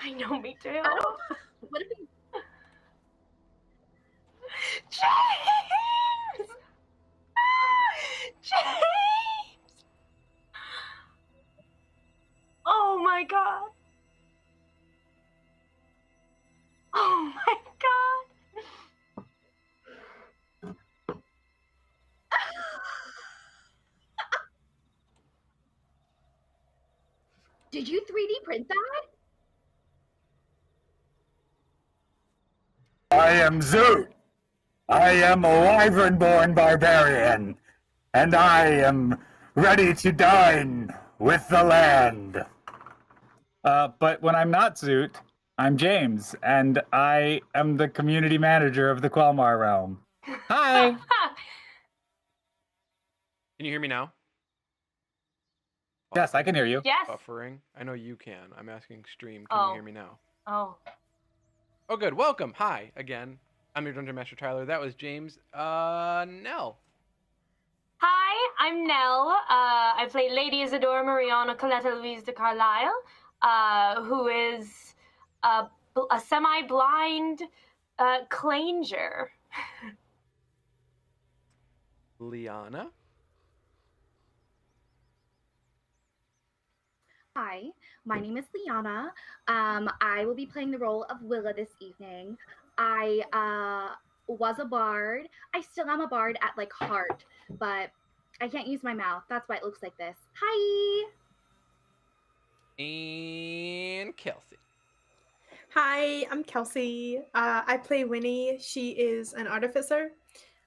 I know, me too. I don't. What if we? James! James! Oh my god. Oh my god. Did you 3D print that? I am Zoot. I am a wyvern-born barbarian, and I am ready to dine with the land. But when I'm not Zoot, I'm James, and I am the community manager of the Quelmar realm. Hi. Can you hear me now? Yes, I can hear you. Yes. Buffering. I know you can. I'm asking stream. Can you hear me now? Oh. Oh, good. Welcome. Hi again. I'm your Dungeon Master Tyler. That was James. Nell. Hi, I'm Nell. I play Lady Isadora Mariana Coletta Louise de Carlisle, who is a semi-blind clanger. Liana. Hi, my name is Liana. I will be playing the role of Willa this evening. I was a bard. I still am a bard at like heart, but I can't use my mouth. That's why it looks like this. Hi. And Kelsey. Hi, I'm Kelsey. I play Winnie. She is an artificer,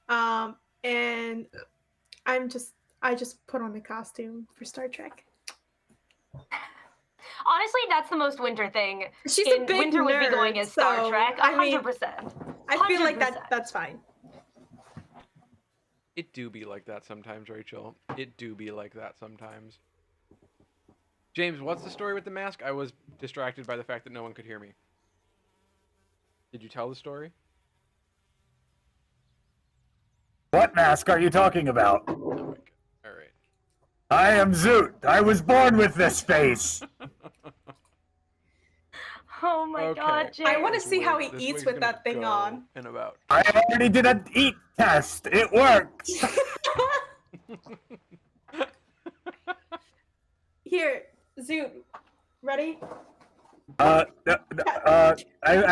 and I just put on the costume for Star Trek. Honestly, that's the most winter thing. She's a big winter would be going as Star so, Trek, 100%. I feel like that's fine. It do be like that sometimes, Rachel. It do be like that sometimes. James, what's the story with the mask? I was distracted by the fact that no one could hear me. Did you tell the story? What mask are you talking about? Oh my god. All right. I am Zoot. I was born with this face. Oh my god, James. I want to see how he eats with that thing on. In about. I already did an eat test. It worked. Here, Zoot. Ready? I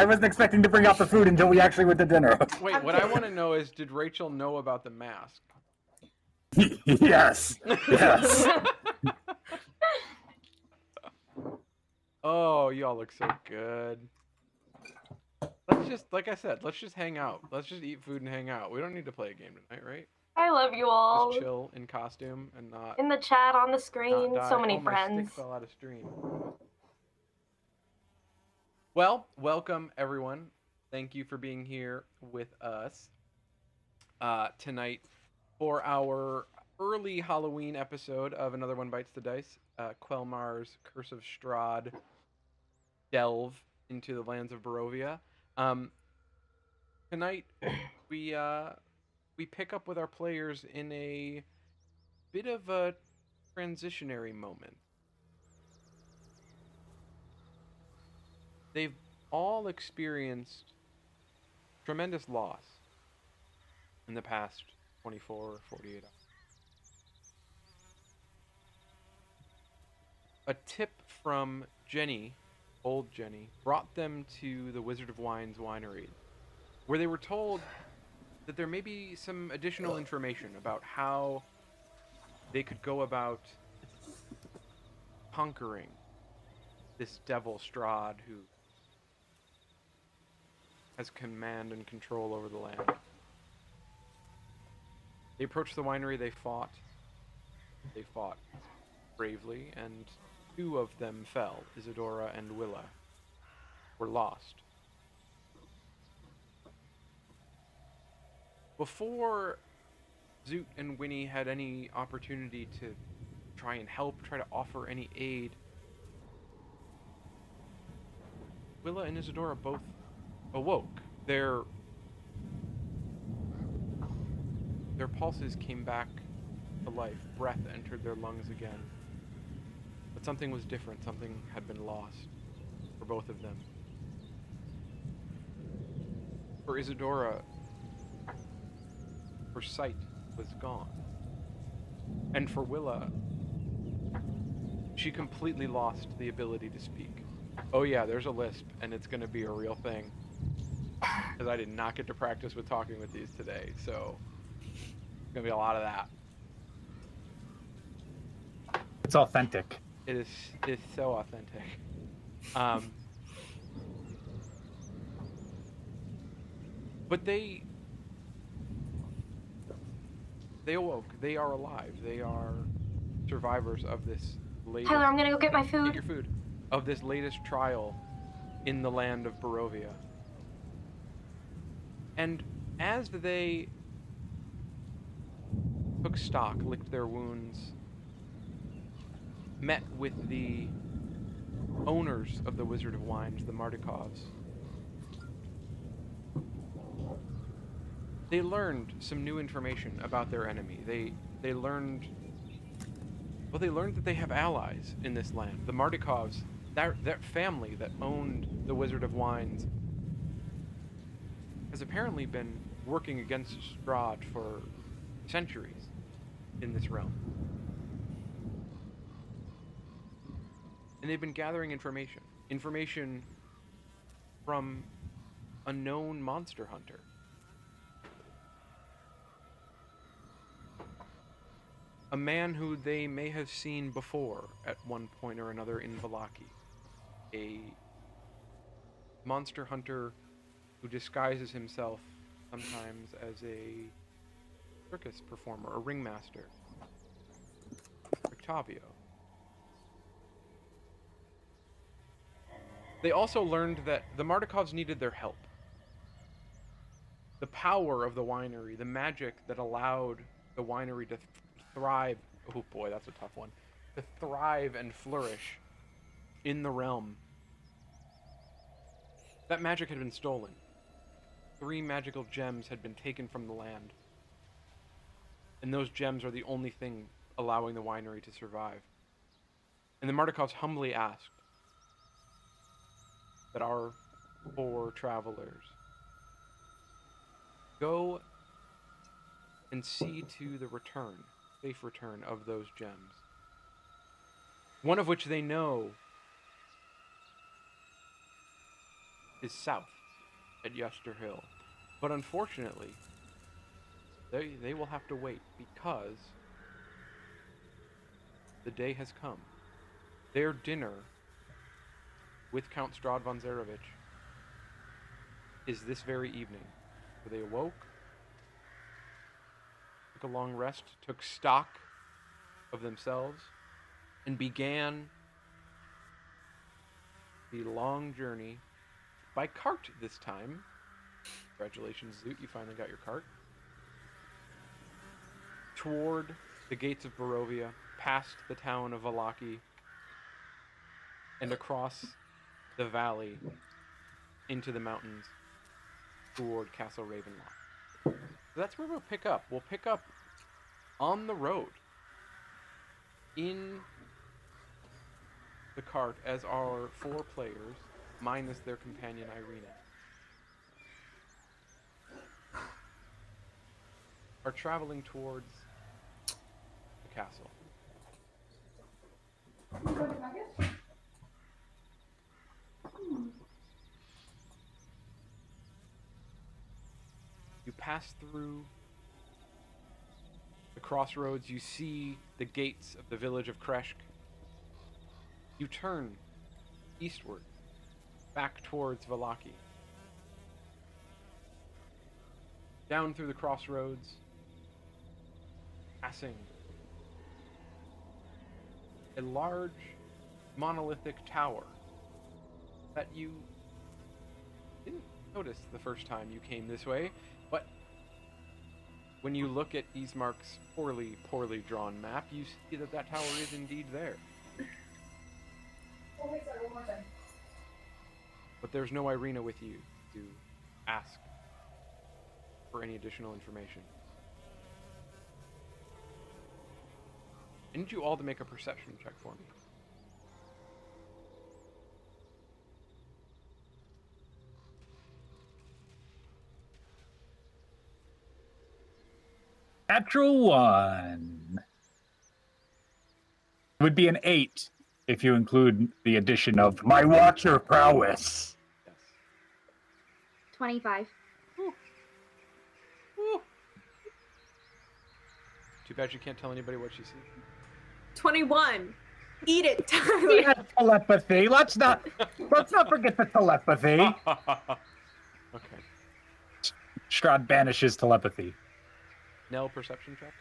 wasn't expecting to bring out the food until we actually went to dinner. Wait, what I want to know is, did Rachel know about the mask? Yes. Yes. Oh, y'all look so good. Let's just, like I said, let's just hang out. Let's just eat food and hang out. We don't need to play a game tonight, right? I love you all. Just chill in costume and not in the chat, on the screen, not die. so many My friends. stick fell out of stream. Well, welcome everyone. Thank you for being here with us tonight for our early Halloween episode of Another One Bites the Dice, Quelmar's Curse of Strahd delve into the lands of Barovia. Tonight we pick up with our players in a bit of a transitionary moment. They've all experienced tremendous loss in the past 24 or 48 hours. A tip from Jenny, old Jenny, brought them to the Wizard of Wine's winery, where they were told that there may be some additional information about how they could go about conquering this devil Strahd who has command and control over the land. They approached the winery, they fought. They fought bravely, and two of them fell. Isadora and Willa were lost. Before Zoot and Winnie had any opportunity to try and help, try to offer any aid, Willa and Isadora both awoke. Their pulses came back to life. Breath entered their lungs again. But something was different. Something had been lost. for both of them. For Isadora, her sight was gone. And for Willa, she completely lost the ability to speak. Oh yeah, there's a lisp, and it's going to be a real thing. Because I did not get to practice with talking with these today, so it's going to be a lot of that. It's authentic. It's so authentic. But they awoke. They are alive. They are survivors of this latest... Tyler, I'm gonna go get my Get food. your food. Of this latest trial in the land of Barovia. And as they took stock, licked their wounds, met with the owners of the Wizard of Wines, the Mardikovs, they learned some new information about their enemy. They learned that they have allies in this land. The Mardikovs, that family that owned the Wizard of Wines, has apparently been working against Strahd for centuries in this realm. And they've been gathering information from a known monster hunter. A man who they may have seen before at one point or another in Vallaki. A monster hunter who disguises himself sometimes as a circus performer, a ringmaster. Octavio. They also learned that the Mardikovs needed their help. The power of the winery, the magic that allowed the winery to thrive, oh boy, that's a tough one, to thrive and flourish in the realm. That magic had been stolen. 3 magical gems had been taken from the land. And those gems are the only thing allowing the winery to survive. And the Mardikovs humbly asked that our 4 travelers go and see to the safe return of those gems. One of which they know is south at Yester Hill. But unfortunately, they will have to wait because the day has come. Their dinner with Count Strahd von Zarevich is this very evening. So they awoke, took a long rest, took stock of themselves, and began the long journey by cart this time. Congratulations, Zoot, you finally got your cart. Toward the gates of Barovia, past the town of Vallaki, and across the valley into the mountains toward Castle Ravenloft. So that's where we'll pick up. We'll pick up on the road in the cart as our 4 players, minus their companion Irina, are traveling towards the castle. You pass through the crossroads, you see the gates of the village of Kreshk. You turn eastward, back towards Vallaki. Down through the crossroads, passing a large monolithic tower that you didn't notice the first time you came this way, but when you look at Ismark's poorly drawn map, you see that that tower is indeed there. But there's no Irina with you to ask for any additional information. I need you all to make a perception check for me. Natural 1. It would be an 8 if you include the addition of my watcher prowess. Yes. 25. Woo. Too bad you can't tell anybody what she sees. 21. Eat it, We Tyler. have telepathy. Let's not forget the telepathy. Okay. Strahd banishes telepathy. Nell, perception check.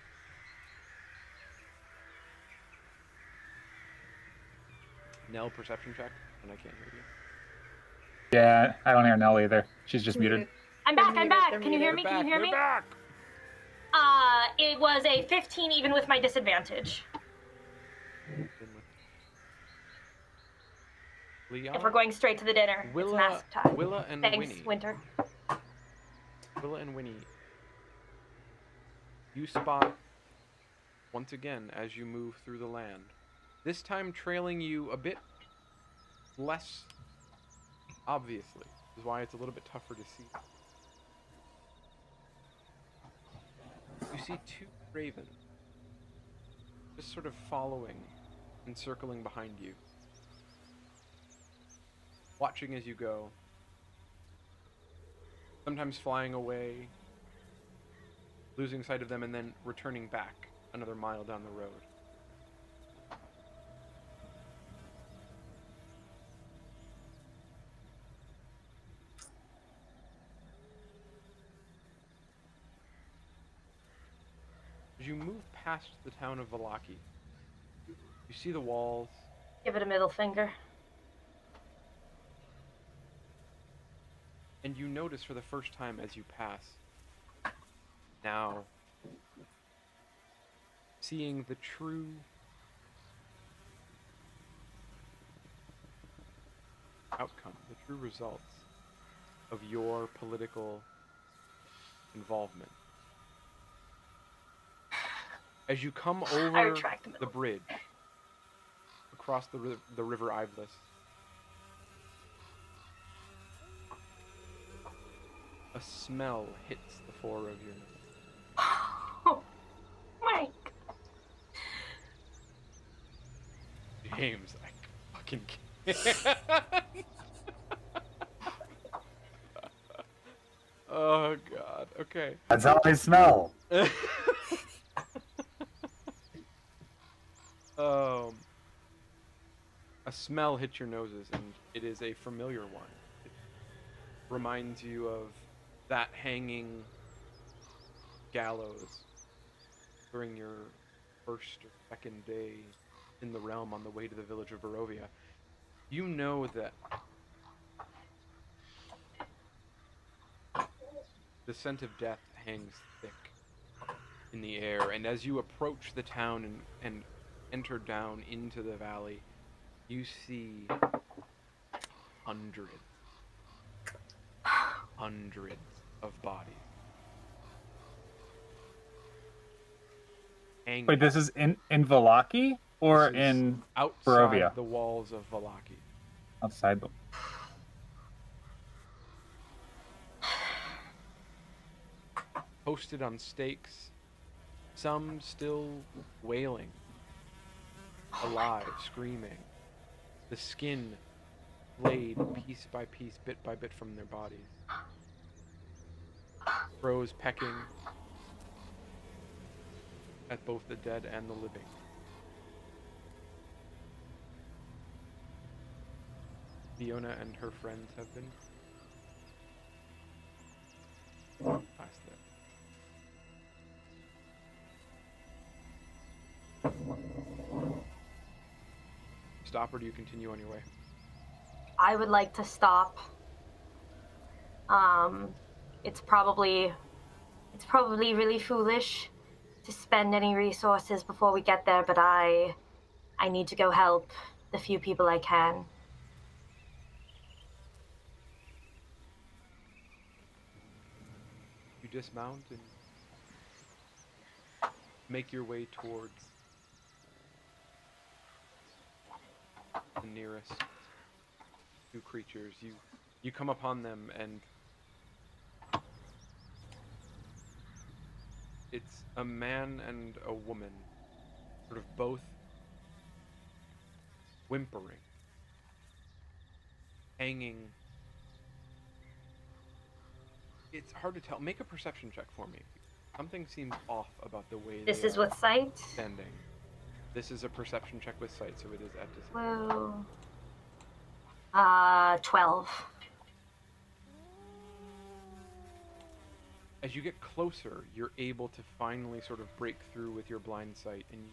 Nell, perception check. And I can't hear you. Yeah, I don't hear Nell either. She's just Muted. muted. I'm back. They're I'm muted, back. they're Can you hear me? muted. Can you hear me? Back. It was a 15 even with my disadvantage. Leon, If we're going straight to the dinner, it's Willa, massive time. Willa and Thanks, Winnie. Winter. Willa and Winnie. You spot once again as you move through the land. This time trailing you a bit less obviously, which is why it's a little bit tougher to see. You see two ravens just sort of following and circling behind you, watching as you go, sometimes flying away, losing sight of them, and then returning back another mile down the road. As you move past the town of Vallaki, you see the walls. Give it a middle finger. And you notice for the first time as you pass, now, seeing the true outcome, the true results of your political involvement. As you come I over retract the the middle. bridge, across the river Iveless, a smell hits the fore of your nose. Oh, Mike. James, I fucking can't. Oh god, okay. That's how I smell. A smell hits your noses, and it is a familiar one. It reminds you of that hanging gallows during your first or second day in the realm on the way to the village of Barovia. You know that the scent of death hangs thick in the air, and as you approach the town and enter down into the valley, you see hundreds of bodies. Hanging Wait, this is in Vallaki or This is in outside Barovia? the walls of Vallaki. outside the? Posted on stakes, some still wailing, alive, screaming, the skin flayed piece by piece, bit by bit from their bodies. Crows pecking at both the dead and the living. Fiona and her friends have been past there. Stop, or do you continue on your way? I would like to stop. It's probably really foolish to spend any resources before we get there, but I need to go help the few people I can. You dismount and make your way towards the nearest two creatures. You come upon them, and It's a man and a woman, sort of both whimpering, hanging. It's hard to tell. Make a perception check for me. Something seems off about the way This they is are with sight? standing. This is a perception check with sight, so it is at disadvantage. Whoa. 12. As you get closer, you're able to finally sort of break through with your blind sight, and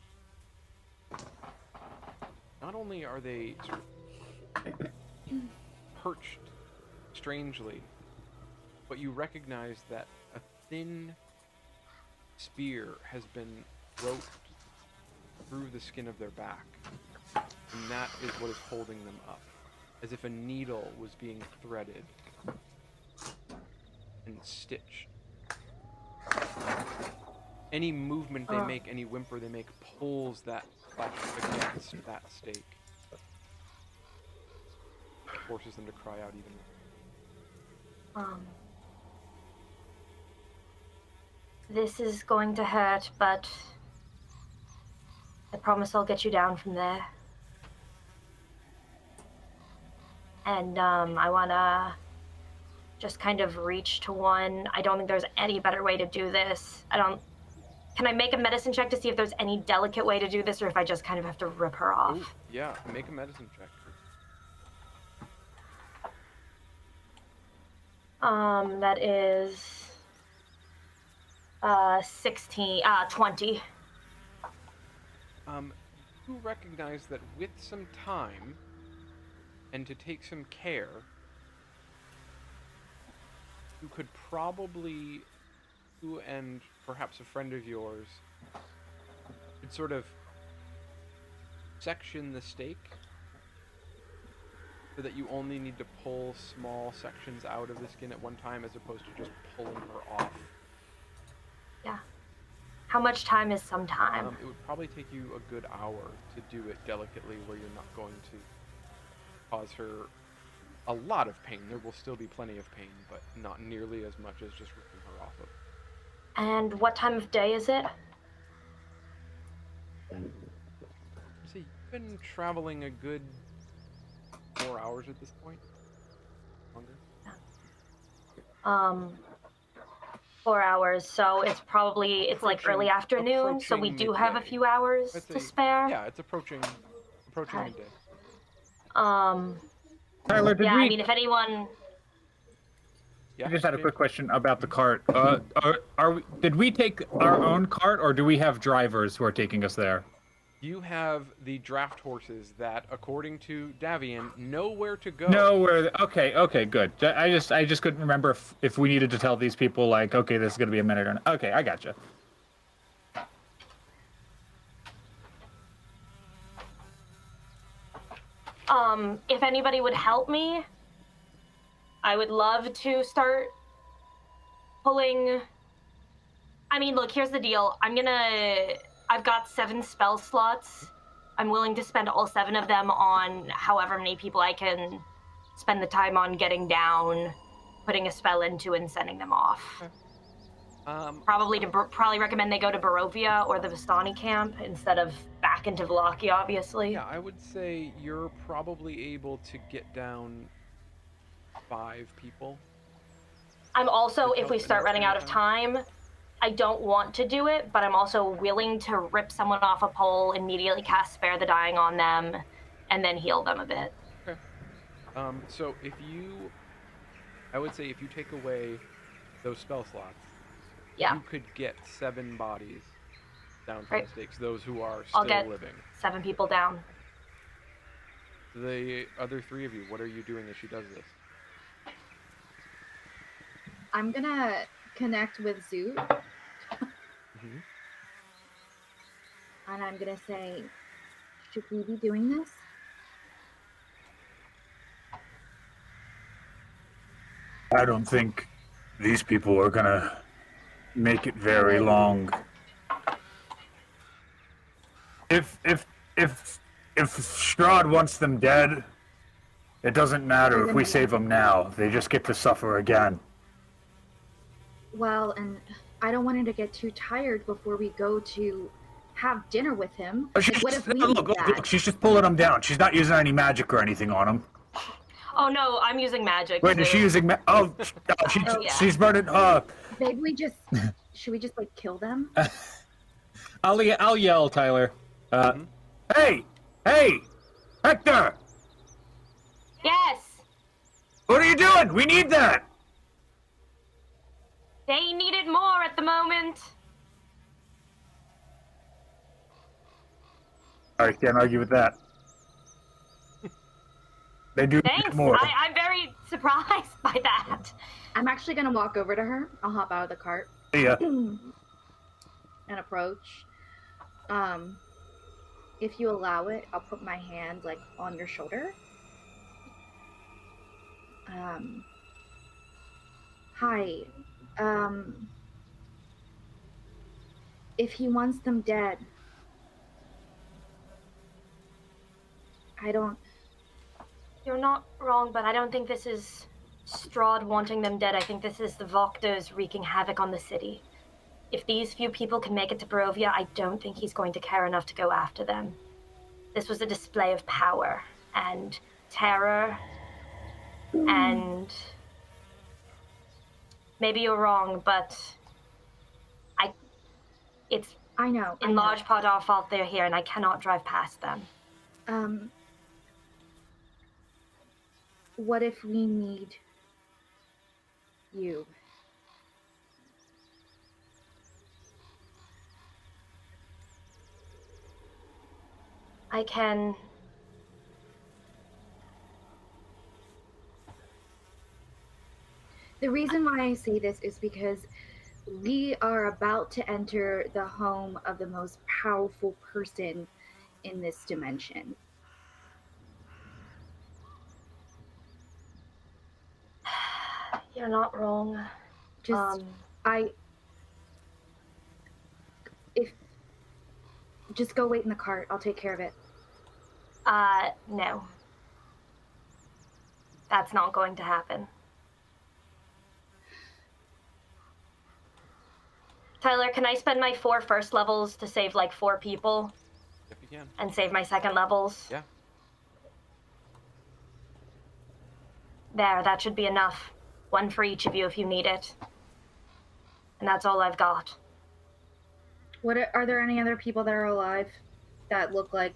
not only are they sort of perched strangely, but you recognize that a thin spear has been roped through the skin of their back, and that is what is holding them up, as if a needle was being threaded and stitched. Any movement they make, any whimper they make, pulls that flesh against that stake. Forces them to cry out even more. This is going to hurt, but I promise I'll get you down from there. And I wanna just kind of reach to one. I don't think there's any better way to do this. Can I make a medicine check to see if there's any delicate way to do this, or if I just kind of have to rip her off? Ooh, yeah, make a medicine check. That is 20. You recognize that with some time and to take some care, you could probably, you and perhaps a friend of yours, could sort of section the stake so that you only need to pull small sections out of the skin at one time as opposed to just pulling her off. Yeah. How much time is some time? It would probably take you a good hour to do it delicately where you're not going to cause her a lot of pain. There will still be plenty of pain, but not nearly as much as just ripping her off of. And what time of day is it? See, you've been traveling a good 4 hours at this point. Longer? 4 hours, so it's like early afternoon, so we do have a few hours to spare. Yeah, it's approaching Okay. midday. Tyler, did I mean, if anyone... Yeah, I just had a James? quick question about the cart. Did we take our own cart, or do we have drivers who are taking us there? You have the draft horses that, according to Davian, know where to go. No, okay, good. I just couldn't remember if we needed to tell these people, like, okay, this is gonna be a minute or not. Okay, I gotcha. If anybody would help me, I would love to start pulling... I mean, look, here's the deal. I've got 7 spell slots. I'm willing to spend all 7 of them on however many people I can spend the time on getting down, putting a spell into, and sending them off. Okay. Probably recommend they go to Barovia or the Vistani camp instead of back into Vlaki, obviously. Yeah, I would say you're probably able to get down 5 people. I'm also, if we start running out of time. time, I don't want to do it, but I'm also willing to rip someone off a pole, immediately cast Spare the Dying on them, and then heal them a bit. Okay. So I would say if you take away those spell slots, Yeah, you could get 7 bodies down from Right. the stakes, those who are I'll still get- living. 7 people down. The other 3 of you, what are you doing as she does this? I'm gonna connect with Zoot, Mhm. and I'm gonna say, should we be doing this? I don't think these people are gonna make it very long. If Strahd wants them dead, it doesn't matter if we save them now. They just get to suffer again. Well, and I don't want him to get too tired before we go to have dinner with him. Oh, Like, what if we look, need that? look, she's just pulling him down. She's not using any magic or anything on him. Oh no, I'm using magic. Wait, is she using she's burning, Maybe we just, should we just, like, kill them? I'll yell, Tyler. Hey! Hey! Hector! Yes! What are you doing? We need that! They need it more at the moment. I can't argue with that. They do need Thanks. more. I'm very surprised by that. I'm actually gonna walk over to her. I'll hop out of the cart. Yeah. And approach. If you allow it, I'll put my hand, like, on your shoulder. Hi. If he wants them dead, I don't... You're not wrong, but I don't think this is Strahd wanting them dead. I think this is the Voctors wreaking havoc on the city. If these few people can make it to Barovia, I don't think he's going to care enough to go after them. This was a display of power and terror, and maybe you're wrong, but it's I know. in large part our fault they're here, and I cannot drive past them. What if we need you? I can... The reason why I say this is because we are about to enter the home of the most powerful person in this dimension. You're not wrong. Just go wait in the cart. I'll take care of it. No. That's not going to happen. Tyler, can I spend my 4 first levels to save like 4 people? If you can. And save my second levels? Yeah. There, that should be enough. 1 for each of you if you need it. And that's all I've got. Are there any other people that are alive that look like...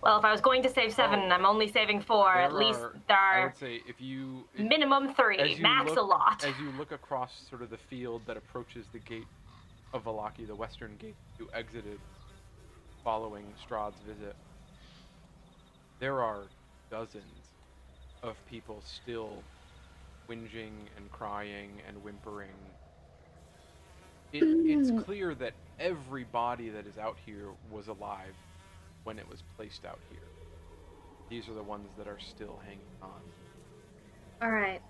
Well, if I was going to save 7, I'm only saving 4. At least there I are would say minimum 3, max a lot. As you look across sort of the field that approaches the gate of Vallaki, the western gate you exited following Strahd's visit, there are dozens of people still whinging and crying and whimpering. It's clear that every body that is out here was alive when it was placed out here. These are the ones that are still hanging on. All right.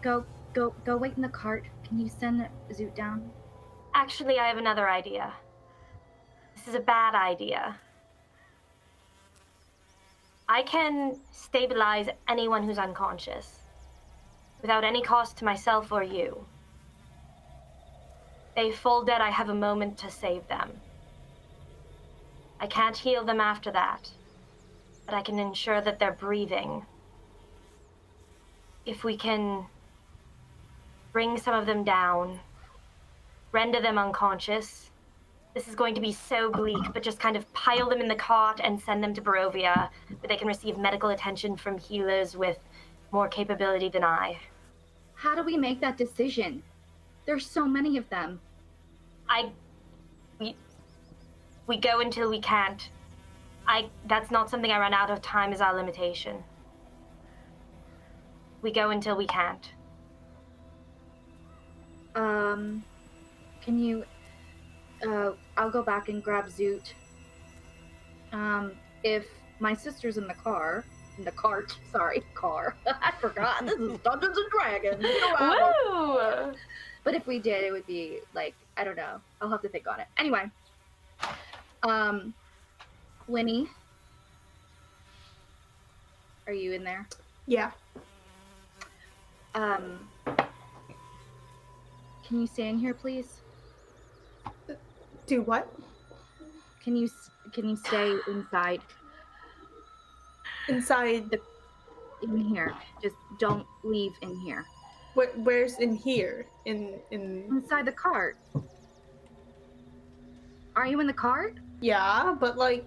Go wait in the cart. Can you send Zoot down? Actually, I have another idea. This is a bad idea. I can stabilize anyone who's unconscious without any cost to myself or you. They fall dead, I have a moment to save them. I can't heal them after that, but I can ensure that they're breathing. If we can bring some of them down, render them unconscious, this is going to be so bleak, but just kind of pile them in the cart and send them to Barovia, where they can receive medical attention from healers with more capability than I. How do we make that decision? There's so many of them. We go until we can't. That's not something I run out of. Time is our limitation. We go until we can't. Can you, I'll go back and grab Zoot. If my sister's in the cart, I forgot, this is Dungeons and Dragons. Woo! But if we did, it would be, like, I don't know. I'll have to think on it. Anyway. Winnie. Are you in there? Yeah. Can you stand here, please? Do what? Can you stay inside? Inside. In here. Just don't leave in here. Where's in here? In Inside the cart. Are you in the cart? Yeah, but like.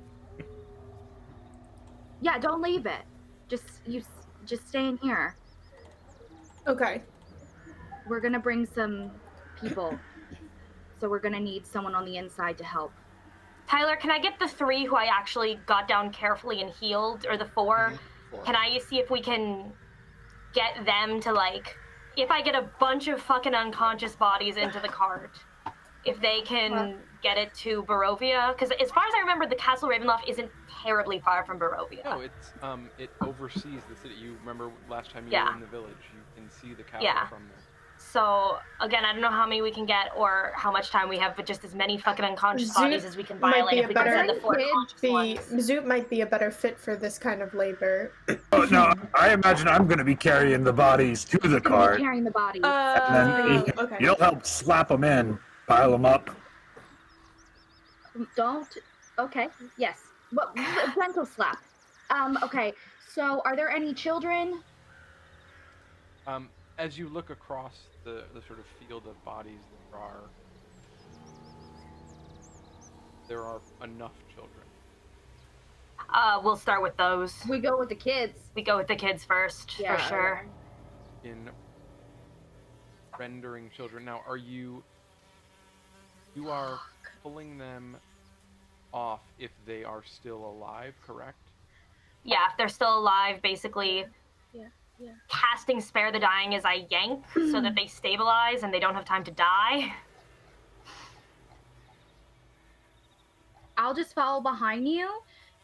Yeah, don't leave it. Just stay in here. Okay. We're gonna bring some people. So we're gonna need someone on the inside to help. Tyler, can I get the 3 who I actually got down carefully and healed, or the 4? Can I see if we can get them to, like, if I get a bunch of fucking unconscious bodies into the cart, if they can get it to Barovia? Because as far as I remember, the Castle Ravenloft isn't terribly far from Barovia. No, it's it oversees the city. You remember last time you were in the village, you can see the castle from there. So, again, I don't know how many we can get or how much time we have, but just as many fucking unconscious bodies as we can violate if we can send the 4 conscious ones. Zoot might be a better fit for this kind of labor. Oh, no, I imagine I'm going to be carrying the bodies to the cart. Carrying the bodies. And then okay. you'll help slap them in, pile them up. Don't. Okay. Yes. What? Gentle slap. Okay. So, are there any children? As you look across the sort of field of bodies, there are enough children. We'll start with those. We go with the kids. We go with the kids first, for sure. In rendering children. Now, you are pulling them off if they are still alive, correct? Yeah, if they're still alive, basically. Yeah. Casting Spare the Dying as I yank so that they stabilize and they don't have time to die. I'll just follow behind you,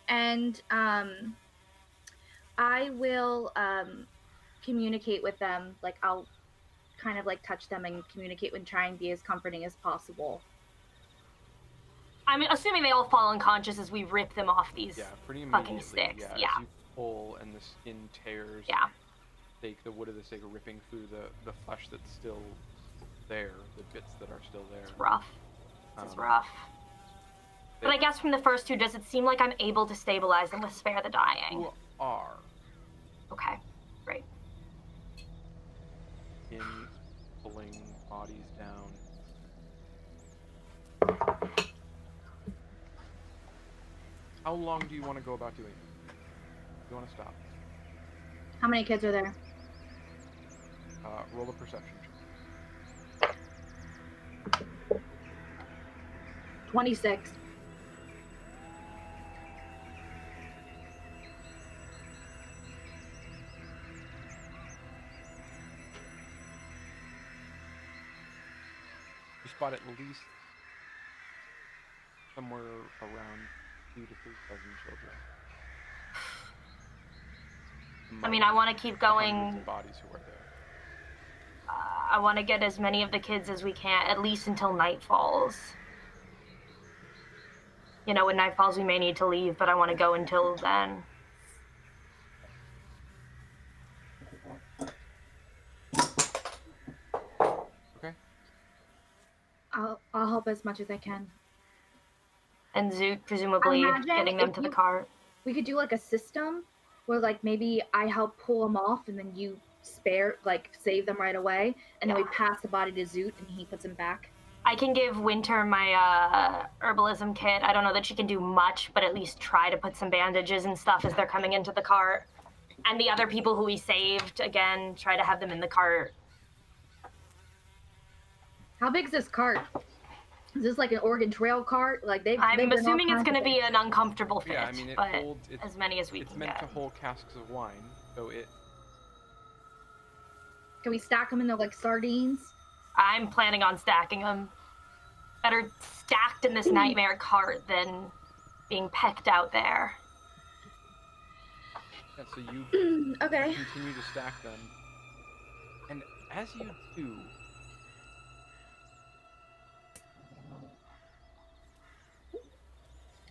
and I will communicate with them. Like, I'll kind of like touch them and communicate and try and be as comforting as possible. I'm assuming they all fall unconscious as we rip them off these fucking sticks. Yeah. As you pull and the skin tears. Yeah. The wood of the stake ripping through the flesh that's still there, the bits that are still there. It's rough. This is rough. But I guess from the first 2, does it seem like I'm able to stabilize them with Spare the Dying? You are. Okay, great. In pulling bodies down. How long do you want to go about doing it? Do you want to stop? How many kids are there? Roll a perception check. 26. You spot at least somewhere around 2,000 to 3,000 children. I mean, I want to keep going. Hundreds of bodies who are there. I want to get as many of the kids as we can, at least until night falls. You know, when night falls, we may need to leave, but I want to go until then. Okay. I'll help as much as I can. And Zoot, presumably, getting them to the cart. We could do like a system where, like, maybe I help pull them off and then you save them right away, and then we pass the body to Zoot and he puts them back. I can give Winter my herbalism kit. I don't know that she can do much, but at least try to put some bandages and stuff as they're coming into the cart. And the other people who we saved, again, try to have them in the cart. How big is this cart? Is this like an Oregon Trail cart? Like I'm assuming it's going to be an uncomfortable fit, yeah, I mean, but as many as we can get. It's meant to hold casks of wine, so it... Can we stack them into like sardines? I'm planning on stacking them. Better stacked in this nightmare cart than being pecked out there. Yeah, so you okay. Continue to stack them. And as you do,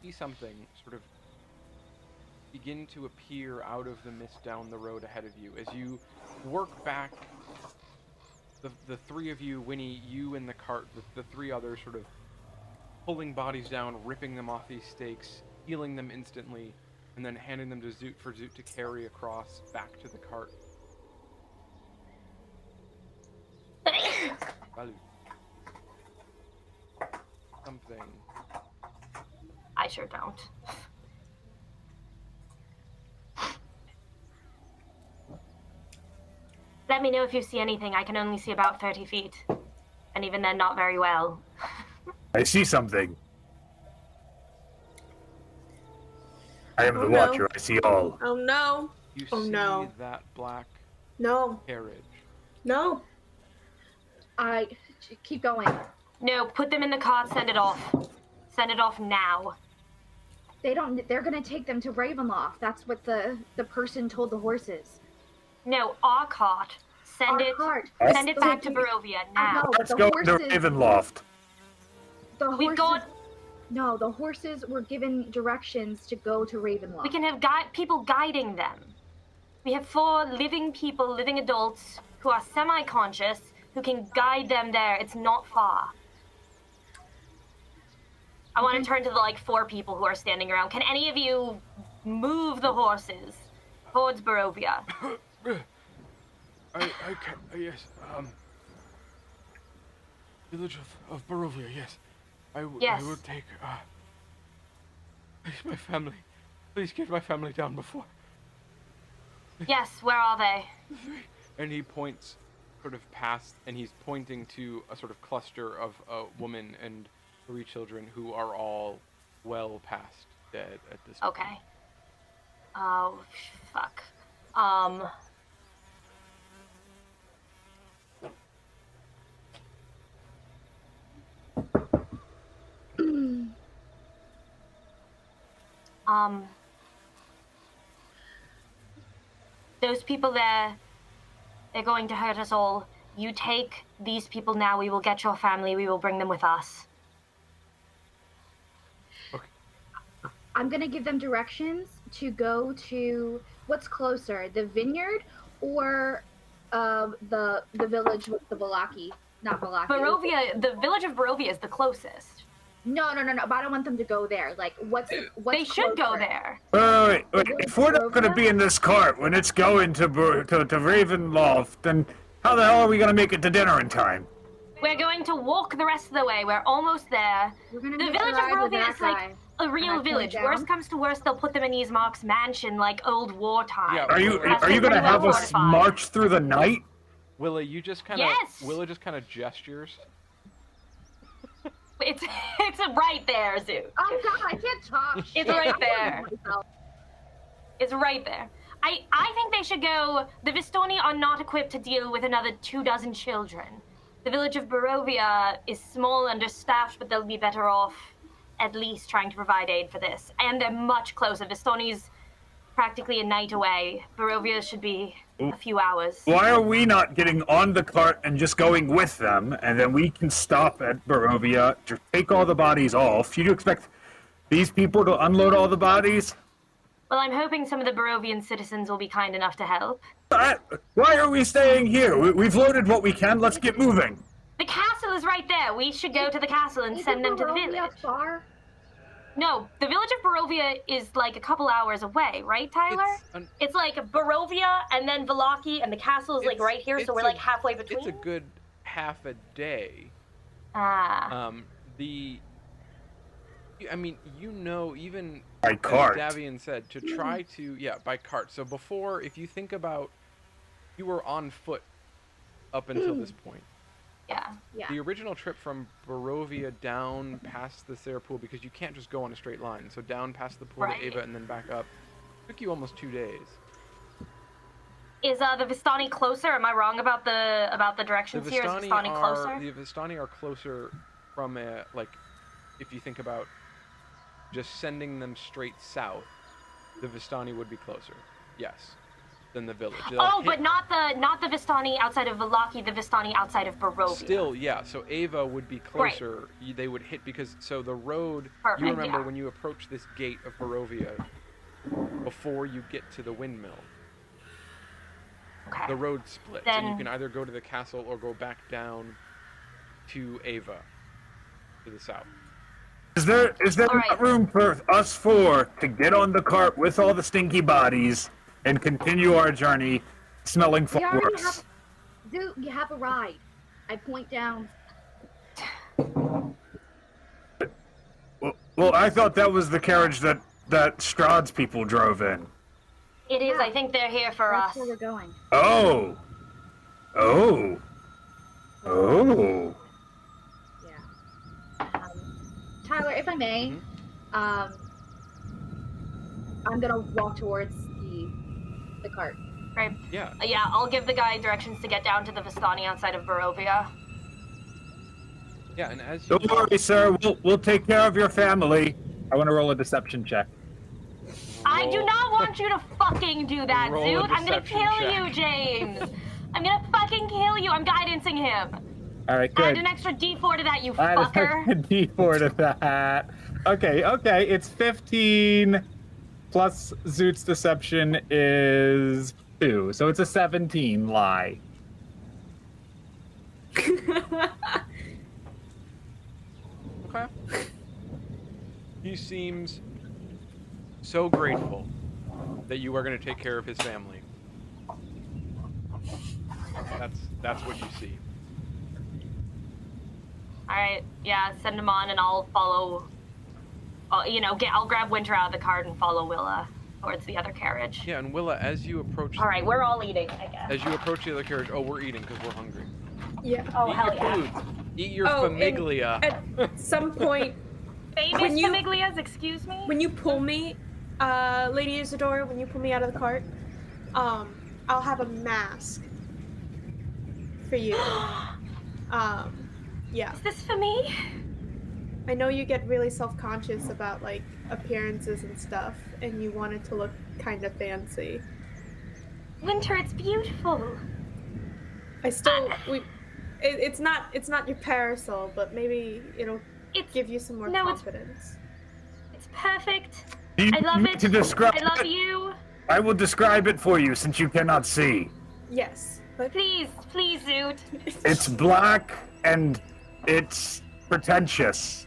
see something sort of begin to appear out of the mist down the road ahead of you as you work back the three of you, Winnie, you and the cart, the three others sort of pulling bodies down, ripping them off these stakes, healing them instantly, and then handing them to Zoot for Zoot to carry across back to the cart. Balu. Something. I sure don't. Let me know if you see anything. I can only see about 30 feet. And even then, not very well. I see something. I am the Oh, no. Watcher. I see all. Oh no. You Oh, see no. that black No. carriage. No. I keep going. No, put them in the cart, send it off. Send it off now. They're gonna take them to Ravenloft. That's what the person told the horses. No, our cart. Send Our it. cart. Send it back to Barovia I now. know, Let's the go horses, to Ravenloft. The We've horses. got. No, the horses were given directions to go to Ravenloft. We can have people guiding them. We have 4 living people, living adults, who are semi-conscious, who can guide them there. It's not far. I want to turn to the 4 people who are standing around. Can any of you move the horses towards Barovia? I can, yes, village of Barovia, yes. Yes. I will take, my family. Please get my family down before. Yes, where are they? And he points sort of past, and he's pointing to a sort of cluster of a woman and 3 children who are all well past dead at this point. Okay. Oh, fuck. Those people there, they're going to hurt us all. You take these people now, we will get your family, we will bring them with us. I'm gonna give them directions to go to what's closer, the vineyard or the village with the Valaki. Not Valaki. Barovia, the village of Barovia is the closest. No. But I don't want them to go there. Like, what's They should go closer? there. Wait. If we're not going to be in this cart when it's going to Ravenloft, then how the hell are we going to make it to dinner in time? We're going to walk the rest of the way. We're almost there. We're gonna The make village of ride with Barovia that is like guy. a real Can I village. come down? Worst comes to worst, they'll put them in Yzmark's mansion like old war time. Yeah, Are you That's going to pretty have well us fortified. march through the night? Willa, you just kind of Yes! Willa just kind of gestures. It's right there, Zoo. Oh god, I can't talk. It's Shit. right I'm there. killing myself. It's right there. I think they should go. The Vistoni are not equipped to deal with another 24 children. The village of Barovia is small, understaffed, but they'll be better off at least trying to provide aid for this. And they're much closer. Vistoni's practically a night away. Barovia should be a few hours. Why are we not getting on the cart and just going with them, and then we can stop at Barovia to take all the bodies off? You expect these people to unload all the bodies? Well, I'm hoping some of the Barovian citizens will be kind enough to help. Why are we staying here? We've loaded what we can. Let's get moving. The castle is right there. We should go to the castle and send them to the Barovia village. far? No, the village of Barovia is like a couple hours away, right, Tyler? It's like Barovia and then Valaki, and the castle is like It's- right here, so it's we're a- like halfway between. It's a good half a day. Ah. I mean, even By as cart. Davian said, to try to, by cart. So before, if you think about, you were on foot up until this point. Yeah. Yeah. The original trip from Barovia down past the Sarah pool, because you can't just go on a straight line, so down past the pool Right. to Ava and then back up, took you almost 2 days. Is the Vistani closer? Am I wrong about the directions here? Is Vistani closer? The Vistani are closer from if you think about just sending them straight south, the Vistani would be closer. Yes. Than the village. Oh, but not the Vistani outside of Valaki, the Vistani outside of Barovia. Still, yeah. So Ava would be closer. They would hit because the road. Perfect, You remember yeah. when you approach this gate of Barovia, before you get to the windmill. Okay. The road splits, and you Then- can either go to the castle or go back down to Ava, to the south. Is there All right. not room for us four to get on the cart with all the stinky bodies and continue our journey smelling We already fireworks? have. Dude, you have a ride. I point down. Well, I thought that was the carriage that Strahd's people drove in. It is. Yeah. I think they're here for That's us. where we're going. Oh. Oh. Oh. Yeah. Tyler, if I may, Mhm. I'm gonna walk towards the cart. Right. Yeah. Yeah, I'll give the guy directions to get down to the Vistani outside of Barovia. Yeah, and as you Don't worry, sir. We'll take care of your family. I want to roll a deception check. I do roll- not want you to fucking do that, Roll a Zoot. I'm gonna deception kill check. you, James. I'm gonna fucking kill you. I'm guidancing him. All right, Add good. an extra D4 to that, you Add fucker. a D4 to that. Okay. It's 15 plus Zoot's deception is 2, so it's a 17 lie. Okay. He seems so grateful that you are going to take care of his family. That's what you see. All right, yeah, send him on, and I'll follow. I'll grab Winter out of the cart and follow Willa towards the other carriage. Yeah, and Willa, as you approach, All right, we're all eating, I guess. as you approach the other carriage, oh, we're eating because we're hungry. Yeah. Oh Eat hell your yeah! food. Eat your Oh, and famiglia. At some point, Famous When you- Famiglias, excuse me. when you pull me, Lady Isadora, when you pull me out of the cart, I'll have a mask for you. Yeah. Is this for me? I know you get really self-conscious about like appearances and stuff, and you want it to look kind of fancy. Winter, it's beautiful. I still it's not your parasol, but maybe it'll It's give you some more No, it's- confidence. it's perfect. Do you I love need it. to describe I love it? you. I will describe it for you since you cannot see. Yes, but Please, Zoot. It's black and it's pretentious.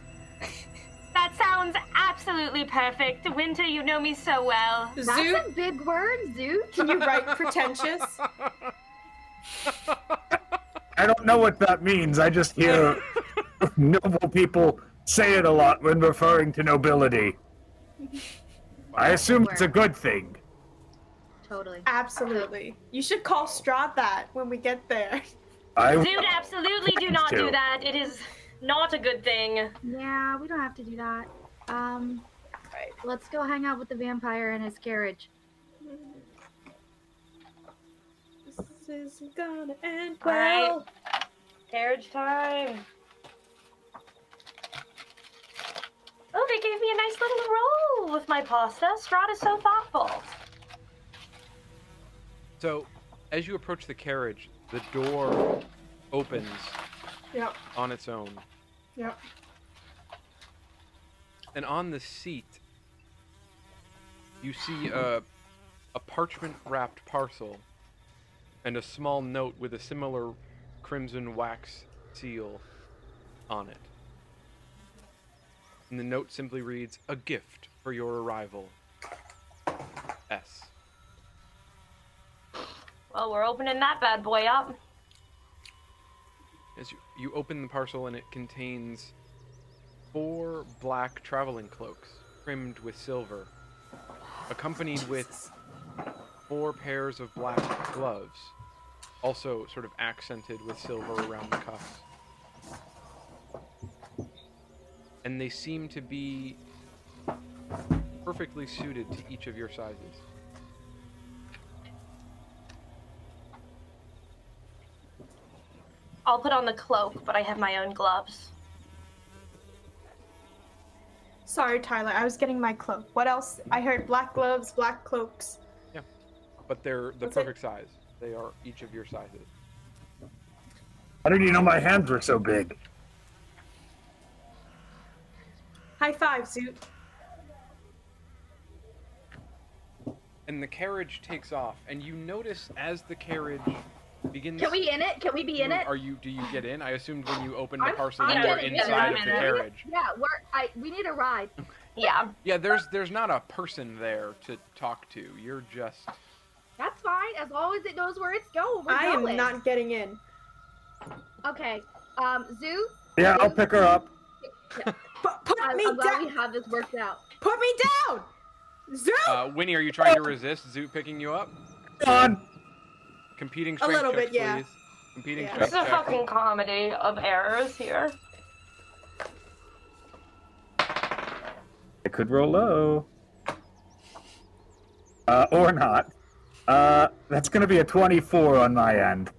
That sounds absolutely perfect. Winter, you know me so well. That's Zoot, a big word, Zoot. can you write pretentious? I don't know what that means. I just hear noble people say it a lot when referring to nobility. I assume it's a good thing. Totally. Absolutely. You should call Strahd that when we get there. I Zoot, absolutely do not do to. that. It is not a good thing. Yeah, we don't have to do that. Right. Let's go hang out with the vampire in his carriage. This isn't gonna end All right. well. Carriage time. Oh, they gave me a nice little roll with my pasta. Strahd is so thoughtful. So, as you approach the carriage, the door opens Yep. on its own, Yep. and on the seat, you see a parchment-wrapped parcel and a small note with a similar crimson wax seal on it. And the note simply reads, "A gift for your arrival. S." Well, we're opening that bad boy up. As you open the parcel, and it contains 4 black traveling cloaks trimmed with silver, accompanied with 4 pairs of black gloves, also sort of accented with silver around the cuffs. And they seem to be perfectly suited to each of your sizes. I'll put on the cloak, but I have my own gloves. Sorry, Tyler. I was getting my cloak. What else? I heard black gloves, black cloaks. But they're the What's it? perfect size. They are each of your sizes. How did you know my hands were so big? High five, Zoot. and the carriage takes off, and you notice as the carriage begins. Can we in it? Can we be in it? Do you get in? I assumed when you opened the I'm parcel, you were getting inside in. of the carriage. Yeah, we need a ride. Yeah. Yeah, there's not a person there to talk to. You're just. That's fine, as long as it knows where it's going. We're I going. am not getting in. Okay, Zoo? Yeah, I'll pick her up. Put me I'm glad down. we have this worked out. Put me down. Zoo. Winnie, are you trying to resist Zoot picking you up? Come on. Competing strength little checks, bit, yeah. please. Competing Yeah. This strength is a checks. fucking comedy of errors here. I could roll low. Or not. That's gonna be a 24 on my end.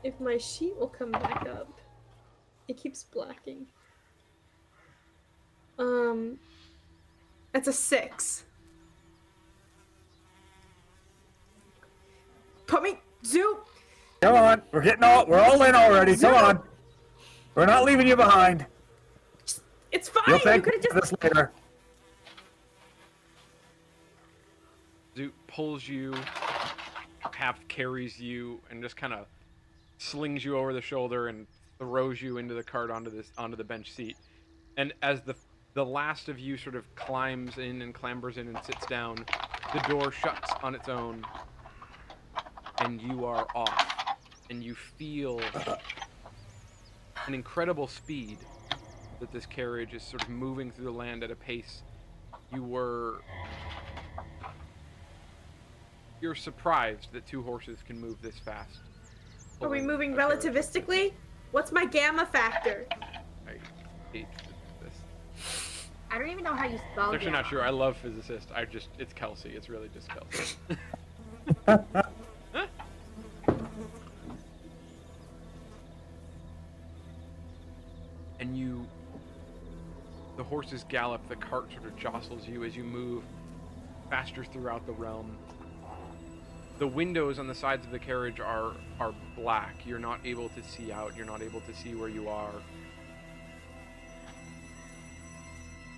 If my sheet will come back up. It keeps blacking. That's a 6. Put me, Zoo. Come on, we're all in already. Come on. We're not leaving you behind. It's fine. You'll You thank could me have for just. this later. Zoot pulls you, half carries you, and just kind of slings you over the shoulder and throws you into the cart onto the bench seat. And as the last of you sort of climbs in and clambers in and sits down, the door shuts on its own, and you are off. And you feel an incredible speed that this carriage is sort of moving through the land at a pace you're surprised that 2 horses can move this fast. Are we pulling moving a carriage. relativistically? What's my gamma factor? I hate this. I don't even know how you spell I'm actually it. not sure. I love physicists. It's Kelsey. It's really just Kelsey. And the horses gallop, the cart sort of jostles you as you move faster throughout the realm. The windows on the sides of the carriage are black. You're not able to see out. You're not able to see where you are.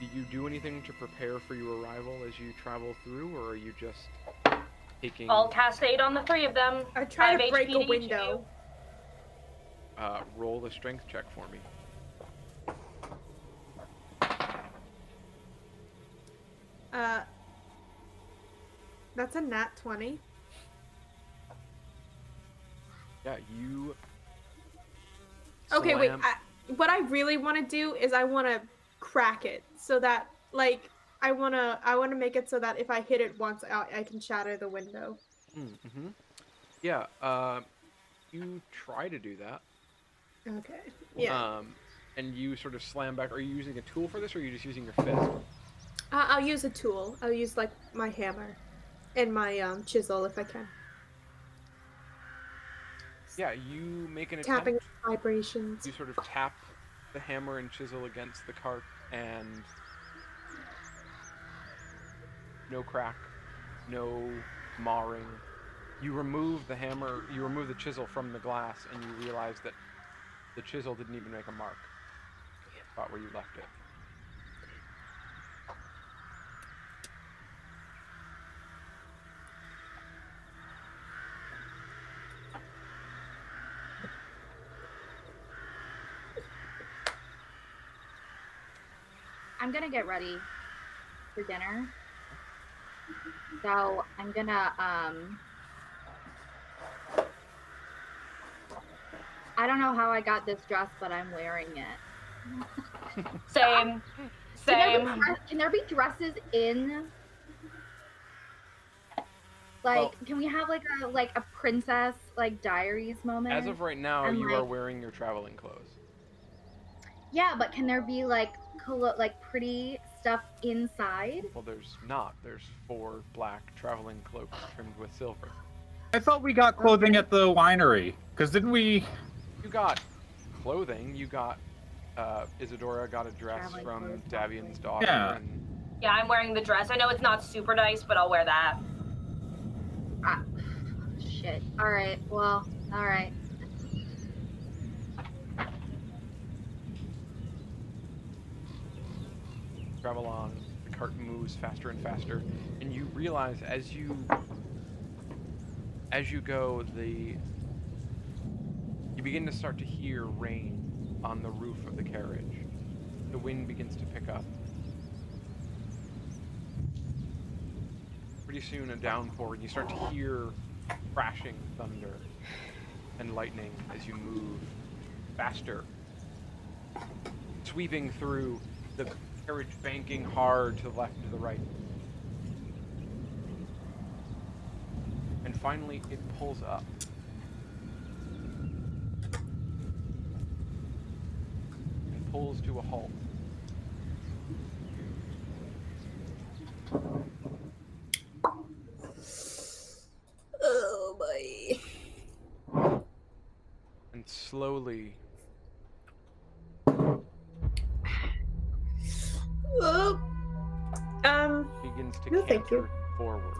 Do you do anything to prepare for your arrival as you travel through, or are you just taking... I'll cast aid on the 3 of them. I try to 5 break HP a to each window. Roll the strength check for me. That's a nat 20. Yeah, you... Okay, wait. slam- What I really want to do is I want to crack it so that, like, I want to make it so that if I hit it once, I can shatter the window. Mm-hmm. Yeah, you try to do that. Okay. Yeah. And you sort of slam back. Are you using a tool for this, or are you just using your fist? I'll use a tool. I'll use, like, my hammer and my chisel if I can. Yeah, you make an Tapping attempt. vibrations. You sort of tap the hammer and chisel against the cart, and no crack, no marring. You remove the hammer, you remove the chisel from the glass, and you realize that the chisel didn't even make a mark. Spot where you left it. I'm gonna get ready for dinner. So I'm gonna I don't know how I got this dress, but I'm wearing it. Same. Same. Can there be dresses in? Like, Well- can we have like a princess like diaries moment? As of right now, And, you are like- wearing your traveling clothes. Yeah, but can there be like pretty stuff inside? Well, there's not. There's 4 black traveling cloaks trimmed with silver. I thought we got clothing at the winery. Because didn't we... You got clothing. You got Isadora got a dress Traveling from clothes. Davian's daughter. Yeah. And Yeah, I'm wearing the dress. I know it's not super nice, but I'll wear that. Shit. All right. Well. All right. travel on the cart moves faster and faster, and you realize as you go, you begin to start to hear rain on the roof of the carriage. The wind begins to pick up. Pretty soon a downpour, and you start to hear crashing thunder and lightning as you move faster, sweeping through the carriage, banking hard to the left and to the right. And finally it pulls up. And pulls to a halt. Oh boy. And slowly Oh. begins to No, thank canter you. forward.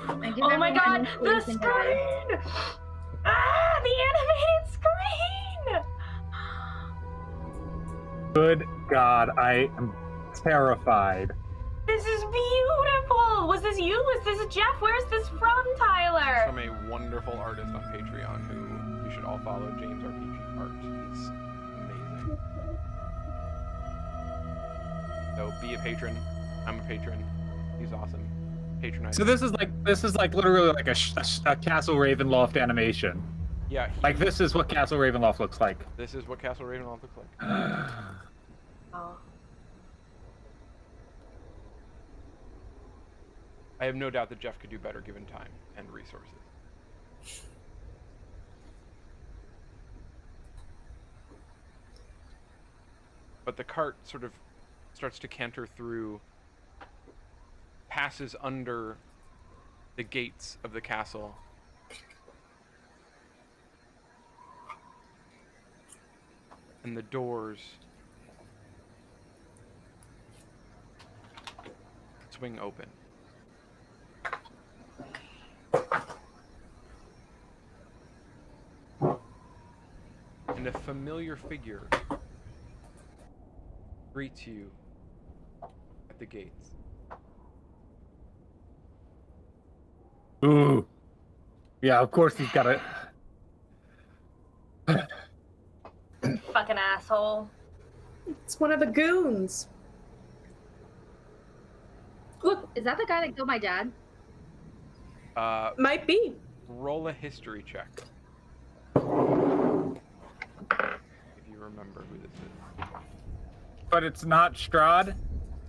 I give Oh my everyone god, the poison screen! die. Ah, the animated screen! Good God, I am terrified. This is beautiful! Was this you? Was this Jeff? Where's this from, Tyler? From a wonderful artist on Patreon who you should all follow, James RPG Art. He's amazing. So be a patron. I'm a patron. He's awesome. Patronize. So this is like literally like a Castle Ravenloft animation. Yeah. Like this is what Castle Ravenloft looks like. This is what Castle Ravenloft looks like. Oh. I have no doubt that Jeff could do better given time and resources. But the cart sort of starts to canter through, passes under the gates of the castle, and the doors swing open. And a familiar figure greets you at the gates. Ooh. Yeah, of course he's got it. Fucking asshole. It's one of the goons. Look, Is that the guy that killed my dad? might be. Roll a history check. If you remember who this is. But it's not Strahd.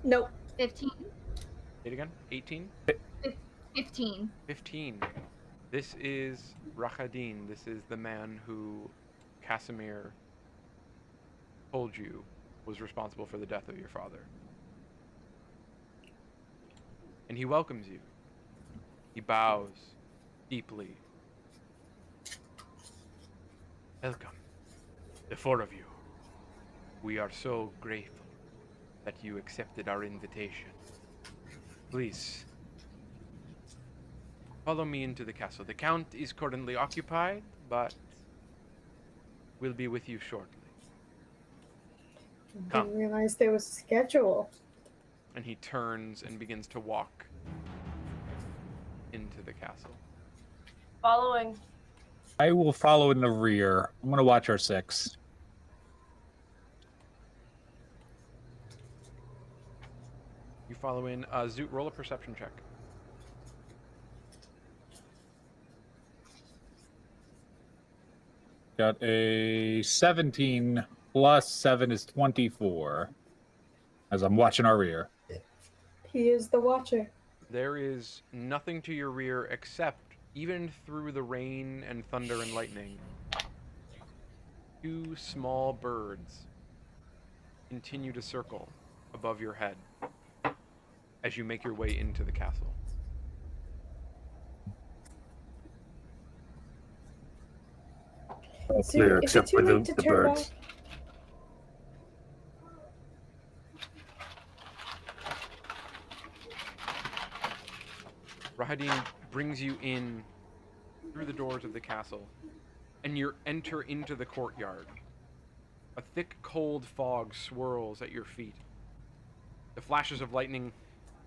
Nope. 15. Say it again. 18? 15. 15. This is Rahadin. This is the man who Casimir told you was responsible for the death of your father. And he welcomes you. He bows deeply. Welcome, the four of you. We are so grateful that you accepted our invitation. Please, follow me into the castle. The Count is currently occupied, but will be with you shortly. Come. Didn't realize there was a schedule. And he turns and begins to walk into the castle. Following. I will follow in the rear. I'm gonna watch our 6. You follow in. Zoot, roll a perception check. Got a 17 plus 7 is 24. As I'm watching our rear. He is the watcher. There is nothing to your rear except, even through the rain and thunder and lightning, 2 small birds continue to circle above your head as you make your way into the castle. All So, clear is it except too for late the to turn birds. back? Rahadin brings you in through the doors of the castle, and you enter into the courtyard. A thick, cold fog swirls at your feet. The flashes of lightning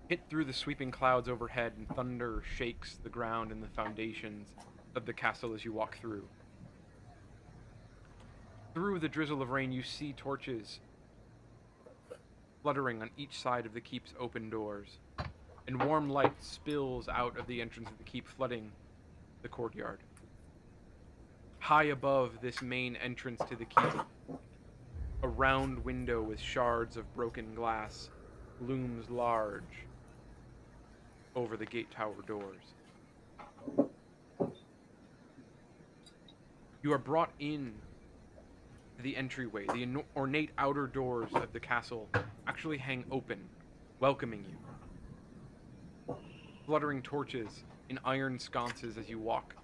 hit through the sweeping clouds overhead, and thunder shakes the ground and the foundations of the castle as you walk through. Through the drizzle of rain, you see torches fluttering on each side of the keep's open doors, and warm light spills out of the entrance of the keep, flooding the courtyard. High above this main entrance to the keep, a round window with shards of broken glass looms large over the gate tower doors. You are brought in to the entryway. The ornate outer doors of the castle actually hang open, welcoming you. Fluttering torches in iron sconces as you walk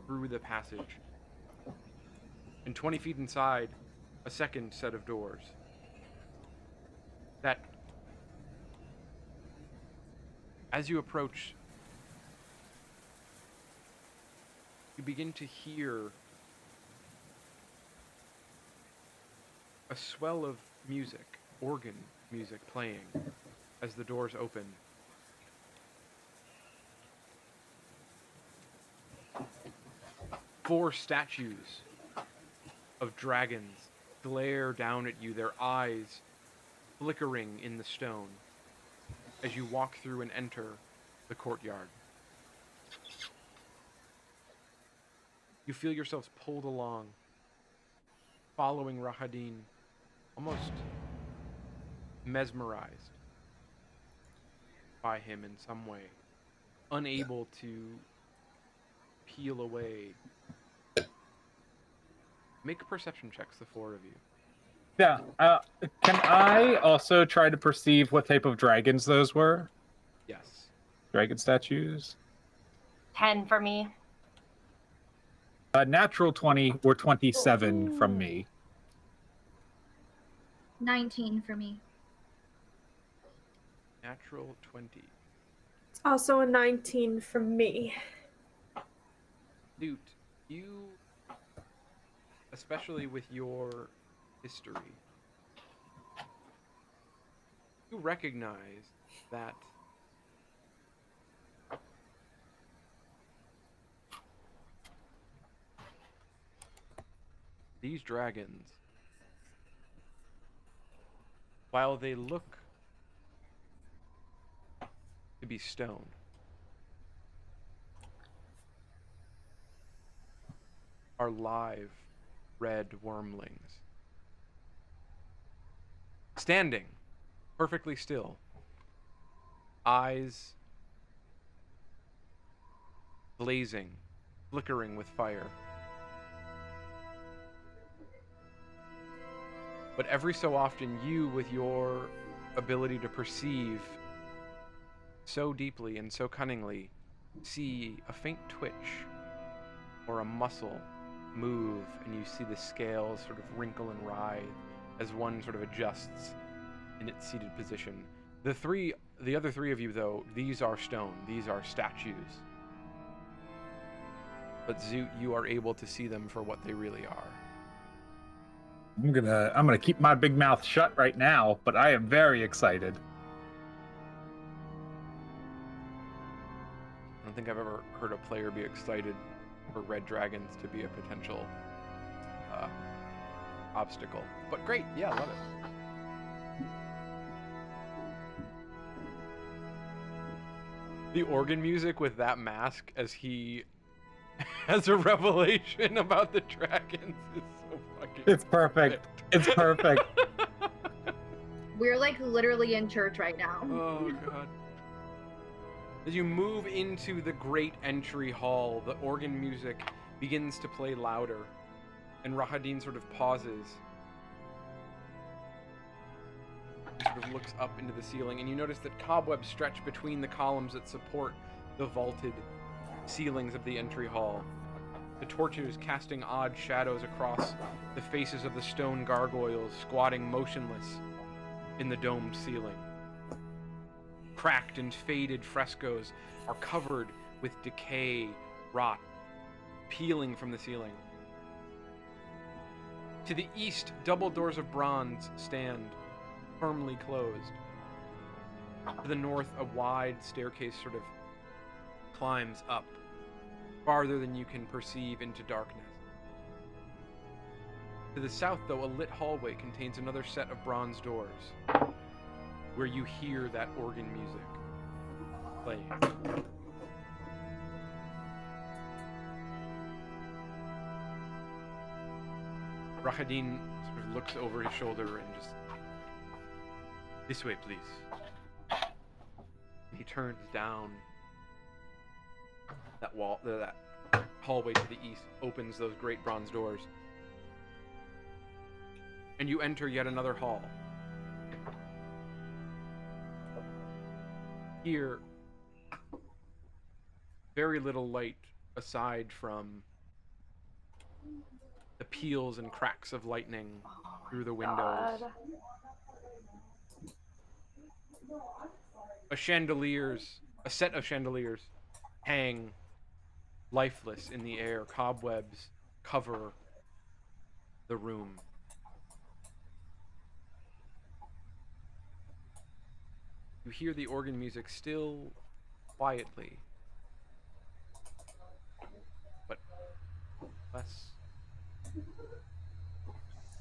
through the passage. And 20 feet inside, a second set of doors. That, as you approach, you begin to hear a swell of music, organ music playing as the doors open. Four statues of dragons glare down at you, their eyes flickering in the stone, as you walk through and enter the courtyard. You feel yourselves pulled along, following Rahadin, almost mesmerized by him in some way, unable to peel away. Make perception checks, the four of you. Yeah. Can I also try to perceive what type of dragons those were? Yes. Dragon statues? 10 for me. Natural 20 or 27 from me. 19 for me. Natural 20. It's also a 19 from me. Newt, you, especially with your history, you recognize that these dragons, while they look to be stone, are live red wormlings. Standing perfectly still, eyes blazing, flickering with fire. But every so often, you, with your ability to perceive so deeply and so cunningly, see a faint twitch or a muscle move, and you see the scales sort of wrinkle and writhe as one sort of adjusts in its seated position. The other three of you, though, these are stone. These are statues. But Zoot, you are able to see them for what they really are. I'm gonna keep my big mouth shut right now, but I am very excited. I don't think I've ever heard a player be excited for red dragons to be a potential obstacle. But great, yeah, love it. The organ music with that mask as he has a revelation about the dragons is so fucking It's perfect. It's perfect. We're like literally in church right now. Oh god. As you move into the great entry hall, the organ music begins to play louder, and Rahadin sort of pauses. He sort of looks up into the ceiling, and you notice that cobwebs stretch between the columns that support the vaulted ceilings of the entry hall. The torches casting odd shadows across the faces of the stone gargoyles squatting motionless in the domed ceiling. Cracked and faded frescoes are covered with decay, rot, peeling from the ceiling. To the east, double doors of bronze stand, firmly closed. To the north, a wide staircase sort of climbs up, farther than you can perceive into darkness. To the south, though, a lit hallway contains another set of bronze doors, where you hear that organ music playing. Rahadin sort of looks over his shoulder and just, this way, please. He turns down that that hallway to the east, opens those great bronze doors, and you enter yet another hall. Here, very little light aside from the peals and cracks of lightning through the windows. God. A set of chandeliers hang lifeless in the air. Cobwebs cover the room. You hear the organ music still quietly, but less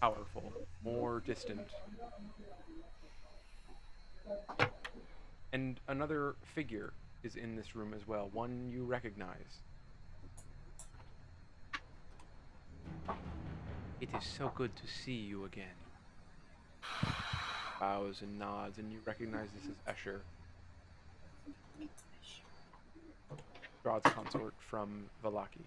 powerful, more distant. And another figure is in this room as well, one you recognize. It is so good to see you again. Bows and nods, and you recognize this as Escher, Strahd's consort from Vallaki.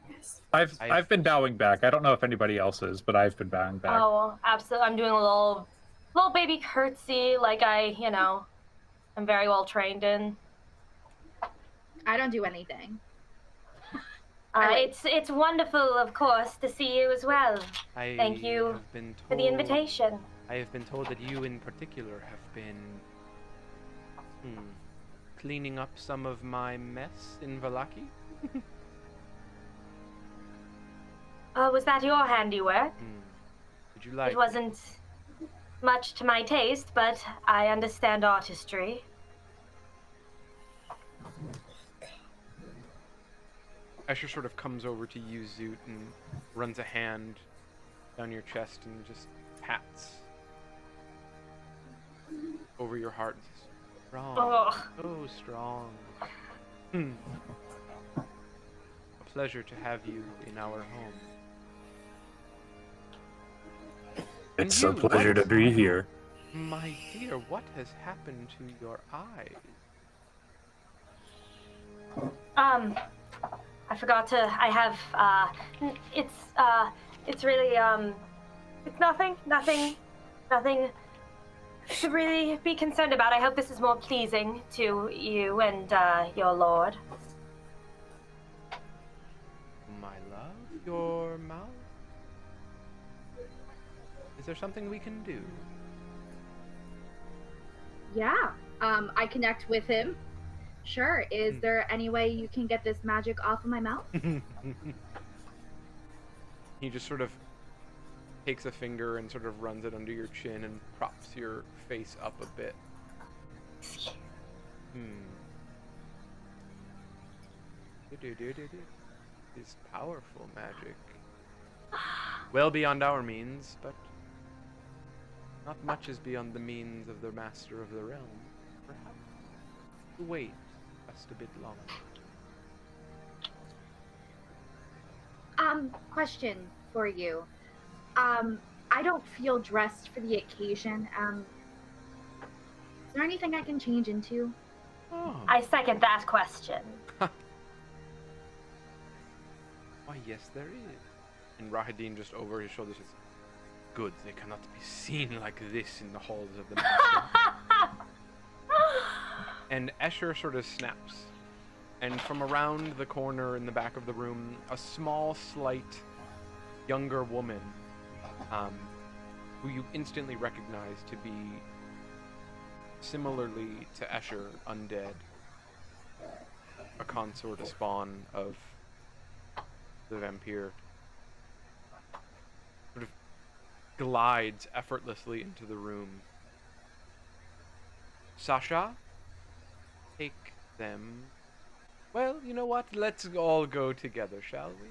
Yes. I've been bowing back. I don't know if anybody else is, but I've been bowing back. Oh, absolutely. I'm doing a little baby curtsy, like I'm very well trained in. I don't do anything. It's wonderful, of course, to see you as well. Thank you have been for the invitation. I have been told that you in particular have been cleaning up some of my mess in Vallaki. Was that your handiwork? Would you like? It wasn't much to my taste, but I understand artistry. Escher sort of comes over to you, Zoot, and runs a hand down your chest and just pats over your heart. Strong. Oh. So strong. A pleasure to have you in our home. It's And a you, pleasure what- to be here. My dear, what has happened to your eyes? I forgot to. I have. It's really. It's nothing to really be concerned about. I hope this is more pleasing to you and your lord. My love, your mouth? Is there something we can do? Yeah. I connect with him. Sure. Is there any way you can get this magic off of my mouth? He just sort of takes a finger and sort of runs it under your chin and props your face up a bit. It's powerful magic. Well beyond our means, but not much is beyond the means of the master of the realm. Perhaps wait just a bit longer. Question for you. I don't feel dressed for the occasion. Is there anything I can change into? Oh. I second that question. Why, yes, there is. And Rahadin just over his shoulder says, good, they cannot be seen like this in the halls of the master. And Escher sort of snaps. And from around the corner in the back of the room, a small, slight, younger woman, who you instantly recognize to be, similarly to Escher, undead, a consort, a spawn of the vampire, sort of glides effortlessly into the room. Sasha, take them. Well, you know what? Let's all go together, shall we?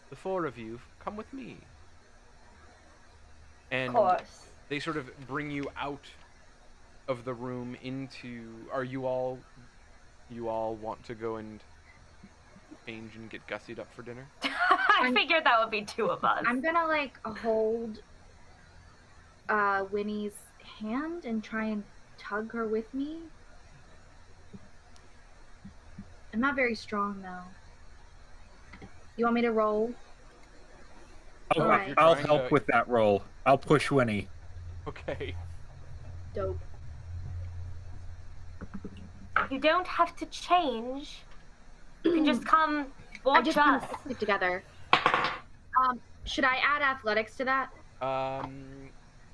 The four of you, come with me. And Of course. they sort of bring you out of the room into. Are you all want to go and change and get gussied up for dinner? I figured that would be two of us. I'm gonna like hold Winnie's hand and try and tug her with me. I'm not very strong though. You want me to roll? Alright. I'll trying help to- with that roll. I'll push Winnie. Okay. Dope. You don't have to change. You can just come I watch just us. want to stick together. Should I add athletics to that?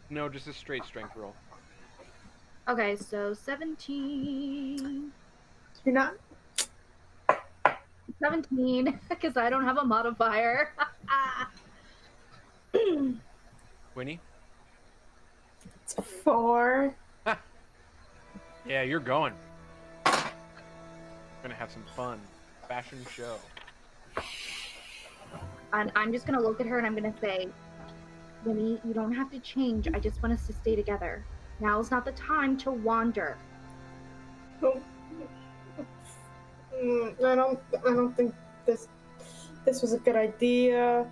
No, just a straight strength roll. Okay, so 17. You're not. 17, because I don't have a modifier. Winnie? It's 4. Yeah, you're going. We're gonna have some fun. Fashion show. And I'm just going to look at her and I'm going to say, Winnie, you don't have to change. I just want us to stay together. Now's not the time to wander. I don't think this was a good idea.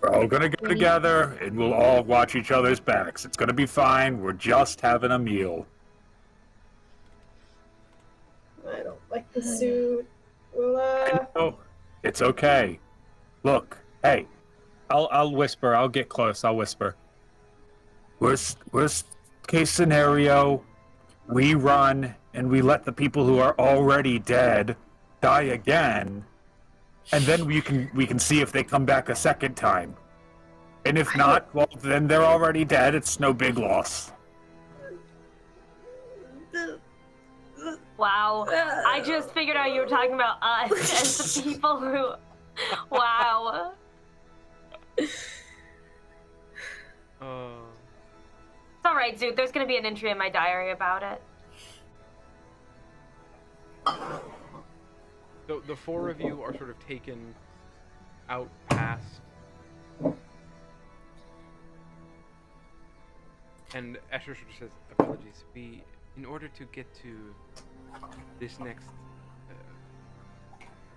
We're all gonna get together and we'll all watch each other's backs. It's gonna be fine. We're just having a meal. I don't like the suit. Well, Oh, it's okay. Look, hey, I'll whisper. I'll get close. I'll whisper. Worst case scenario, we run and we let the people who are already dead die again, and then we can see if they come back a second time. And if not, well, then they're already dead. It's no big loss. Wow. I just figured out you were talking about us as the people who. Wow. It's alright, Zoot. There's gonna be an entry in my diary about it. So the four of you are sort of taken out past. And Escher sort of says, apologies, in order to get to this next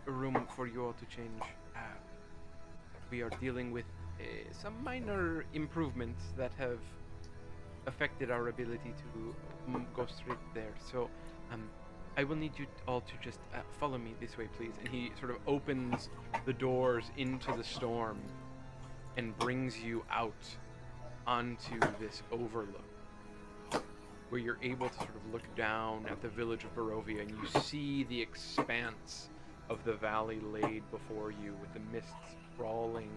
room for you all to change, we are dealing with some minor improvements that have affected our ability to go straight there. So I will need you all to just follow me this way, please. And he sort of opens the doors into the storm and brings you out onto this overlook, where you're able to sort of look down at the village of Barovia, and you see the expanse of the valley laid before you, with the mists crawling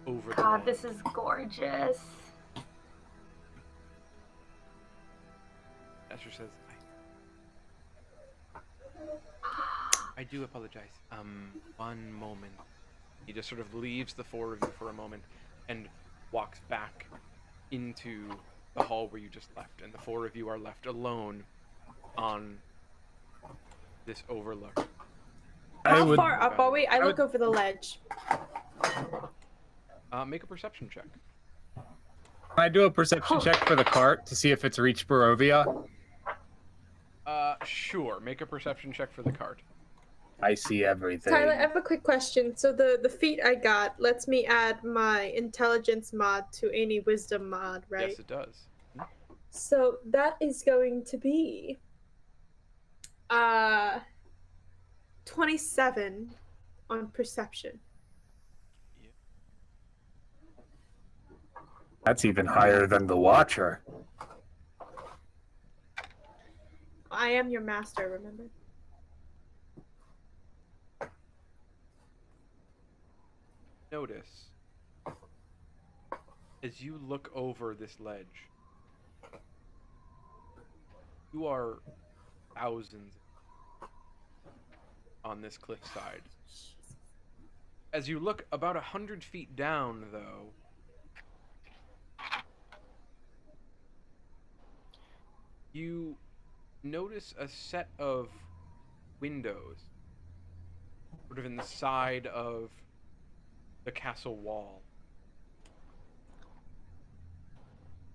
over the God, land. this is gorgeous. Esther says, I do apologize. One moment. He just sort of leaves the four of you for a moment and walks back into the hall where you just left, and the four of you are left alone on this overlook. how far up are we? I look over the ledge. Make a perception check. Can I do a perception check for the cart to see if it's reached Barovia? Sure. Make a perception check for the cart. I see everything. Tyler, I have a quick question. So the feat I got lets me add my intelligence mod to any wisdom mod, right? Yes, it does. So that is going to be 27 on perception. That's even higher than the Watcher. I am your master, remember? Notice, as you look over this ledge, you are thousands on this cliffside. As you look about 100 feet down, though, you notice a set of windows sort of in the side of the castle wall.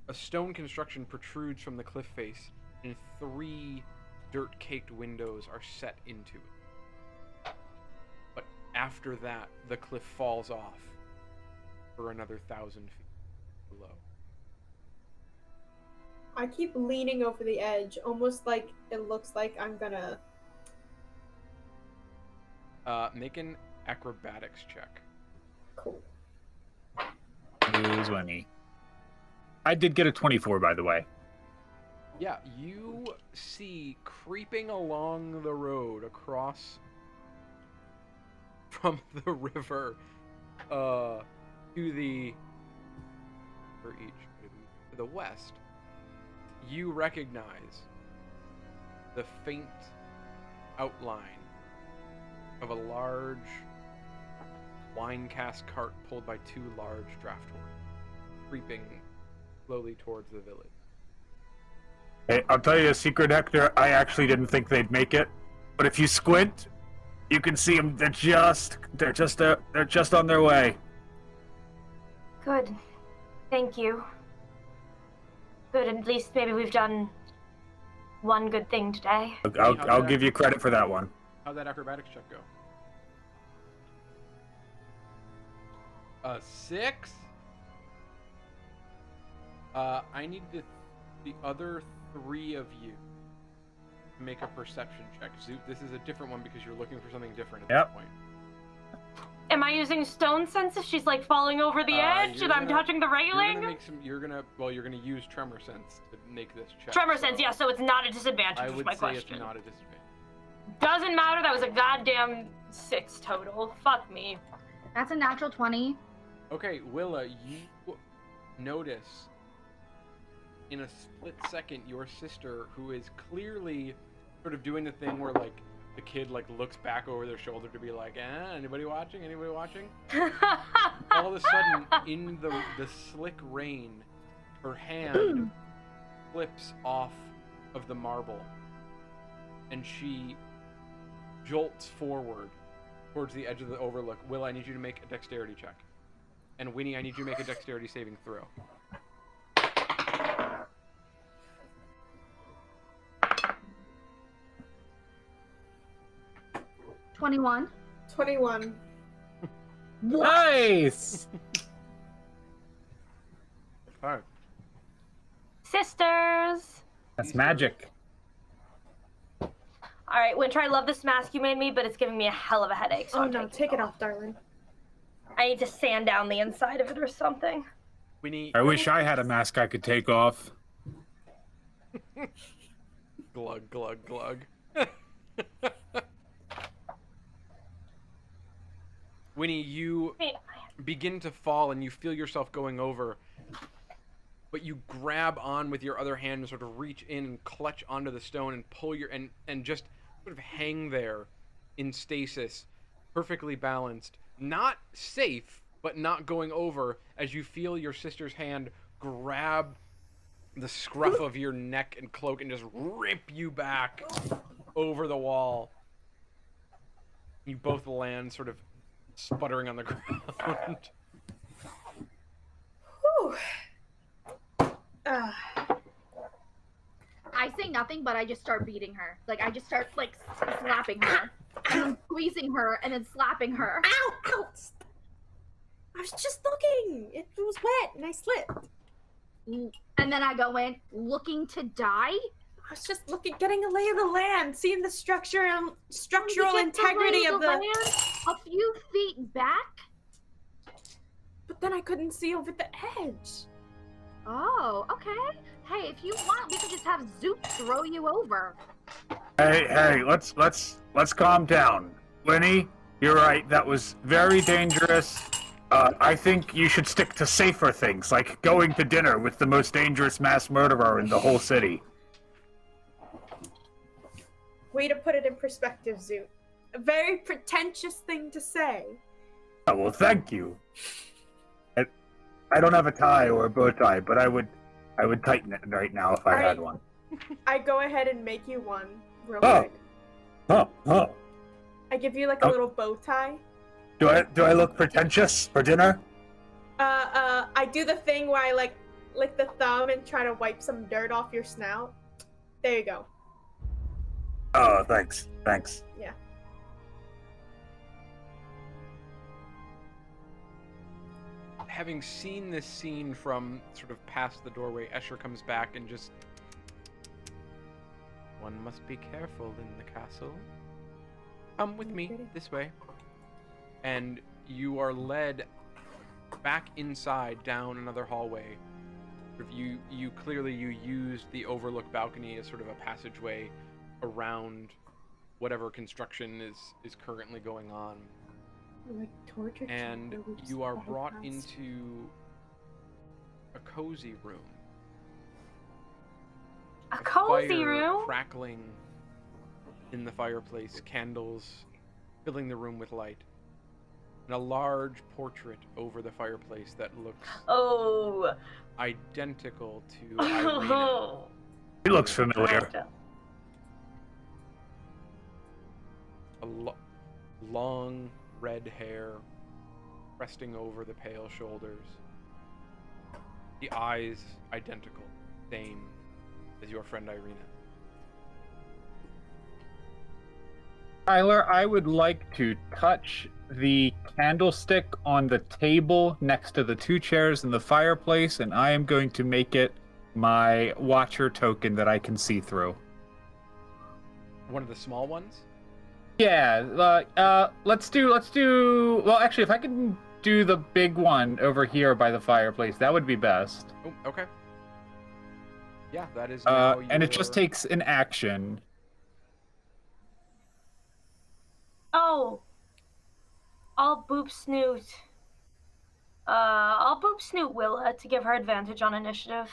A stone construction protrudes from the cliff face, and 3 dirt-caked windows are set into it. But after that, the cliff falls off for another 1,000 feet below. I keep leaning over the edge, almost like it looks like I'm gonna... Make an acrobatics check. Cool. Is Winnie. I did get a 24, by the way. Yeah, you see creeping along the road across from the river to the for each to the west, you recognize the faint outline of a large wine cask cart pulled by 2 large draft horses, creeping slowly towards the village. Hey, I'll tell you a secret, Hector. I actually didn't think they'd make it, but if you squint, you can see them. They're just on their way. Good. Thank you. Good, at least maybe we've done one good thing today. I'll give you credit for that one. How'd that acrobatics check go? A 6? I need the other 3 of you to make a perception check. Zoot, this is a different one because you're looking for something different at this point. Am I using stone sense if she's like falling over the edge and I'm touching the railing? You're gonna use tremor sense to make this check. Tremor sense, yeah, so it's not a disadvantage. I was would my say question. it's not a disadvantage. Doesn't matter, that was a goddamn 6 total. Fuck me. That's a natural 20. Okay, Willa, you notice in a split second your sister, who is clearly sort of doing the thing where like the kid like looks back over their shoulder to be like, anybody watching? Anybody watching? All of a sudden, in the slick rain, her hand flips off of the marble, and she jolts forward towards the edge of the overlook. Will, I need you to make a dexterity check. And Winnie, I need you to make a dexterity saving throw. 21. 21. Nice! Alright. Sisters! That's magic. Alright, Winter, I love this mask you made me, but it's giving me a hell of a headache. So Oh I'm no, taking take it off, darling. I need to sand down the inside of it or something. Winnie. I wish I had a mask I could take off. Glug, glug, glug. Winnie, you begin to fall and you feel yourself going over, but you grab on with your other hand and sort of reach in and clutch onto the stone and pull your and just sort of hang there in stasis, perfectly balanced, not safe, but not going over, as you feel your sister's hand grab the scruff of your neck and cloak and just rip you back over the wall. You both land sort of sputtering on the ground. Whew. I say nothing, but I just start beating her. Like, I just start, like, slapping her. And then squeezing her, and then slapping her. Ow! Ow! I was just looking! It was wet, and I slipped. And then I go in, looking to die. I was just looking, getting a lay of the land, seeing the structural You get integrity the of the... land a few feet back. But then I couldn't see over the edge. Oh, okay. Hey, if you want, we could just have Zoot throw you over. Hey, let's calm down. Winnie, you're right, that was very dangerous. I think you should stick to safer things, like going to dinner with the most dangerous mass murderer in the whole city. Way to put it in perspective, Zoot. A very pretentious thing to say. Oh, well, thank you. I don't have a tie or a bow tie, but I would tighten it right now if I had one. I go ahead and make you one real Oh. quick. Oh. I give you like a little bow tie. Do I look pretentious for dinner? I do the thing where I like lick the thumb and try to wipe some dirt off your snout. There you go. Oh, thanks. Yeah. Having seen this scene from sort of past the doorway, Escher comes back and just... One must be careful in the castle. Come with me, this way. And you are led back inside, down another hallway. You clearly used the overlook balcony as sort of a passageway around whatever construction is currently going on. Like torture. And you are brought into a cozy room. A cozy Fire room? crackling in the fireplace, candles filling the room with light, and a large portrait over the fireplace that looks identical to Irina. He looks familiar. Long red hair resting over the pale shoulders. The eyes identical, same as your friend Irina. Tyler, I would like to touch the candlestick on the table next to the two chairs in the fireplace, and I am going to make it my watcher token that I can see through. One of the small ones? Yeah, let's do, well, actually, if I can do the big one over here by the fireplace, that would be best. Oh, okay. Yeah, that is now and it just takes an action. Oh. I'll boop snoot Willa to give her advantage on initiative.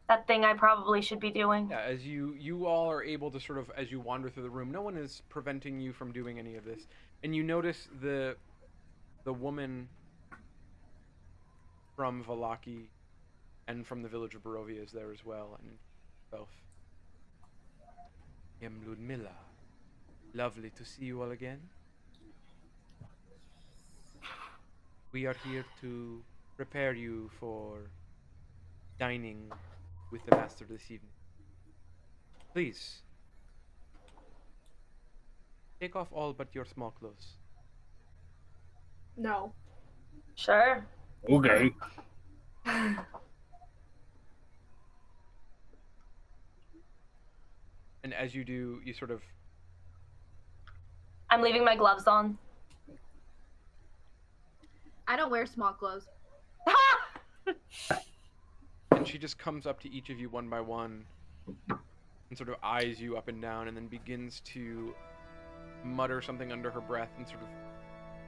That thing I probably should be doing. Yeah, as you all are able to sort of, as you wander through the room, no one is preventing you from doing any of this. And you notice the woman from Valaki and from the village of Barovia is there as well, and herself. Ludmilla. Lovely to see you all again. We are here to prepare you for dining with the master this evening. Please, take off all but your small clothes. No. Sure. Okay. And as you do, you sort of... I'm leaving my gloves on. I don't wear small clothes. And she just comes up to each of you one by one and sort of eyes you up and down and then begins to mutter something under her breath and sort of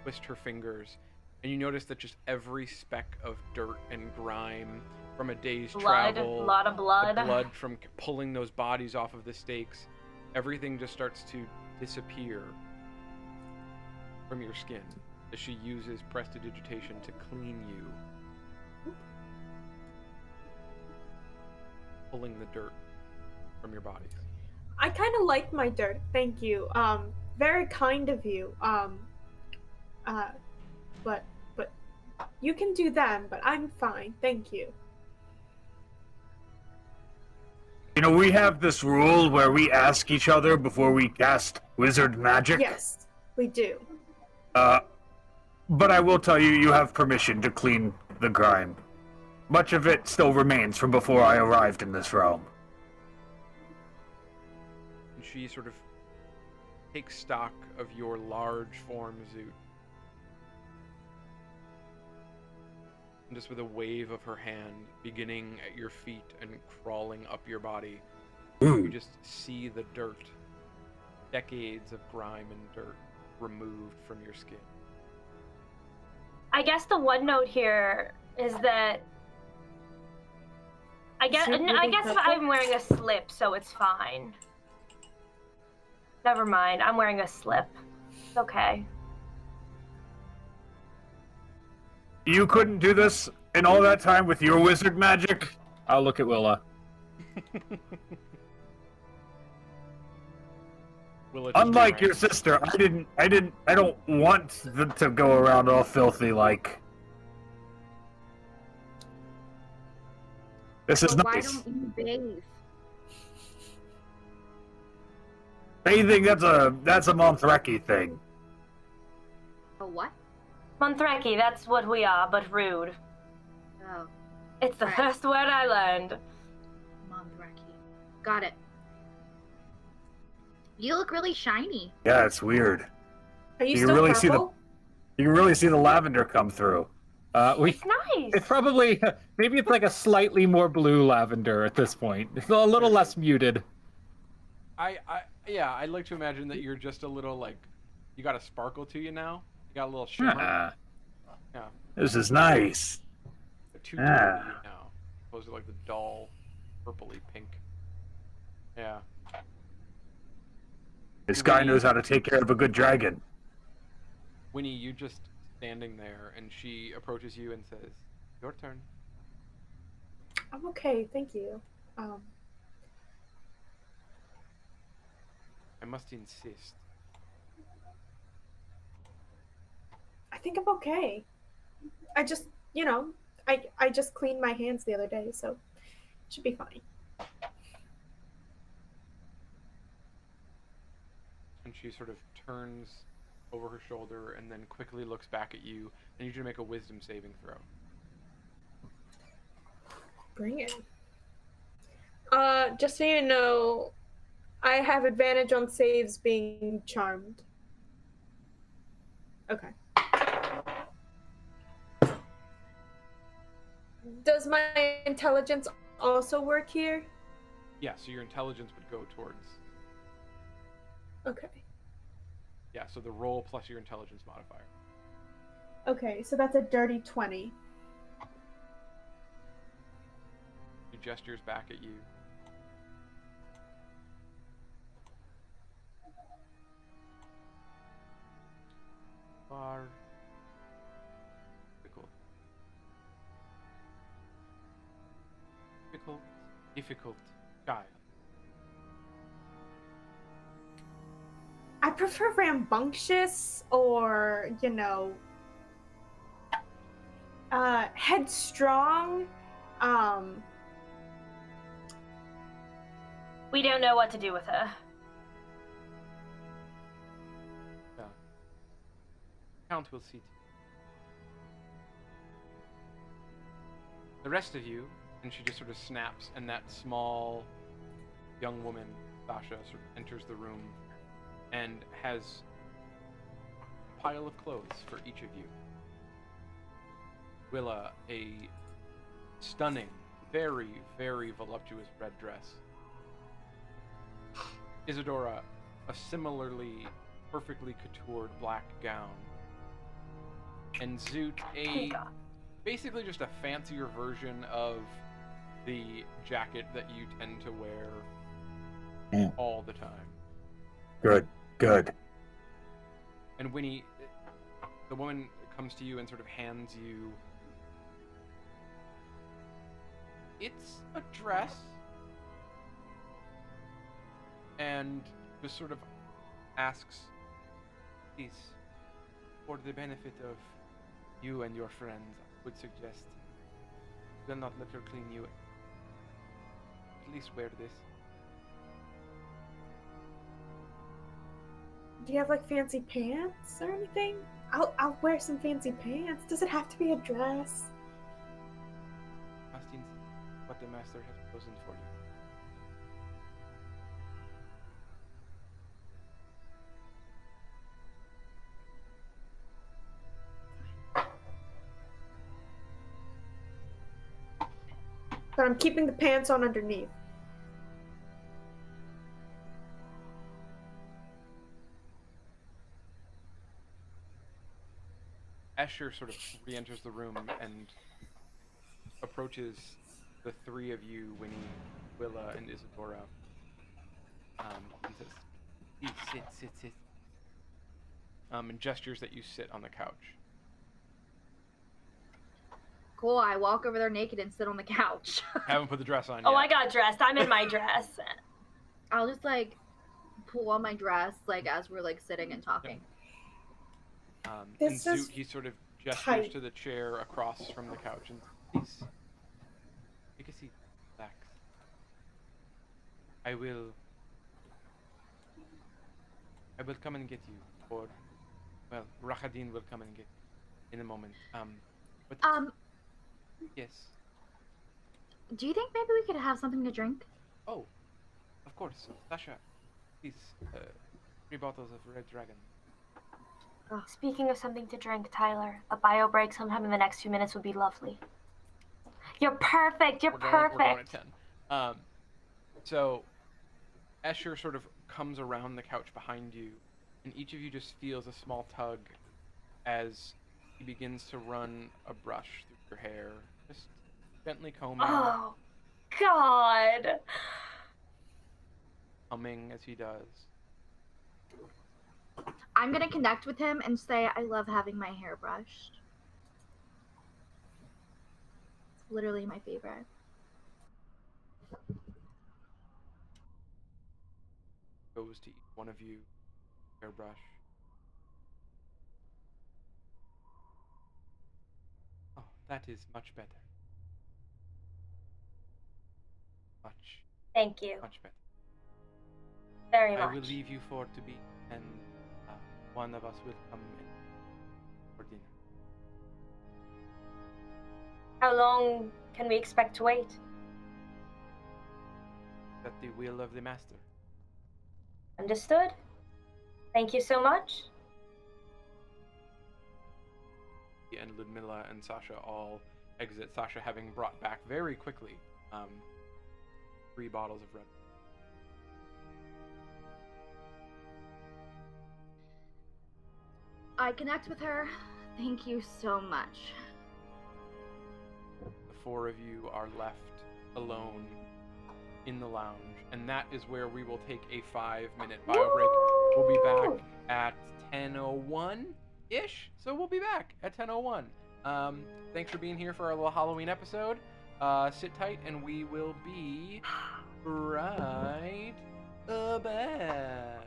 twist her fingers. And you notice that just every speck of dirt and grime from a day's travel, a lot of blood. the blood from pulling those bodies off of the stakes, everything just starts to disappear from your skin as she uses prestidigitation to clean you, pulling the dirt from your bodies. I kind of like my dirt. Thank you. Very kind of you. But you can do them, but I'm fine. Thank you. You know, we have this rule where we ask each other before we cast wizard magic. Yes, we do. But I will tell you, you have permission to clean the grime. Much of it still remains from before I arrived in this realm. And she sort of takes stock of your large form, Zoot. And just with a wave of her hand, beginning at your feet and crawling up your body, you just see the dirt, decades of grime and dirt removed from your skin. I guess the one note here is that I guess I'm wearing a slip, so it's fine. Never mind, I'm wearing a slip. It's okay. You couldn't do this in all that time with your wizard magic? I'll look at Willa. Willa just Unlike your grinds. sister, I don't want them to go around all filthy like. This is But why nice. don't you bathe? Bathing, that's a Monthreki thing. A what? Monthreki, that's what we are, but rude. Oh, It's the Right. first word I learned. Monthreki. Got it. You look really shiny. Yeah, it's weird. Are you You still really purple? see the- You can really see the lavender come through. It's nice. It's probably, maybe it's like a slightly more blue lavender at this point. It's a little less muted. Yeah, I'd like to imagine that you're just a little like, you got a sparkle to you now. You got a little shimmer. Ah, Yeah, this is nice. a two Ah. now, opposed to like the dull, purpley pink. Yeah. This guy knows how to take care of a good dragon. Winnie, you just standing there, and she approaches you and says, "Your turn." I'm okay, thank you. I must insist. I think I'm okay. I just, I just cleaned my hands the other day, so should be fine. And she sort of turns over her shoulder and then quickly looks back at you. I need you to make a wisdom saving throw. Bring it. Just so you know, I have advantage on saves being charmed. Okay. Does my intelligence also work here? Yeah, so your intelligence would go towards... Okay. Yeah, so the roll plus your intelligence modifier. Okay, so that's a dirty 20. She gestures back at you. Far. Difficult. Difficult child. I prefer rambunctious or, headstrong. We don't know what to do with her. Yeah. Count will see to it. The rest of you, and she just sort of snaps, and that small young woman, Sasha, sort of enters the room and has a pile of clothes for each of you. Willa, a stunning, very, very voluptuous red dress. Isadora, a similarly perfectly coutoured black gown. And Zoot, basically just a fancier version of the jacket that you tend to wear all the time. Good. And Winnie, the woman comes to you and sort of hands you... It's a dress. And just sort of asks, please, for the benefit of you and your friends, I would suggest do not let her clean you. At least wear this. Do you have like fancy pants or anything? I'll wear some fancy pants. Does it have to be a dress? Austin, what the master has chosen for you. But I'm keeping the pants on underneath. Escher sort of re-enters the room and approaches the three of you, Winnie, Willa, and Isadora, and says, please, sit. And gestures that you sit on the couch. Cool. I walk over there naked and sit on the couch. Haven't put the dress on yet. Oh, I got dressed. I'm in my dress. I'll just like pull on my dress like as we're like sitting and talking. And This Zoot, is he sort of gestures tight. to the chair across from the couch and please take a seat, relax. I will come and get you, or well, Rahadin will come and get you in a moment. But yes. Do you think maybe we could have something to drink? Oh, of course, Sasha. Please, 3 bottles of Red Dragon. Speaking of something to drink, Tyler, a bio break sometime in the next few minutes would be lovely. You're perfect. You're perfect. We're going at 10. So, Escher sort of comes around the couch behind you, and each of you just feels a small tug as he begins to run a brush through your hair, just gently combing, Oh, God. humming as he does. I'm gonna connect with him and say I love having my hair brushed. It's literally my favorite. Goes to each one of you, hairbrush. Oh, that is much better. Much, Thank you. much better. Very I much. will leave you for to be, and one of us will come in for dinner. How long can we expect to wait? At the will of the master. Understood. Thank you so much. And Ludmilla and Sasha all exit. Sasha having brought back very quickly 3 bottles of red. I connect with her. Thank you so much. The 4 of you are left alone in the lounge, and that is where we will take a 5-minute bio break. We'll be back at 10:01-ish, so we'll be back at 10:01. Thanks for being here for our little Halloween episode. Sit tight, and we will be right back.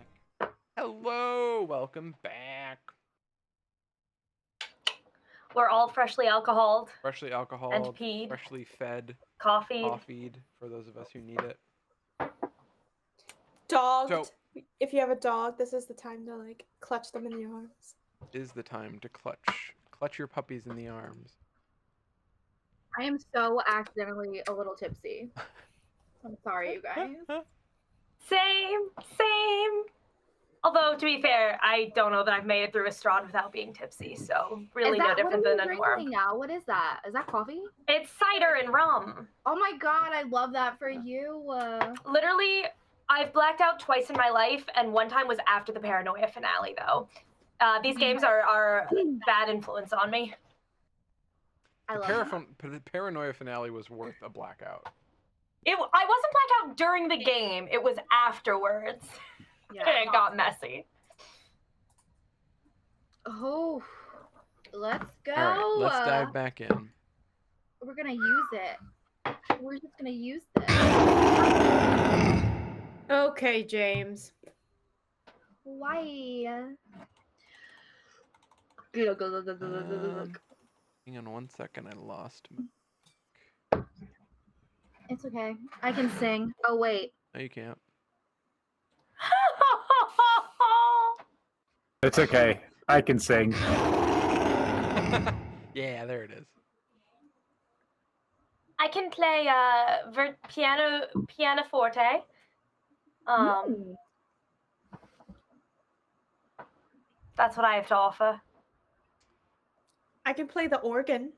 Hello, welcome back. We're all freshly alcoholed Freshly alcoholed, and peed, freshly fed, coffeed. coffeeed for those of us who need it. Dogged. So- If you have a dog, this is the time to like clutch them in your arms. Is the time to clutch your puppies in the arms. I am so accidentally a little tipsy. I'm sorry, you guys. Same. Although, to be fair, I don't know that I've made it through a Strahd without being tipsy, so really no different what are than you a norm. drinking now? What is that? Is that coffee? It's cider and rum. Oh my god, I love that for you. Literally, I've blacked out twice in my life, and one time was after the Paranoia finale, though. These games are bad influence on me. I love that. The Paranoia finale was worth a blackout. I wasn't blacked out during the game. It was afterwards. Yeah. It got messy. Oh, let's go. All right, let's dive back in. We're gonna use it. We're just gonna use this. Okay, James. Why? Hang on 1 second, I lost. It's okay. I can sing. Oh wait. No, you can't. It's okay. I can sing. Yeah, there it is. I can play pianoforte. That's what I have to offer. I can play the organ.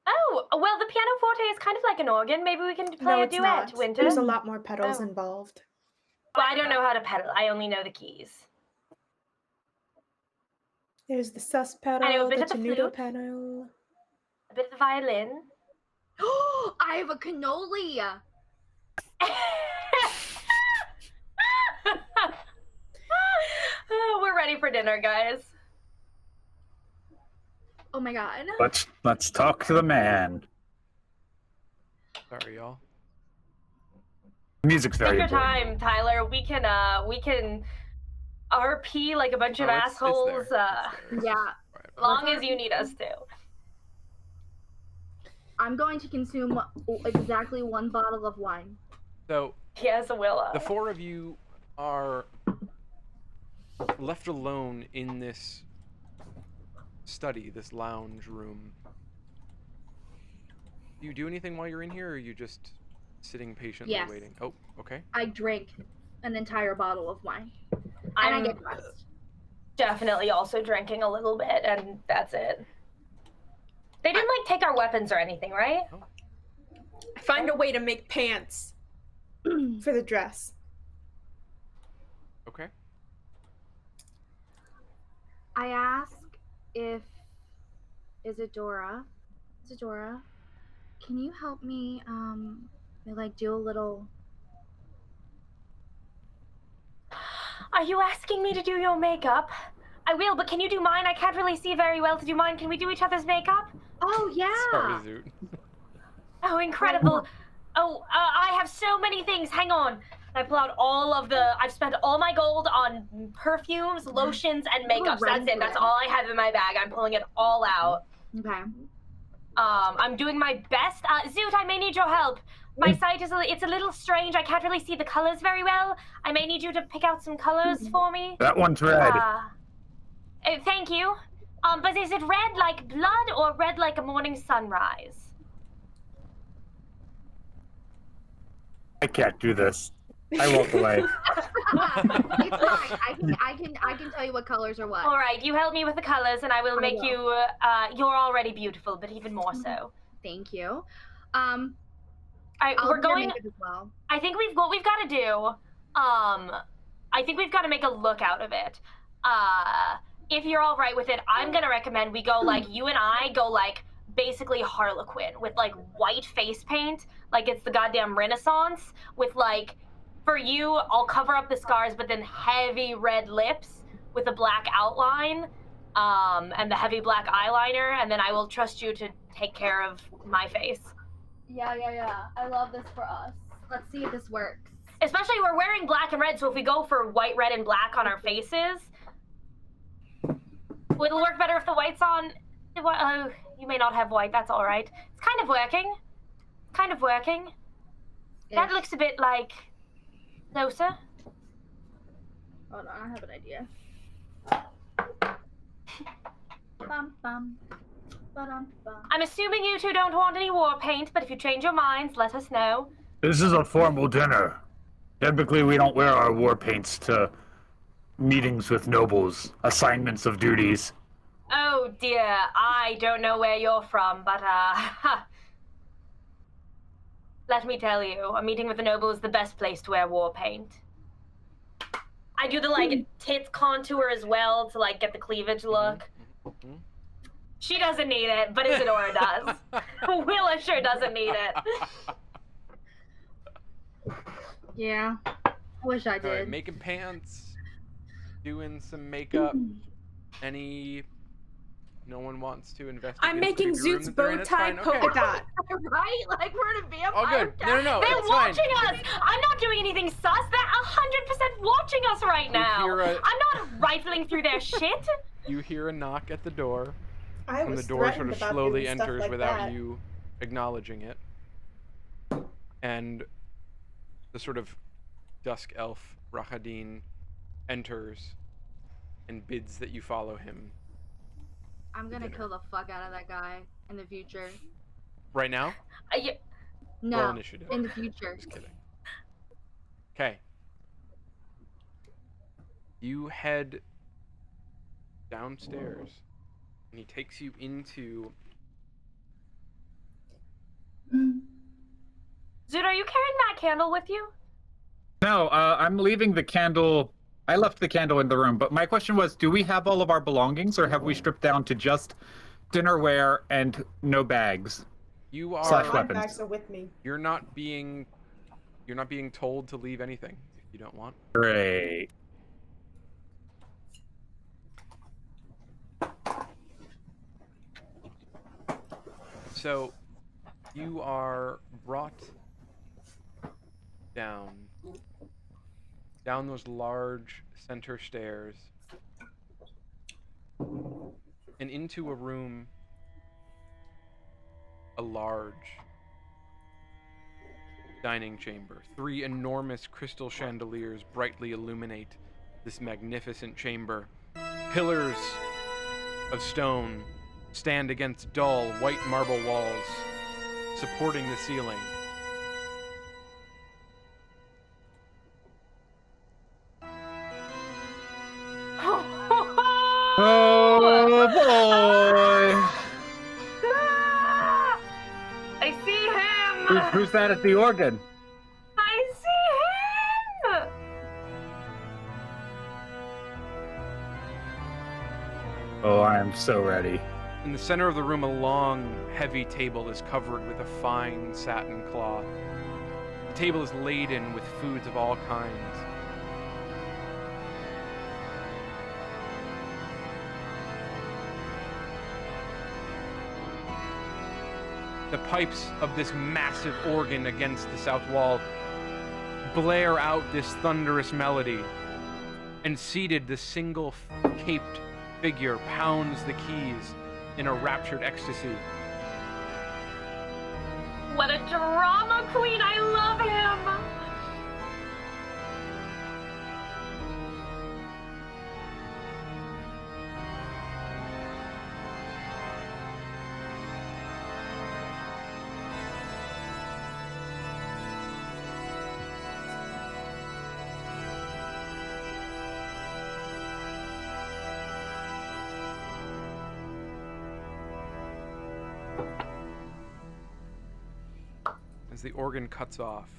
Oh, well, the pianoforte is kind of like an organ. Maybe we can play No, a it's duet, not. Winter. There's a lot more pedals Oh. involved. Well, I don't know how to pedal. I only know the keys. There's the sus pedal, I know a bit the of the tenuto flute. pedal. A bit of the violin. I have a cannoli. We're ready for dinner, guys. Oh my god. Let's talk to the man. Sorry, y'all. Music's Take very your important. time, Tyler. We can RP like a bunch of Oh, assholes. it's there. Yeah. Right. Long as you need us to. I'm going to consume exactly 1 bottle of wine. So Yes, Willa. the 4 of you are left alone in this study, this lounge room. Do you do anything while you're in here, or are you just sitting patiently Yes. waiting? Oh, okay. I drink an entire bottle of wine. And I I'm get dressed. definitely also drinking a little bit, and that's it. They didn't like take our weapons or anything, right? I find a way to make pants for the dress. Okay. I ask if Isadora, can you help me like do a little? Are you asking me to do your makeup? I will, but can you do mine? I can't really see very well to do mine. Can we do each other's makeup? Oh yeah. Sorry, Zoot. Oh, incredible. Oh, I have so many things. Hang on. I pull out I've spent all my gold on perfumes, lotions, and makeups. That's it. That's all I have in my bag. I'm pulling it all out. Okay. I'm doing my best. Zoot, I may need your help. My sight it's a little strange. I can't really see the colors very well. I may need you to pick out some colors for me. That one's red. Thank you. But is it red like blood or red like a morning sunrise? I can't do this. I walk away. It's fine. I can tell you what colors are what. All right, you help me with the colors, and I will make you. You're already beautiful, but even more so. Thank you. All right, we're going. As well. I think what we've got to do. I think we've got to make a look out of it. If you're all right with it, I'm gonna recommend we go like you and I go like basically Harlequin with like white face paint, like it's the goddamn Renaissance. With like, for you, I'll cover up the scars, but then heavy red lips with a black outline, and the heavy black eyeliner, and then I will trust you to take care of my face. Yeah. I love this for us. Let's see if this works. Especially we're wearing black and red, so if we go for white, red, and black on our faces, it'll work better if the white's on. Oh, you may not have white. That's all right. It's kind of working. That Ish. looks a bit like closer. Hold on, I have an idea. Bum, bum. Ba-dum, bum. I'm assuming you two don't want any war paint, but if you change your minds, let us know. This is a formal dinner. Typically, we don't wear our war paints to meetings with nobles, assignments of duties. Oh dear, I don't know where you're from, but let me tell you, a meeting with the noble is the best place to wear war paint. I do the like tits contour as well to like get the cleavage look. She doesn't need it, but Isadora does. Willa sure doesn't need it. Yeah. I wish I All right, did. making pants, doing some makeup. No one wants to investigate. I'm making Zoot's bow tie polka dot. Right? Like we're in a vampire. Oh, good. No, They're it's fine. watching us! I'm not doing anything sus. They're 100% watching us right now. I'm not rifling through their shit. You hear a knock at the door, I and was the door sort threatened of about slowly doing stuff enters like without that. you acknowledging it. And the sort of dusk elf Rahadin enters and bids that you follow him. I'm gonna kill the fuck out of that guy in the future. Right now? You, No, Roll initiative. in the future. Just kidding. Okay. You head downstairs, and he takes you into. Zoot, are you carrying that candle with you? No, I'm leaving the candle. I left the candle in the room, but my question was, do we have all of our belongings, or have we stripped down to just dinnerware and no bags? You are. Slash My weapons. bags are with me. You're not being told to leave anything if you don't want. Great. So you are brought down those large center stairs and into a room, a large dining chamber. 3 enormous crystal chandeliers brightly illuminate this magnificent chamber. Pillars of stone stand against dull white marble walls, supporting the ceiling. Oh boy! Ah! I see him! Who's that at the organ? I see him! Oh, I am so ready. In the center of the room, a long, heavy table is covered with a fine satin cloth. The table is laden with foods of all kinds. The pipes of this massive organ against the south wall blare out this thunderous melody, and seated, the single caped figure pounds the keys in a raptured ecstasy. What a drama queen! I love him! As the organ cuts off,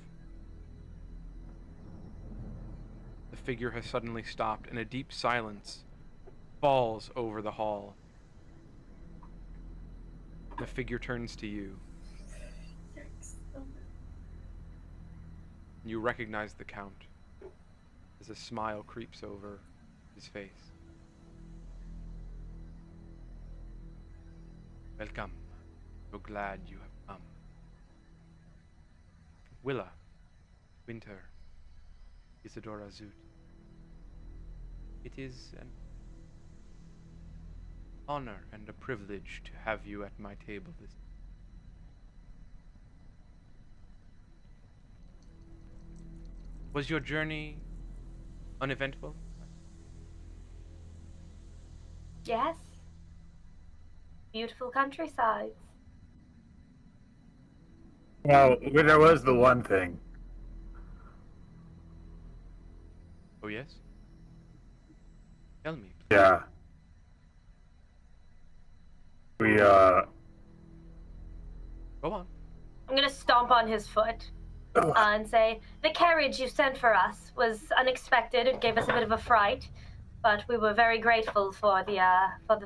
the figure has suddenly stopped, and a deep silence falls over the hall. The figure turns to you. You recognize the Count as a smile creeps over his face. Welcome. So glad you have come. Willa, Winter, Isadora Zoot. It is an honor and a privilege to have you at my table this. Was your journey uneventful? Yes. Beautiful countrysides. Well, there was the one thing. Oh yes? Tell me. Please. Yeah. We, Go on. I'm gonna stomp on his foot and say, the carriage you sent for us was unexpected. It gave us a bit of a fright, but we were very grateful for the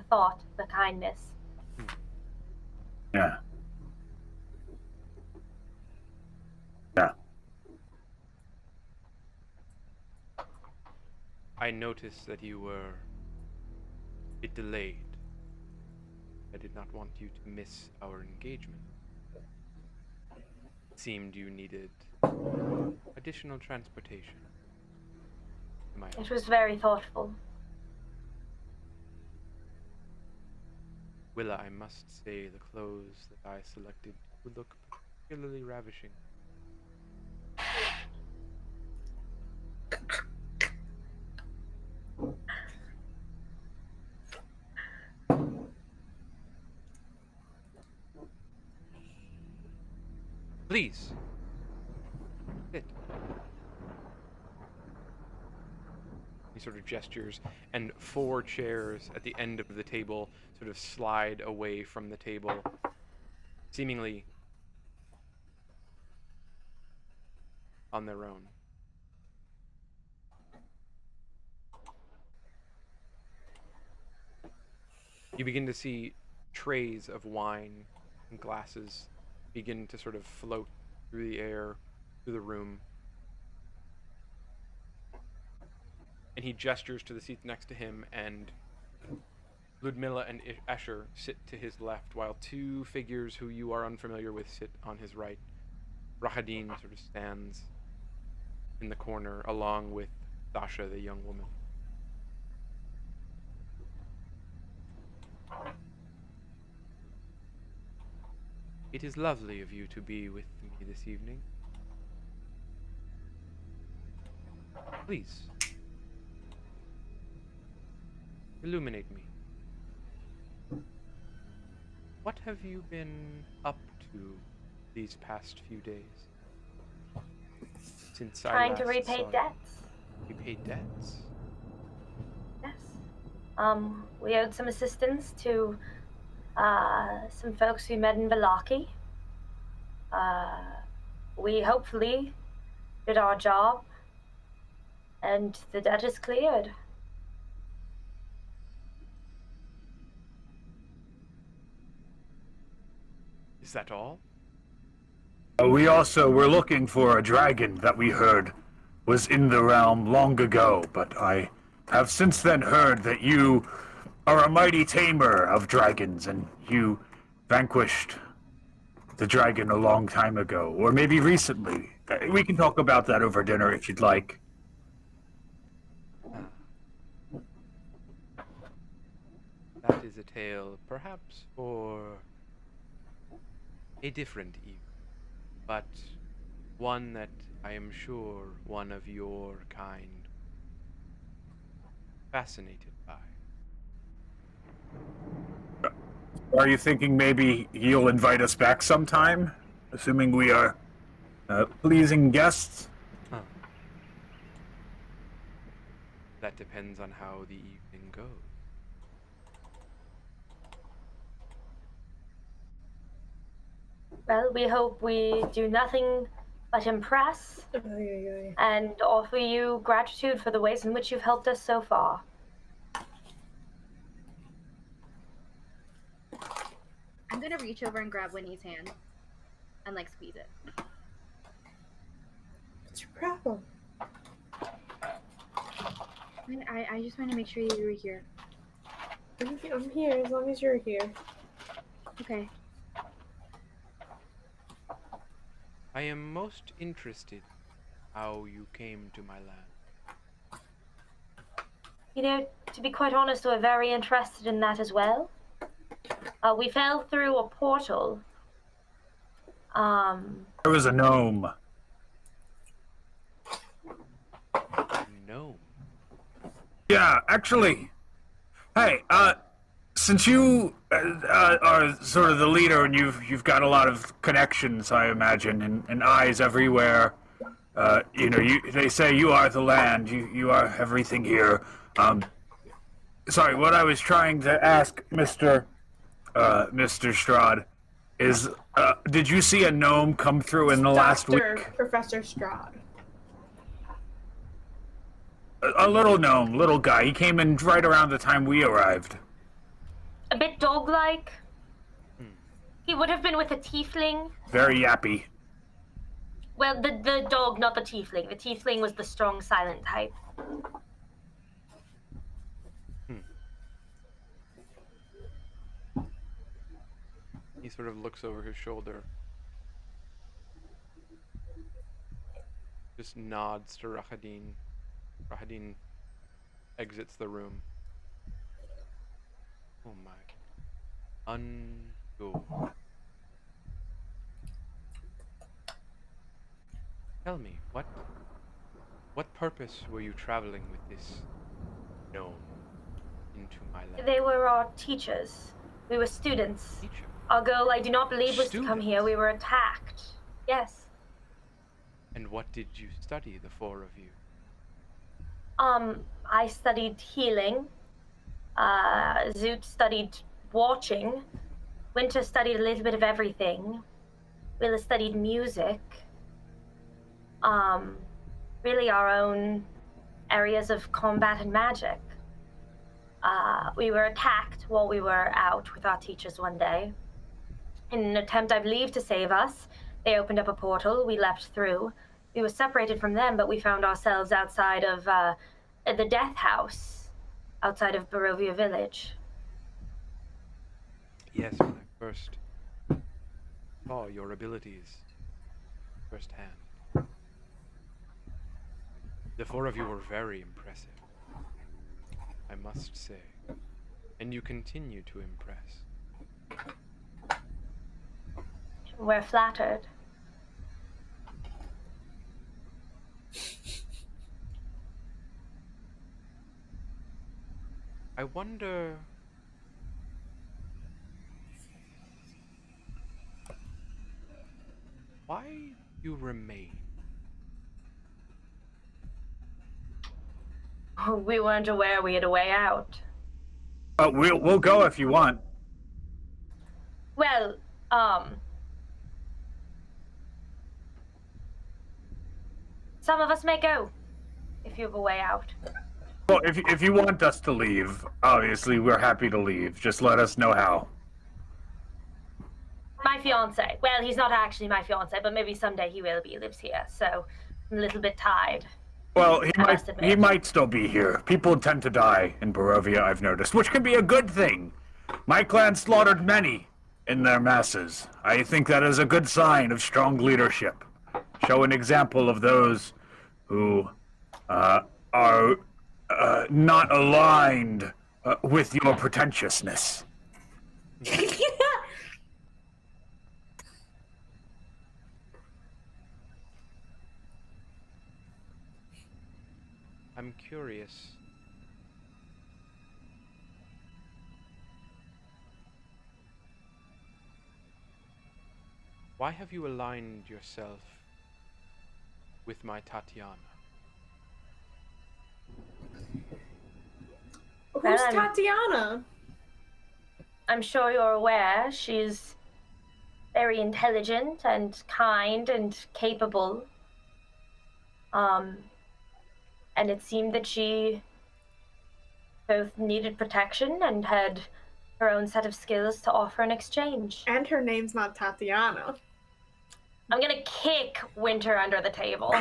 thought, the kindness. yeah. Yeah. I noticed that you were a bit delayed. I did not want you to miss our engagement. It seemed you needed additional transportation. It was very thoughtful. Willa, I must say the clothes that I selected would look particularly ravishing. Please. Sit. He sort of gestures, and 4 chairs at the end of the table sort of slide away from the table, seemingly on their own. You begin to see trays of wine and glasses begin to sort of float through the air, through the room. And he gestures to the seat next to him, and Ludmilla and Escher sit to his left, while two figures who you are unfamiliar with sit on his right. Rahadin sort of stands in the corner, along with Sasha, the young woman. It is lovely of you to be with me this evening. Please, illuminate me. What have you been up to these past few days? Since Trying to I last repay saw you? debts. Repay debts? Yes. We owed some assistance to some folks we met in Vallaki. We hopefully did our job, and the debt is cleared. Is that all? We also were looking for a dragon that we heard was in the realm long ago, but I have since then heard that you are a mighty tamer of dragons, and you vanquished the dragon a long time ago, or maybe recently. We can talk about that over dinner if you'd like. That is a tale, perhaps for a different evening, but one that I am sure one of your kind fascinated by. Are you thinking maybe you'll invite us back sometime, assuming we are pleasing guests? Huh. That depends on how the evening goes. Well, we hope we do nothing but impress and offer you gratitude for the ways in which you've helped us so far. I'm gonna reach over and grab Winnie's hand and like squeeze it. What's your problem? I just want to make sure you were here. I'm here as long as you're here. Okay. I am most interested how you came to my land. You know, to be quite honest, we're very interested in that as well. We fell through a portal. There was a gnome. No. Yeah, actually. Hey, since you are sort of the leader and you've got a lot of connections, I imagine, and eyes everywhere. They say you are the land. You are everything here. Sorry, what I was trying to ask Mr. Strahd is, did you see a gnome come through in the last week? Professor Strahd. A little gnome, little guy. He came in right around the time we arrived. A bit dog-like. He would have been with a tiefling. Very yappy. Well, the dog, not the tiefling. The tiefling was the strong, silent type. He sort of looks over his shoulder. Just nods to Rahadin. Rahadin exits the room. Oh my. Undo. Tell me, what purpose were you traveling with this gnome into my land? They were our teachers. We were students. Teacher? Our girl, I do not believe, was to come here. We were attacked. Yes. And what did you study, the four of you? I studied healing. Zoot studied watching. Winter studied a little bit of everything. Willa studied music. Really our own areas of combat and magic. We were attacked while we were out with our teachers one day. In an attempt, I believe, to save us, they opened up a portal. We leapt through. We were separated from them, but we found ourselves outside of the Death House, outside of Barovia Village. Yes, when I first saw your abilities firsthand. The four of you were very impressive, I must say. And you continue to impress. We're flattered. I wonder... why you remain? We weren't aware we had a way out. We'll go if you want. Well, some of us may go, if you have a way out. Well, if you want us to leave, obviously we're happy to leave. Just let us know how. My fiance. Well, he's not actually my fiance, but maybe someday he will be. He lives here, so I'm a little bit tied. Well, I must admit. he might still be here. People tend to die in Barovia, I've noticed, which can be a good thing. My clan slaughtered many in their masses. I think that is a good sign of strong leadership. Show an example of those who are not aligned with your pretentiousness. I'm curious. Why have you aligned yourself with my Tatiana? Who's Tatiana? I'm sure you're aware she's very intelligent and kind and capable. And it seemed that she both needed protection and had her own set of skills to offer in exchange. And her name's not Tatiana. I'm gonna kick Winter under the table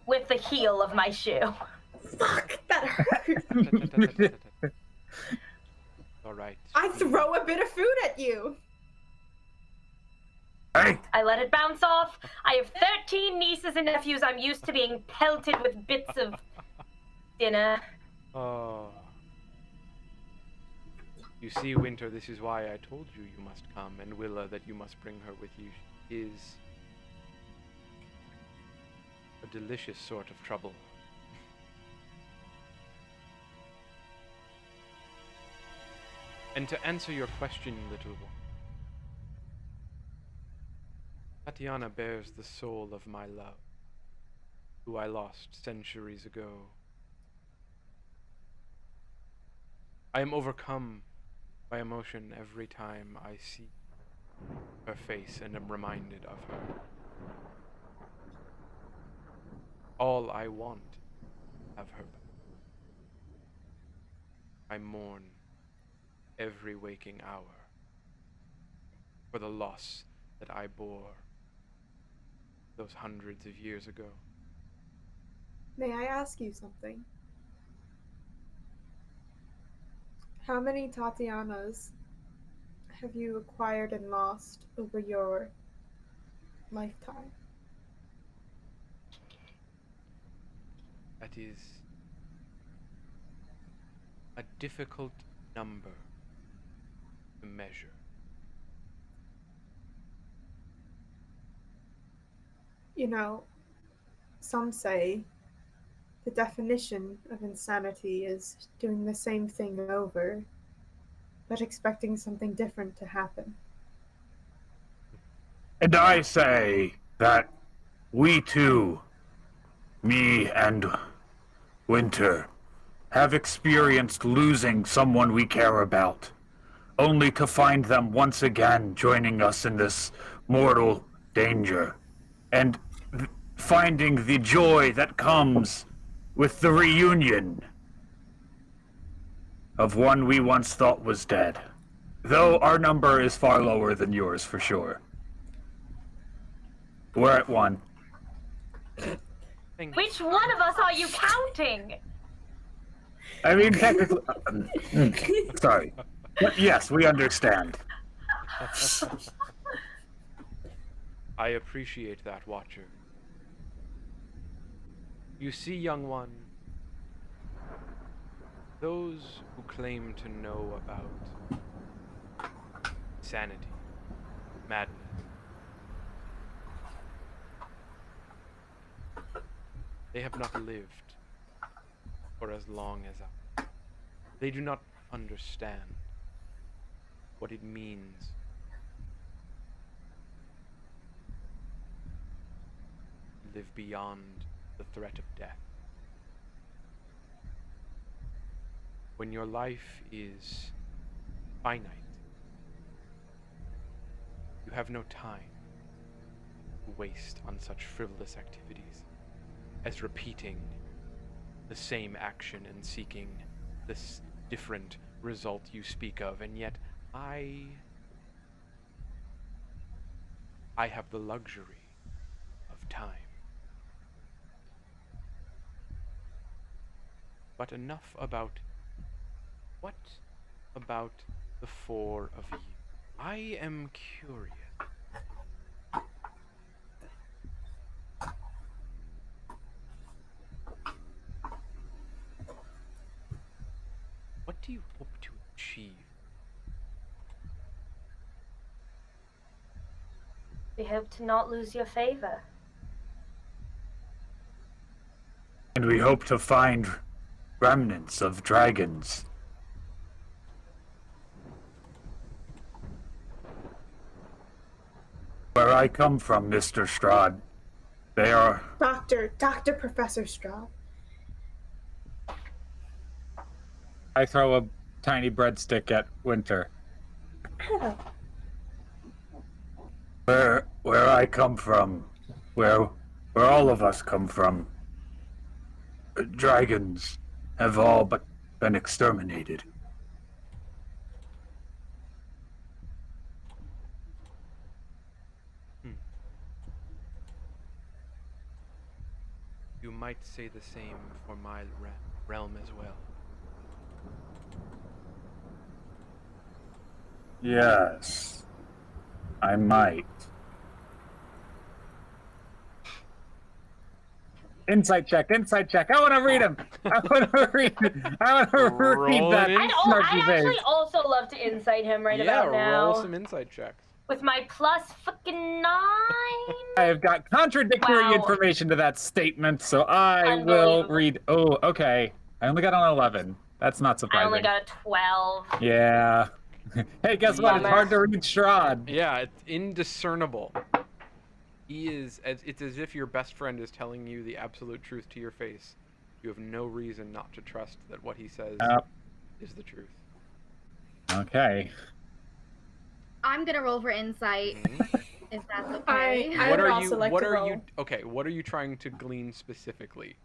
with the heel of my shoe. Fuck, that hurt. All right. I throw a bit of food at you. Hey! I let it bounce off. I have 13 nieces and nephews. I'm used to being pelted with bits of dinner. Oh. You see, Winter, this is why I told you you must come, and Willa, that you must bring her with you. She is a delicious sort of trouble. And to answer your question, little one, Tatiana bears the soul of my love, who I lost centuries ago. I am overcome by emotion every time I see her face and am reminded of her. All I want is have her back. I mourn every waking hour for the loss that I bore those hundreds of years ago. May I ask you something? How many Tatianas have you acquired and lost over your lifetime? That is a difficult number to measure. You know, some say the definition of insanity is doing the same thing over, but expecting something different to happen. And I say that we too, me and Winter, have experienced losing someone we care about, only to find them once again joining us in this mortal danger, and finding the joy that comes with the reunion of one we once thought was dead. Though our number is far lower than yours, for sure. We're at 1. Which one of us are you counting? I mean, technically... sorry. But yes, we understand. I appreciate that, Watcher. You see, young one, those who claim to know about sanity, madness, they have not lived for as long as I. They do not understand what it means to live beyond the threat of death. When your life is finite, you have no time to waste on such frivolous activities as repeating the same action and seeking this different result you speak of, and yet I have the luxury of time. But enough about what about the four of you? I am curious. What do you hope to achieve? We hope to not lose your favor. And we hope to find remnants of dragons. Where I come from, Mr. Strahd, they are... Dr. Professor Strahd. I throw a tiny breadstick at Winter. Where I come from, where all of us come from, dragons have all but been exterminated. You might say the same for my realm as well. Yes, I might. Insight check. I want to read him. I want to read that. Rolling I'd actually also love to insight him right about now. Roll some insight checks. With my plus fucking 9. I have got contradictory information to that statement, so I will read. Oh, okay. I only got an 11. That's not surprising. I only got a 12. Yeah. Hey, guess what? It's hard to read Strahd. Yeah, it's indiscernible. It's as if your best friend is telling you the absolute truth to your face. You have no reason not to trust that what he says is the truth. Okay. I'm gonna roll for insight, if that's okay. I would also like to roll. What are you trying to glean specifically?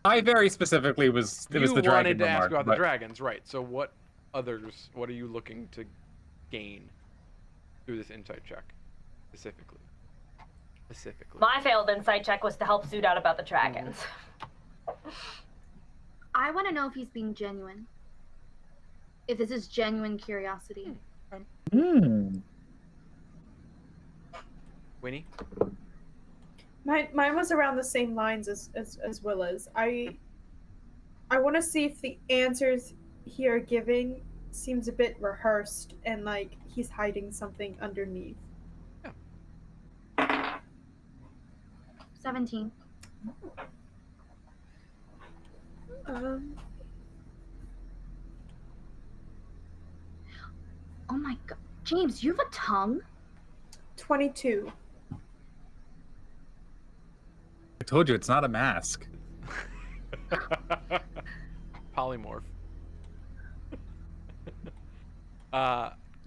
I very specifically was the dragon You wanted to ask remark, about but... the dragons, right? So what are you looking to gain through this insight check, specifically? My failed insight check was to help Zoot out about the dragons. I want to know if he's being genuine. If this is genuine curiosity. Winnie? Mine was around the same lines as Willa's. I want to see if the answers he are giving seems a bit rehearsed and like he's hiding something underneath. 17. Oh my god. James, you have a tongue? 22. I told you, it's not a mask. Polymorph.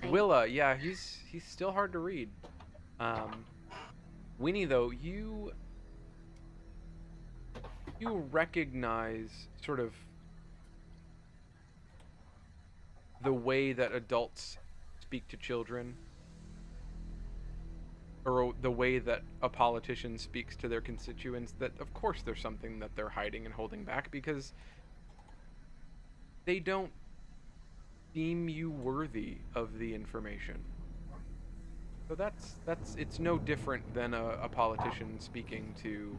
Willa, yeah, he's still hard to read. Winnie, though, you recognize sort of the way that adults speak to children, or the way that a politician speaks to their constituents, that of course there's something that they're hiding and holding back, because they don't deem you worthy of the information. So that's it's no different than a politician speaking to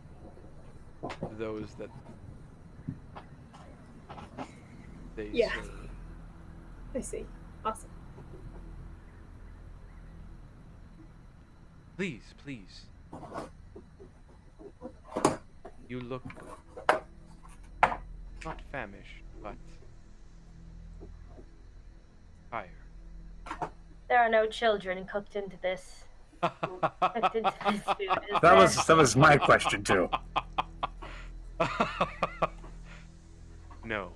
those that they Yeah. serve. I see. Awesome. Please, please. You look not famished, but tired. There are no children cooked into this. Cooked into this food. Is That was my question too. No.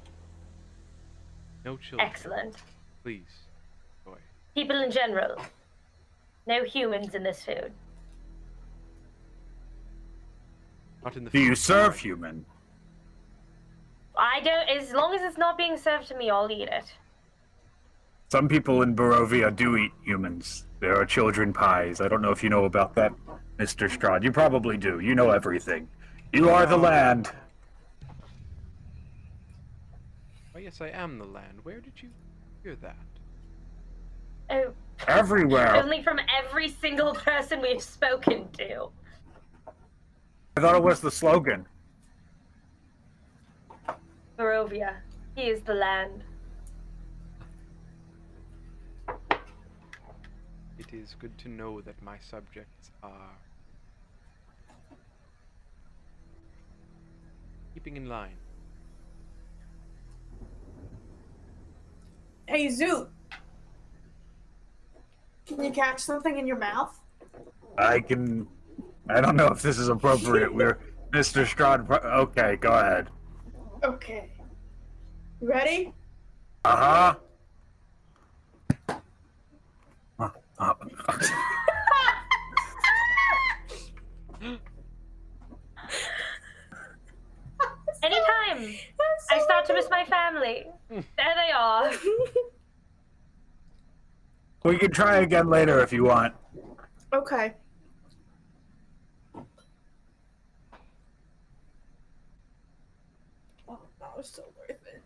No children. Excellent. Please. Boy. People in general. No humans in this food. Not in the Do you food. serve human? I don't. As long as it's not being served to me, I'll eat it. Some people in Barovia do eat humans. There are children pies. I don't know if you know about that, Mr. Strahd. You probably do. You know everything. You are the land. Oh yes, I am the land. Where did you hear that? Oh, Everywhere. only from every single person we've spoken to. I thought it was the slogan. Barovia. He is the land. It is good to know that my subjects are keeping in line. Hey, Zoot. Can you catch something in your mouth? I don't know if this is appropriate. We're Mr. Strahd. Okay, go ahead. Okay. You ready? Uh-huh. Anytime I start to miss my family, there they are. We can try again later if you want. Okay. Oh, that was so worth it.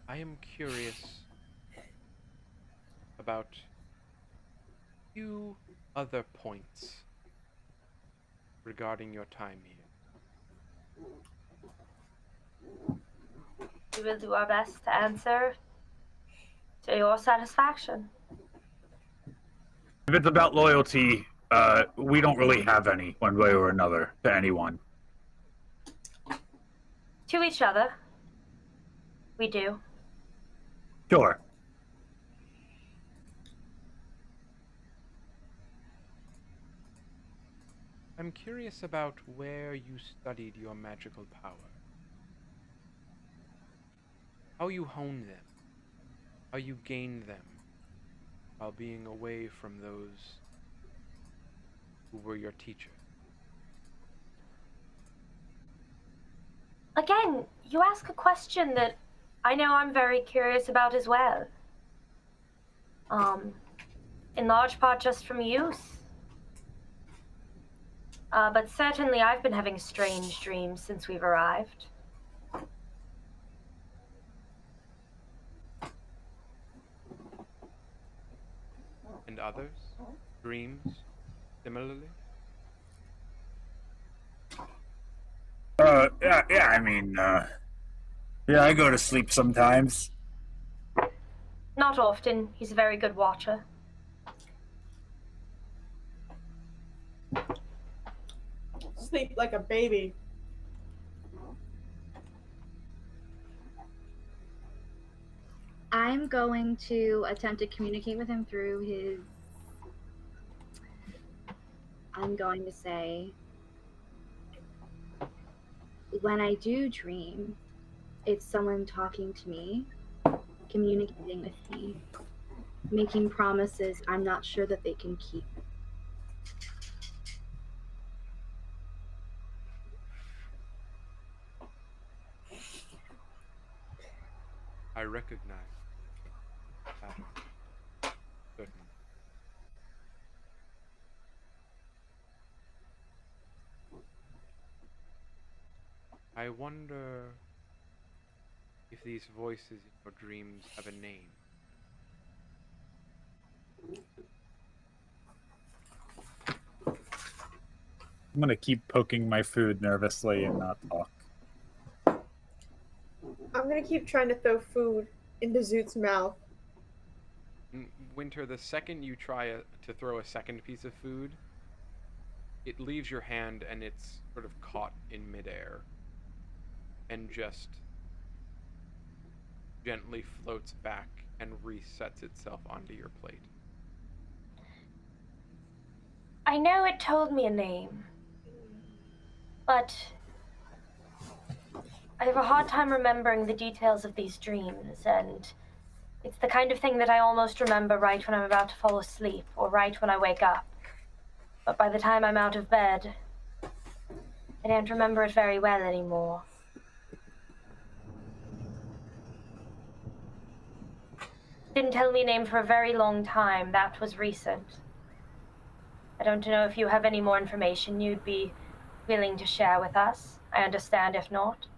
I am curious about a few other points regarding your time here. We will do our best to answer to your satisfaction. If it's about loyalty, we don't really have any, one way or another, to anyone. To each other. We do. Sure. I'm curious about where you studied your magical power. How you honed them. How you gained them while being away from those who were your teacher. Again, you ask a question that I know I'm very curious about as well. In large part just from youth. But certainly I've been having strange dreams since we've arrived. And others? Dreams? Similarly? Yeah, I mean, yeah, I go to sleep sometimes. Not often. He's a very good watcher. Sleep like a baby. I'm going to attempt to communicate with him through his. I'm going to say, when I do dream, it's someone talking to me, communicating with me, making promises I'm not sure that they can keep. I recognize the pattern. Certainly. I wonder if these voices in your dreams have a name. I'm gonna keep poking my food nervously and not talk. I'm gonna keep trying to throw food into Zoot's mouth. Winter, the second you try to throw a second piece of food, it leaves your hand and it's sort of caught in midair and just gently floats back and resets itself onto your plate. I know it told me a name, but I have a hard time remembering the details of these dreams, and it's the kind of thing that I almost remember right when I'm about to fall asleep, or right when I wake up. But by the time I'm out of bed, I don't remember it very well anymore. Didn't tell me a name for a very long time. That was recent. I don't know if you have any more information you'd be willing to share with us. I understand if not.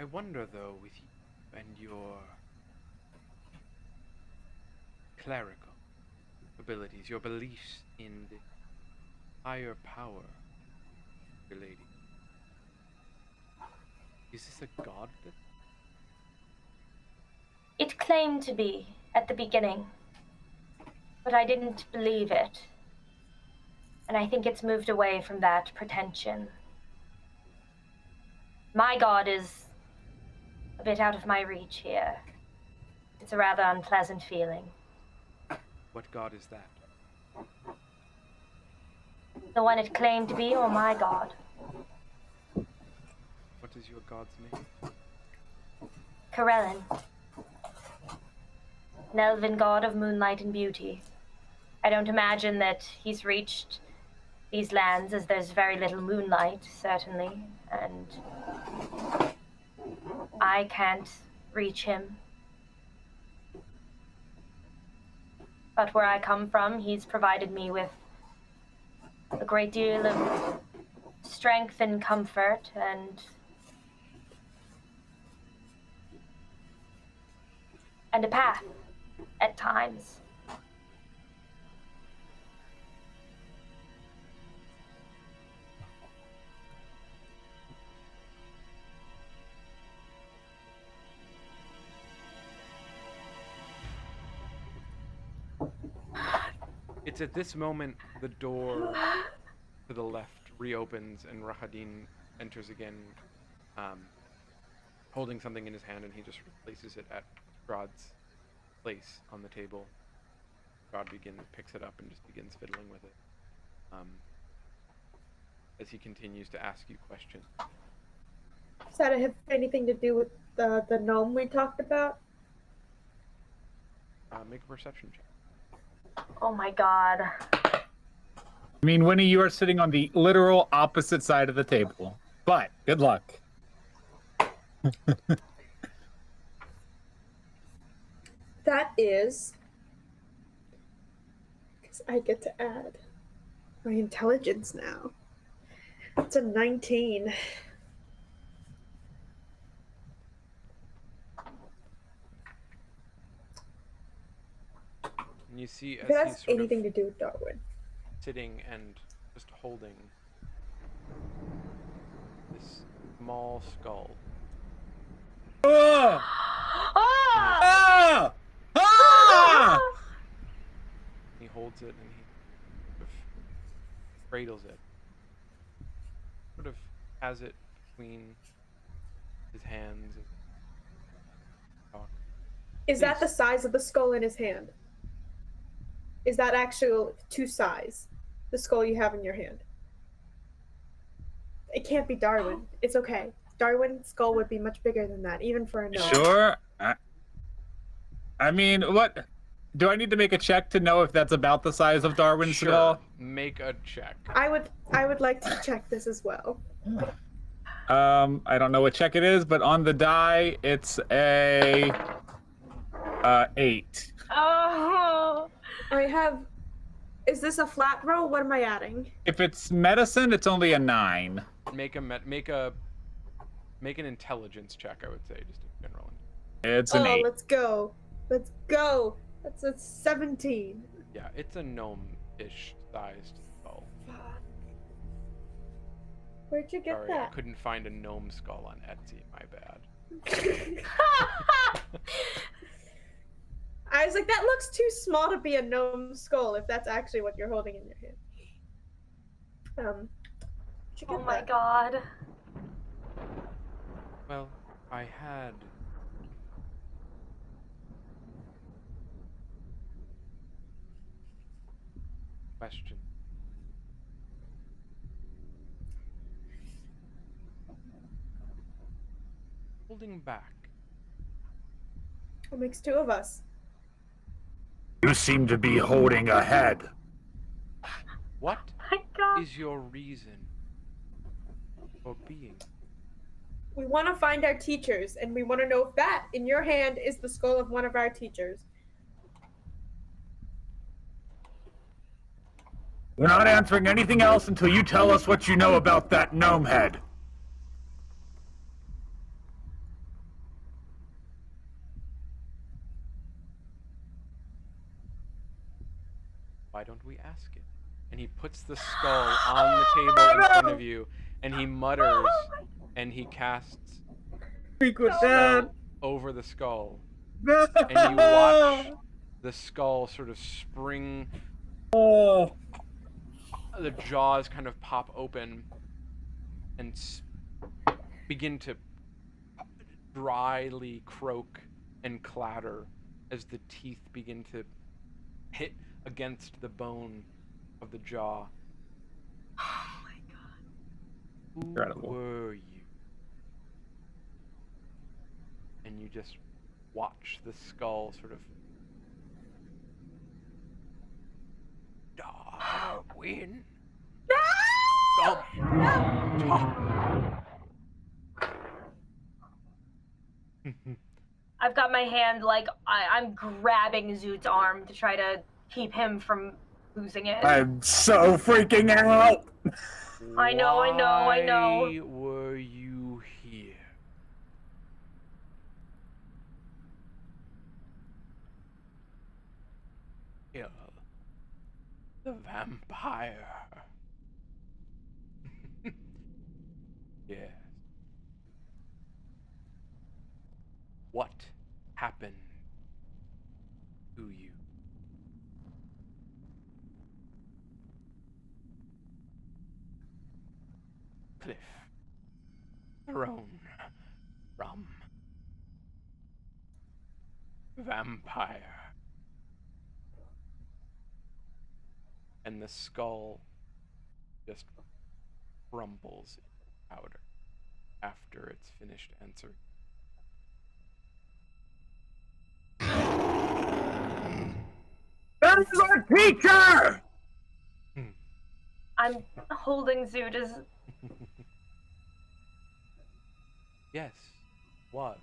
I wonder, though, with you and your clerical abilities, your beliefs in the higher power, your lady. Is this a god? It claimed to be at the beginning, but I didn't believe it. And I think it's moved away from that pretension. My god is a bit out of my reach here. It's a rather unpleasant feeling. What god is that? The one it claimed to be, or my god? What is your god's name? Corellin. An elven god of moonlight and beauty. I don't imagine that he's reached these lands, as there's very little moonlight, certainly, and I can't reach him. But where I come from, he's provided me with a great deal of strength and comfort, and a path at times. It's at this moment the door to the left reopens and Rahadin enters again, holding something in his hand, and he just places it at Strahd's place on the table. Strahd picks it up and just begins fiddling with it, as he continues to ask you questions. Does that have anything to do with the gnome we talked about? Make a perception check. Oh my god. I mean, Winnie, you are sitting on the literal opposite side of the table. But, good luck. That is... because I get to add my intelligence now. It's a 19. And you see as If it has he's sort anything of to do with Darwin. sitting and just holding this small skull. Ah! Ah! Ah! Ah! He holds it and he sort of cradles it. Sort of has it between his hands. Is that the Please. size of the skull in his hand? Is that actual to size? The skull you have in your hand? It can't be Darwin. It's okay. Darwin's skull would be much bigger than that, even for a gnome. Sure. I mean, what? Do I need to make a check to know if that's about the size of Darwin's Sure. skull? Make a check. I would like to check this as well. I don't know what check it is, but on the die, it's a 8. Oh. I have Is this a flat roll? What am I adding? If it's medicine, it's only a 9. Make an intelligence check, I would say, just in general. It's an 8. Let's go. Let's go. That's a 17. Yeah, it's a gnome-ish sized skull. Fuck. Where'd you get Sorry, I that? couldn't find a gnome skull on Etsy. My bad. I was like, that looks too small to be a gnome skull if that's actually what you're holding in your hand. Where'd you Oh get my that? god. Well, I had question. Holding back. What makes 2 of us? You seem to be holding a head. What My god. is your reason for being? We want to find our teachers, and we want to know if that, in your hand, is the skull of one of our teachers. We're not answering anything else until you tell us what you know about that gnome head. Why don't we ask it? And he puts the skull on the table in front of you, and he mutters, and he casts spell over the skull. And you watch the skull sort of spring. The jaws kind of pop open and begin to dryly croak and clatter as the teeth begin to hit against the bone of the jaw. Oh my god. Who Incredible. were you? And you just watch the skull sort of Darwin. I've got my hand like I'm grabbing Zoot's arm to try to keep him from losing it. I'm so freaking out. I know. Why were you here? Kill the vampire. Yes. What happened to you? Cliff. Throne. From. Vampire. And the skull just crumbles in powder after it's finished answering. That is our teacher! I'm holding Zoot as Yes, was.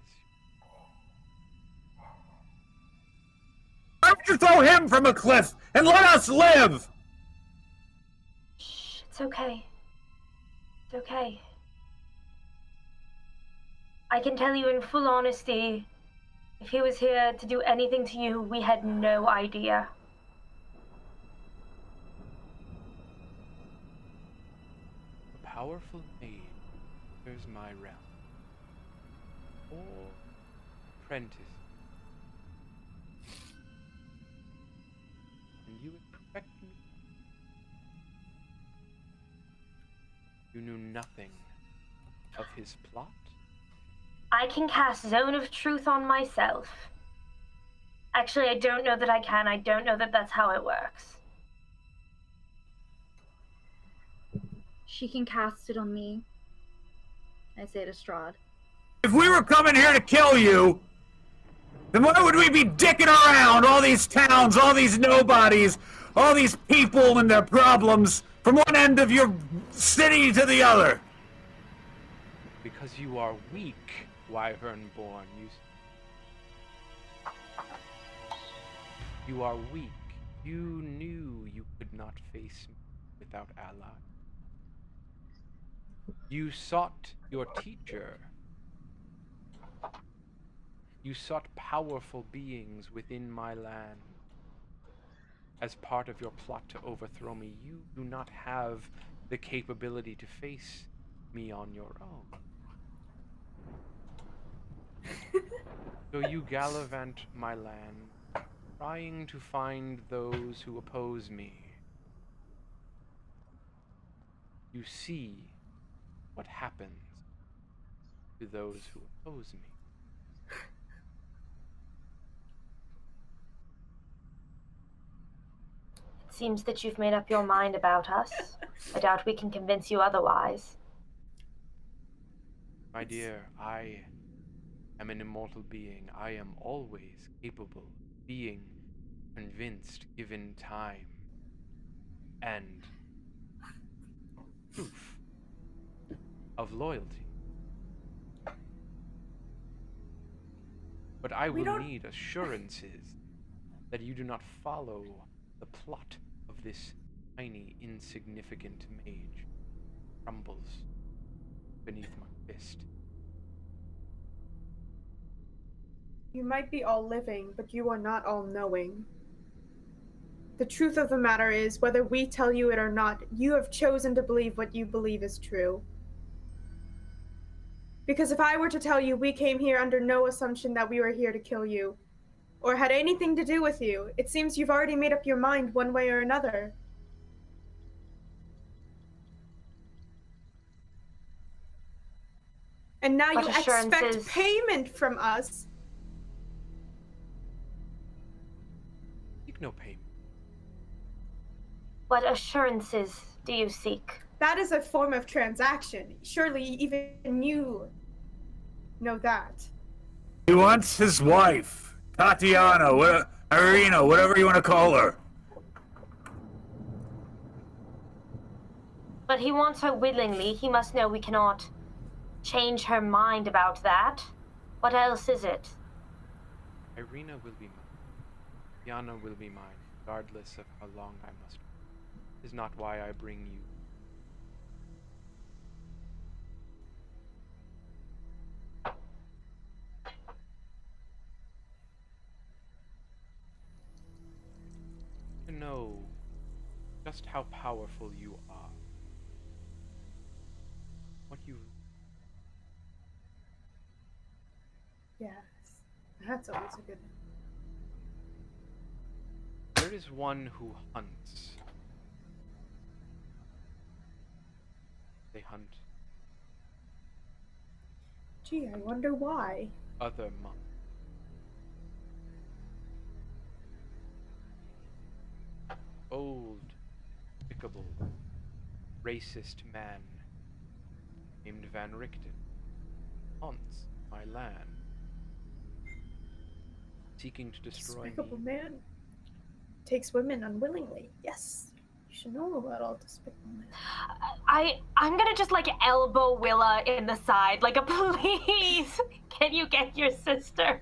Why don't you throw him from a cliff and let us live? Shh, it's okay. It's okay. I can tell you in full honesty, if he was here to do anything to you, we had no idea. A powerful maid enters my realm. Or apprentice. And you expect me? You knew nothing of his plot? I can cast Zone of Truth on myself. Actually, I don't know that I can. I don't know that that's how it works. She can cast it on me. I say to Strahd. If we were coming here to kill you, then why would we be dicking around all these towns, all these nobodies, all these people and their problems from one end of your city to the other? Because you are weak, Wyvern-born. You are weak. You knew you could not face me without allies. You sought your teacher. You sought powerful beings within my land. As part of your plot to overthrow me, you do not have the capability to face me on your own. So you gallivant my land, trying to find those who oppose me. You see what happens to those who oppose me. It seems that you've made up your mind about us. I doubt we can convince you otherwise. My dear, I am an immortal being. I am always capable of being convinced given time and proof of loyalty. But I will need assurances that you do not follow the plot of this tiny, insignificant mage crumbles beneath my fist. You might be all living, but you are not all knowing. The truth of the matter is, whether we tell you it or not, you have chosen to believe what you believe is true. Because if I were to tell you we came here under no assumption that we were here to kill you, or had anything to do with you, it seems you've already made up your mind one way or another. And now What you expect assurances? payment from us. Seek no payment. What assurances do you seek? That is a form of transaction. Surely even you know that. He wants his wife, Tatiana, Irina, whatever you want to call her. But he wants her willingly. He must know we cannot change her mind about that. What else is it? Irina will be mine. Tatiana will be mine, regardless of how long I must wait. It is not why I bring you. To know just how powerful you are. What you Yes. That's always a good. There is one who hunts. They hunt Gee, I wonder why. other monks. Old, despicable, racist man named Van Richten haunts my land, seeking to destroy Despicable me. man. Takes women unwillingly. Yes. You should know about all despicable men. I'm gonna just like elbow Willa in the side, like a please. Can you get your sister?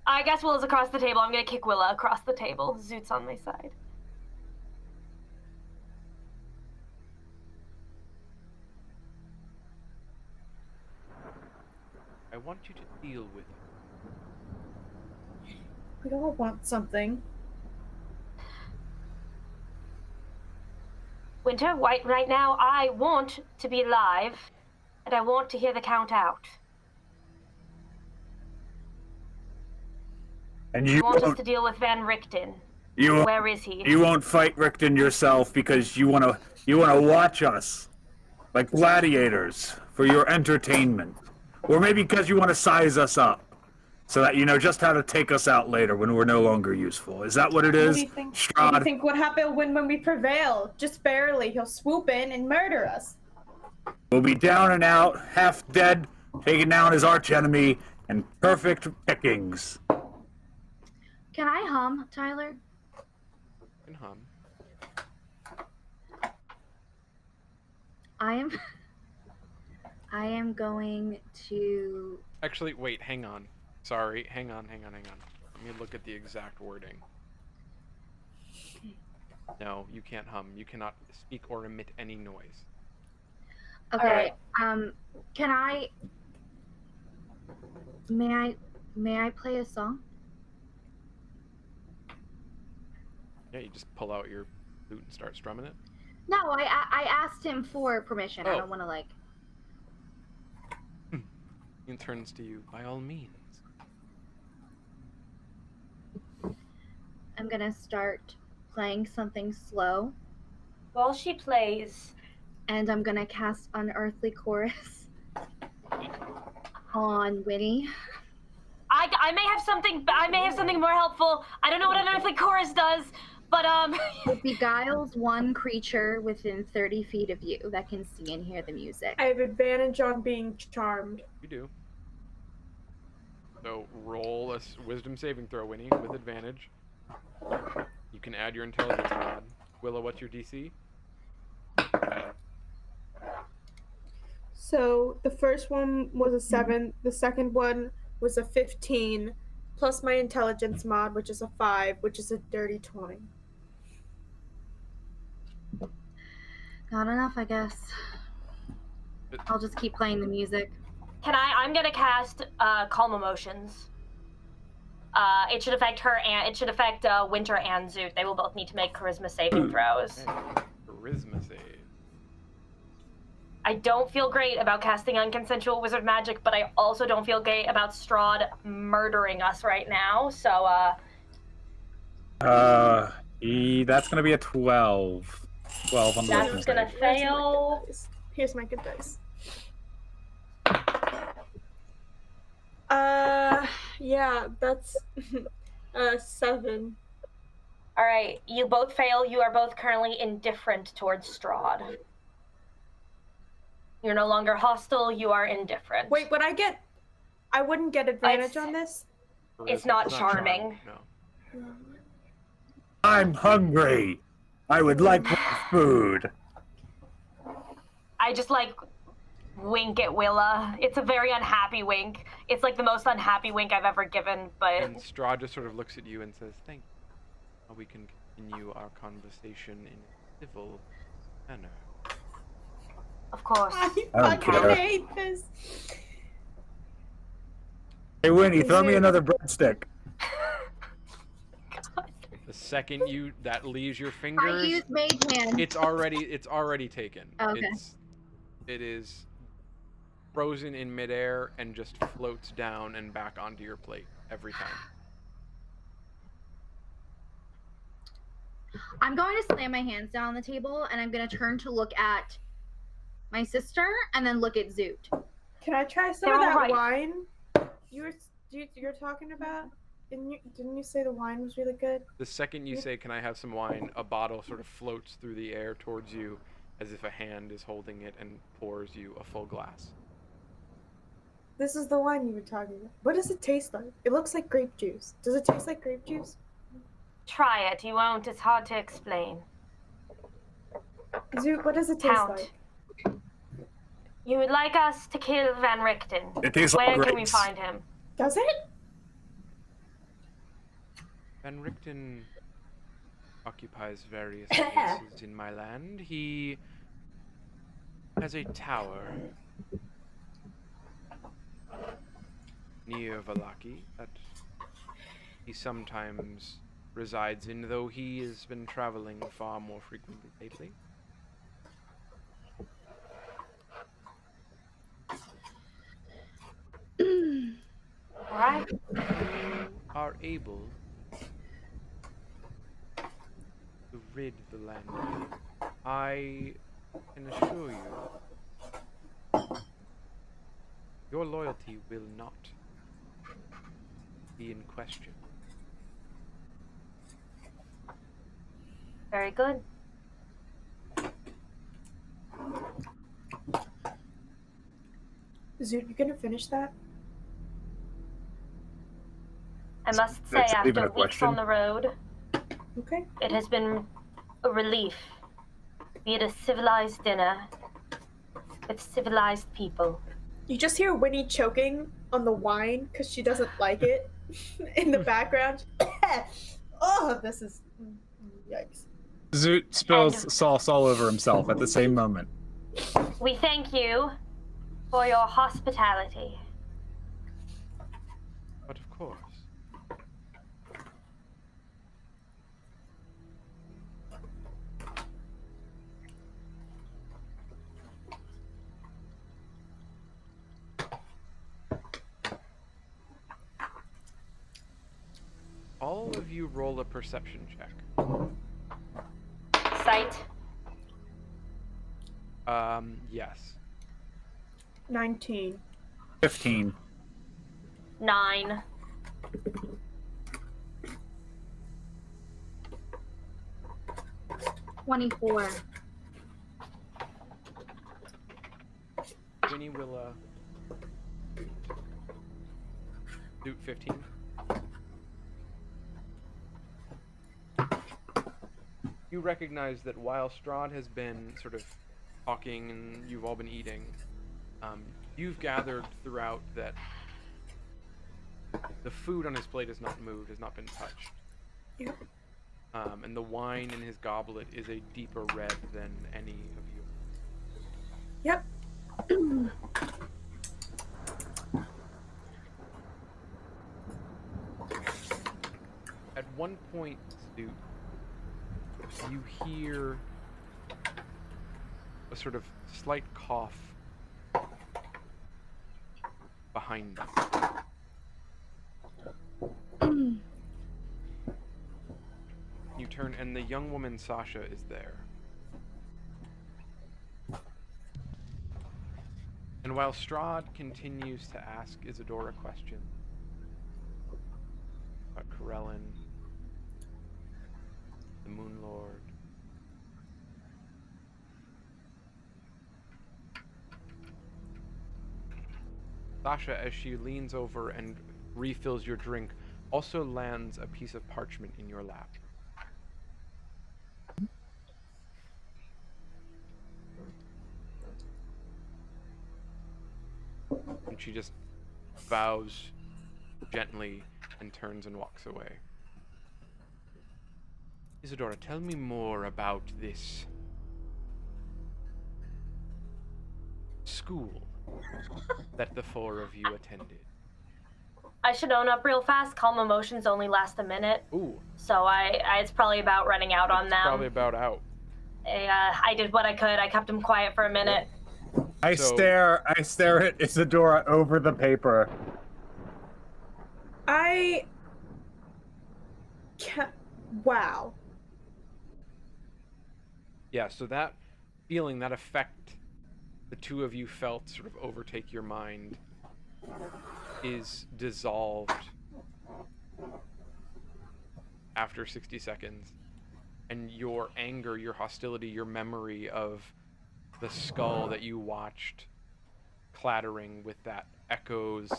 I guess Willa's across the table. I'm gonna kick Willa across the table. Zoot's on my side. I want you to deal with it. We all want something. Winter, right now, I want to be alive, and I want to hear the count out. And I you want us won't, to deal with Van Richten. you won't, Where is he? you won't fight Richten yourself because you wanna watch us like gladiators for your entertainment, or maybe because you want to size us up so that you know just how to take us out later when we're no longer useful. Is that what it What is, do you think? What do Strahd? you think would happen when we prevail? Just barely. He'll swoop in and murder us. We'll be down and out, half dead, taken down as archenemy, and perfect pickings. Can I hum, Tyler? And hum. I am going to. Actually, wait, hang on. Sorry, hang on. Let me look at the exact wording. No, you can't hum. You cannot speak or emit any noise. Okay. Can I? May I play a song? Yeah, you just pull out your flute and start strumming it. No, I asked him for permission. I Oh. don't want to like. He turns to you. By all means. I'm gonna start playing something slow, While she plays, and I'm gonna cast Unearthly Chorus on Winnie. I may have something more helpful. I don't know what an earthly chorus does, but It beguiles one creature within 30 feet of you that can see and hear the music. I have advantage on being charmed. You do. So roll a wisdom saving throw, Winnie, with advantage. You can add your intelligence mod. Willow, what's your DC? So the first one was a 7. The second one was a 15, plus my intelligence mod, which is a 5, which is a dirty 20. Not enough, I guess. I'll just keep playing the music. I'm gonna cast Calm Emotions. It should affect her and it should affect Winter and Zoot. They will both need to make charisma saving throws. Okay. Charisma save. I don't feel great about casting unconsensual wizard magic, but I also don't feel great about Strahd murdering us right now. So That's gonna be a 12. 12 on the That's wisdom gonna save. fail. Here's my good dice. Yeah, that's 7. All right, you both fail. You are both currently indifferent towards Strahd. You're no longer hostile. You are indifferent. Wait, would I wouldn't get advantage It's- on this? It's Charisma. not charming. No. I'm hungry. I would like more food. I just like wink at Willa. It's a very unhappy wink. It's like the most unhappy wink I've ever given, but And Strahd just sort of looks at you and says, "Thank you. We can continue our conversation in a civil manner." of course. I don't fucking care. hate this. Hey, Winnie, throw me another breadstick. The second that leaves your I fingers, use Mage Hand. it's already taken. Okay. It is frozen in midair and just floats down and back onto your plate every time. I'm going to slam my hands down on the table, and I'm going to turn to look at my sister, and then look at Zoot. Can I try some They're of that all right. wine you're talking about? Didn't you say the wine was really good? The second you say, "Can I have some wine?" a bottle sort of floats through the air towards you as if a hand is holding it and pours you a full glass. This is the wine you were talking about. What does it taste like? It looks like grape juice. Does it taste like grape juice? Try it. You won't. It's hard to explain. Zoot, what does it taste Count. like? You would like us to kill Van Richten. It tastes Where like can we grapes. find him? Does it? Van Richten occupies various places in my land. He has a tower near Valaki that he sometimes resides in, though he has been traveling far more frequently lately. All right. You are able to rid the land of him. I can assure you, your loyalty will not be in question. Very good. Zoot, you gonna finish that? I must say, That's not even after a weeks question. on the road, Okay. it has been a relief. Be it a civilized dinner with civilized people. You just hear Winnie choking on the wine because she doesn't like it in the background. Oh, this is yikes. Zoot spills sauce all over himself at the same moment. We thank you for your hospitality. But of course. All of you roll a perception check. Sight. Yes. 19. 15. 9. $24. Winnie will, do 15. You recognize that while Strahd has been sort of talking and you've all been eating, you've gathered throughout that the food on his plate has not moved, has not been touched. Yep. And the wine in his goblet is a deeper red than any of you. Yep. At one point, Stu, you hear a sort of slight cough behind you. You turn, and the young woman Sasha is there. And while Strahd continues to ask Isadora questions about Corellin, the Moon Lord, Sasha, as she leans over and refills your drink, also lands a piece of parchment in your lap. And she just bows gently and turns and walks away. Isadora, tell me more about this school that the four of you attended. I should own up real fast. Calm emotions only last a minute. Ooh. So it's probably about running out on them. Probably about out. I did what I could. I kept him quiet for a minute. I stare at Isadora over the paper. I can't. Wow. Yeah, so that feeling, that effect the two of you felt sort of overtake your mind is dissolved after 60 seconds. And your anger, your hostility, your memory of the skull that you watched clattering with that echoes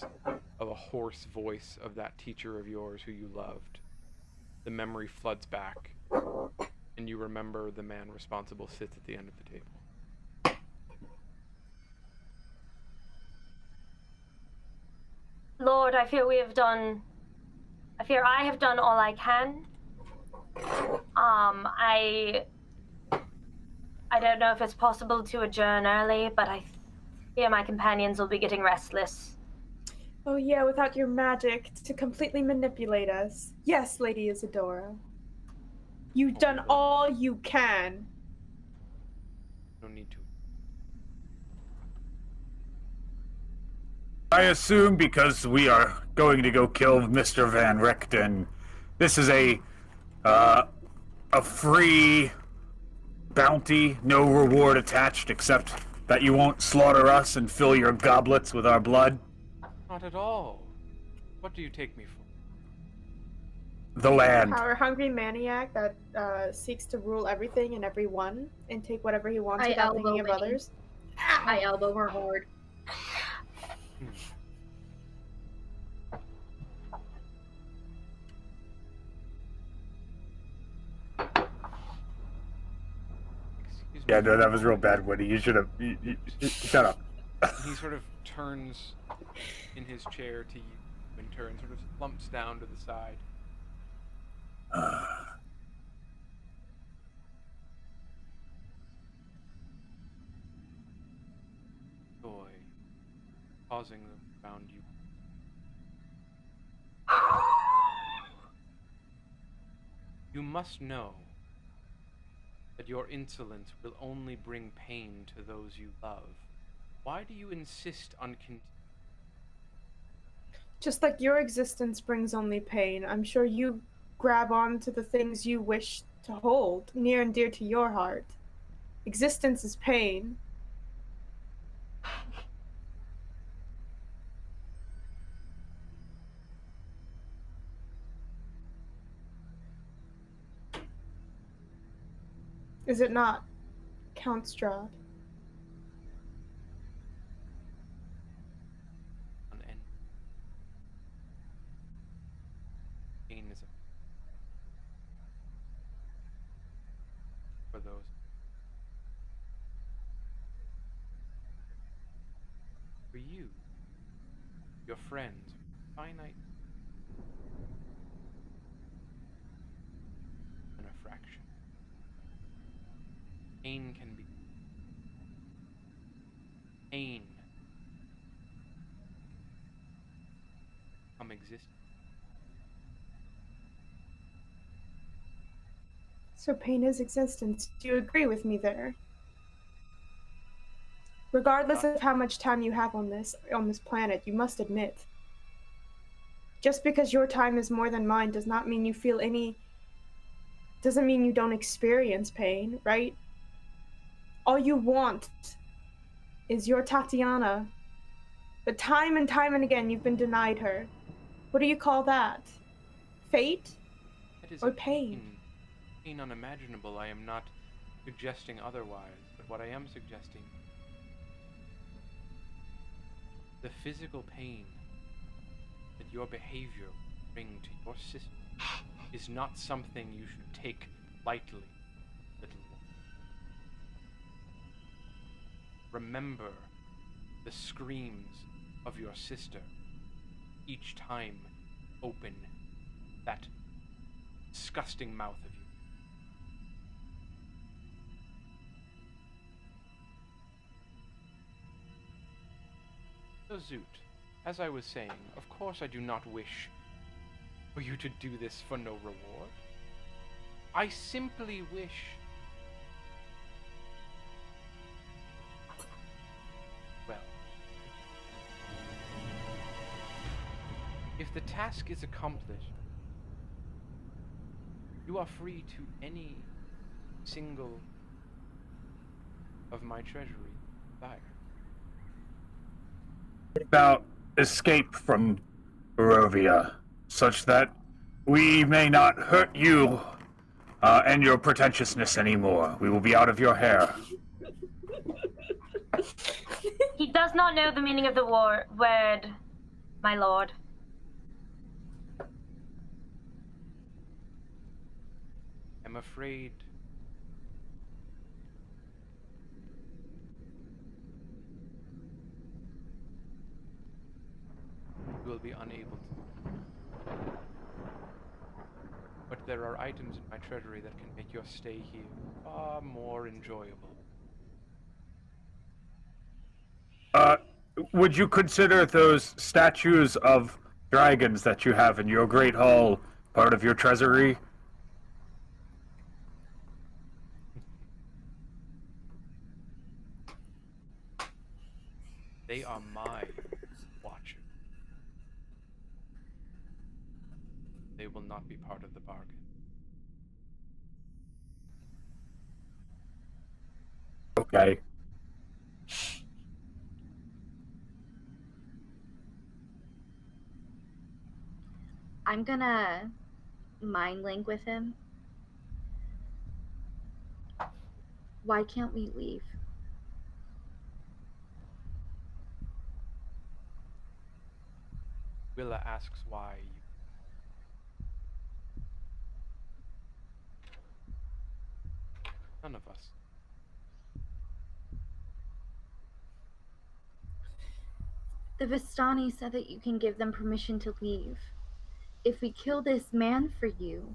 of a hoarse voice of that teacher of yours who you loved. The memory floods back, and you remember the man responsible sits at the end of the table. Lord, I fear I have done all I can. I don't know if it's possible to adjourn early, but I fear my companions will be getting restless. Oh yeah, without your magic to completely manipulate us. Yes, Lady Isadora. You've done all you can. No need to. I assume because we are going to go kill Mr. Van Richten, this is a free bounty, no reward attached except that you won't slaughter us and fill your goblets with our blood. Not at all. What do you take me for? The land. Our hungry maniac that seeks to rule everything and everyone and take whatever he wants without thinking of others. I elbow her hard. Excuse me. Yeah, no, that was real bad, Woody. You should have... shut up. He sort of turns in his chair to you and turns, sort of slumps down to the side. causing them around you. You must know that your insolence will only bring pain to those you love. Why do you insist on continuing? Just like your existence brings only pain, I'm sure you grab on to the things you wish to hold near and dear to your heart. Existence is pain. Is it not, Count Strahd? On end. Pain is for those. For you, your friends, finite and a fraction. Pain can be pain come exist. So pain is existence. Do you agree with me there? Regardless of how much time you have on this planet, you must admit. Just because your time is more than mine does not mean you feel any... doesn't mean you don't experience pain, right? All you want is your Tatiana. But time and time and again, you've been denied her. What do you call that? Fate? That is Or a pain? Pain unimaginable. I am not suggesting otherwise, but what I am suggesting, the physical pain that your behavior bring to your sister is not something you should take lightly, little one. Remember the screams of your sister each time you open that disgusting mouth of yours. So Zoot, as I was saying, of course I do not wish for you to do this for no reward. I simply wish well. If the task is accomplished, you are free to any single of my treasury desire. About escape from Barovia, such that we may not hurt you and your pretentiousness anymore. We will be out of your hair. He does not know the meaning of the word, my lord. I'm afraid you will be unable to. But there are items in my treasury that can make your stay here far more enjoyable. Would you consider those statues of dragons that you have in your great hall part of your treasury? They are my watcher. They will not be part of the bargain. Okay. I'm gonna mind link with him. Why can't we leave? Willa asks why you. None of us. The Vistani said that you can give them permission to leave. If we kill this man for you,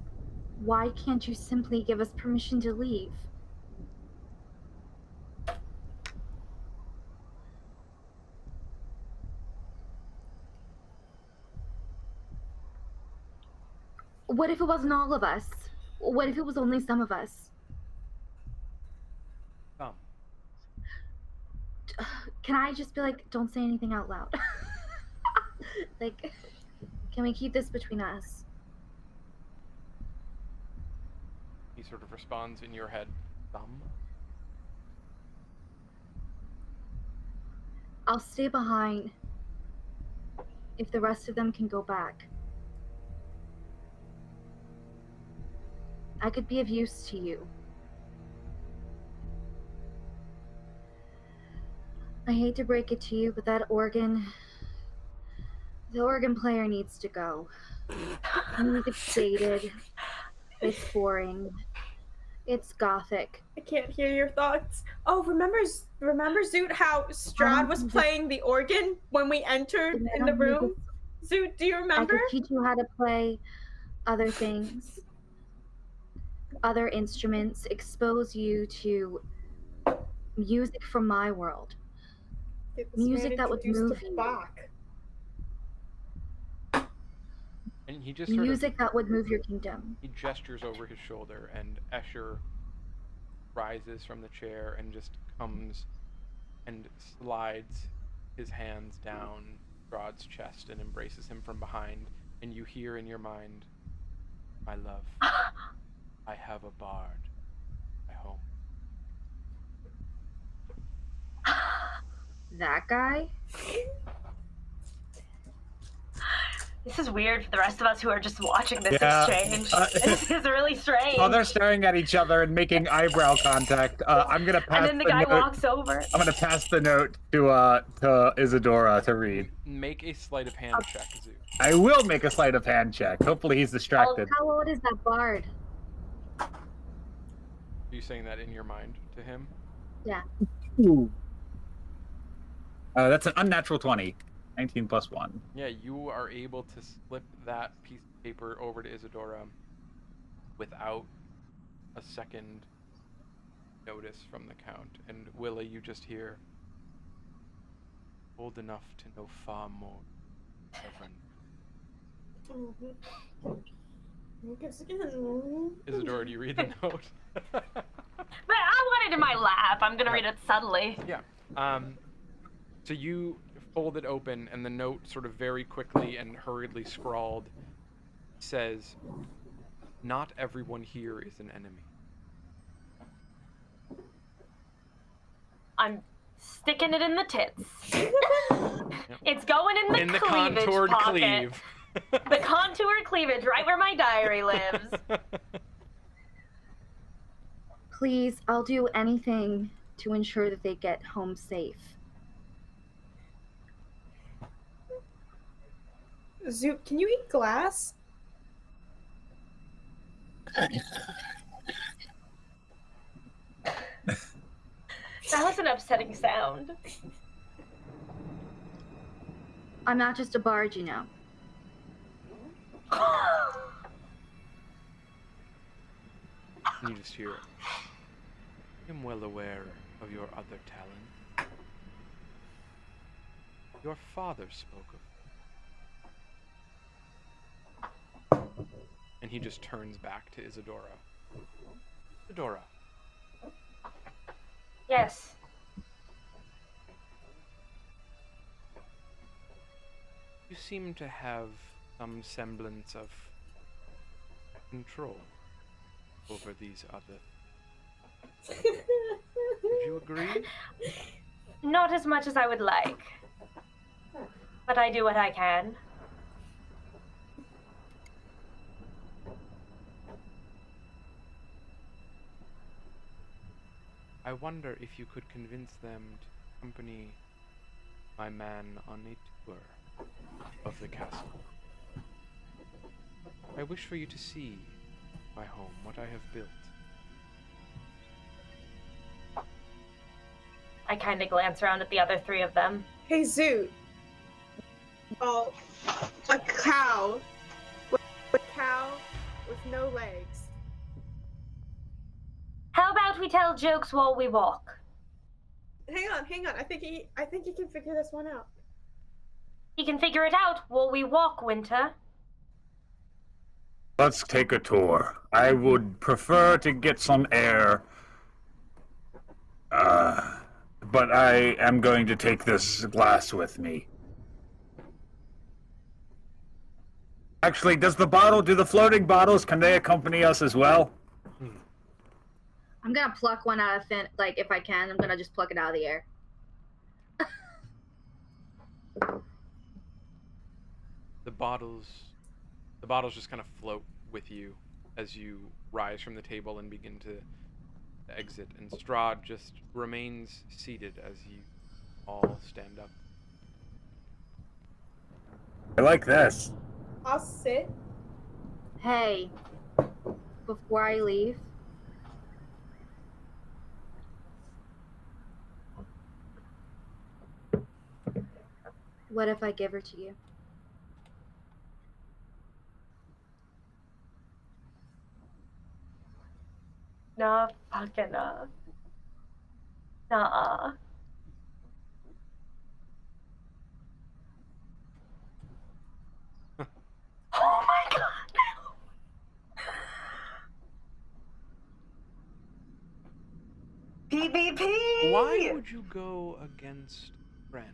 why can't you simply give us permission to leave? What if it wasn't all of us? What if it was only some of us? Come. Can I just be like, don't say anything out loud? Like, can we keep this between us? He sort of responds in your head, some. I'll stay behind if the rest of them can go back. I could be of use to you. I hate to break it to you, but the organ player needs to go. Music's dated. It's boring. It's gothic. I can't hear your thoughts. Oh, remember Zoot, how Strahd was playing the organ when we entered in the room? Zoot, do you remember? I could teach you how to play other things, other instruments, expose you to music from my world. Get this Music man that would introduced move to you. Bach. And he just sort Music that would move your kingdom. he gestures over his shoulder, and Escher rises from the chair and just comes and slides his hands down Strahd's chest and embraces him from behind. And you hear in your mind, "My love, I have a bard. My home." That guy? This is weird for the rest of us who are just watching this Yeah. exchange. This is really strange. While they're staring at each other and making eyebrow contact, I'm gonna pass and then the guy note. walks over. I'm gonna pass the note to Isadora to read. Make a sleight of hand check, Zoo. I will make a sleight of hand check. Hopefully he's distracted. How old is that bard? Are you saying that in your mind to him? Yeah. Ooh. That's an unnatural 20. 19 plus 1. Yeah, you are able to slip that piece of paper over to Isadora without a second notice from the Count. And Willa, you just hear, "Old enough to know far more, Reverend." Isadora, do you read the note? But I want it in my lap. I'm gonna read it subtly. Yeah. So you fold it open, and the note, sort of very quickly and hurriedly scrawled, says, "Not everyone here is an enemy." I'm sticking it in the tits. It's going in the cleavage contoured pocket. cleave. The contoured cleavage, right where my diary lives. Please, I'll do anything to ensure that they get home safe. Zoot, can you eat glass? That was an upsetting sound. I'm not just a bard, you know. You just hear, "I'm well aware of your other talent. Your father spoke of." And he just turns back to Isadora. "Isadora, Yes. you seem to have some semblance of control over these other. Would you agree?" Not as much as I would like. But I do what I can. "I wonder if you could convince them to accompany my man on a tour of the castle. I wish for you to see my home, what I have built." I kind of glance around at the other three of them. Hey, Zoot. Oh, a cow. A cow with no legs. How about we tell jokes while we walk? Hang on. I think he can figure this one out. You can figure it out while we walk, Winter. Let's take a tour. I would prefer to get some air. But I am going to take this glass with me. Actually, do the floating bottles, can they accompany us as well? I'm gonna pluck one out of if I can, I'm gonna just pluck it out of the air. The bottles just kind of float with you as you rise from the table and begin to exit, and Strahd just remains seated as you all stand up. I like this. I'll sit. Hey, before I leave, what if I give her to you? No, fucking Nuh-uh. Oh my god. PvP! Why would you go against Ren?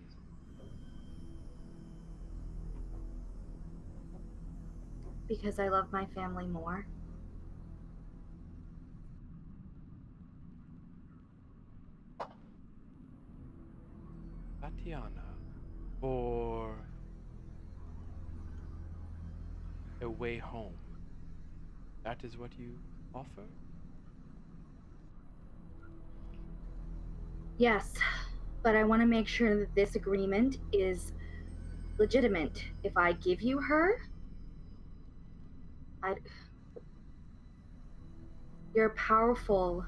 Because I love my family more. Tatiana, for a way home. That is what you offer? Yes, but I want to make sure that this agreement is legitimate. If I give you her, you're a powerful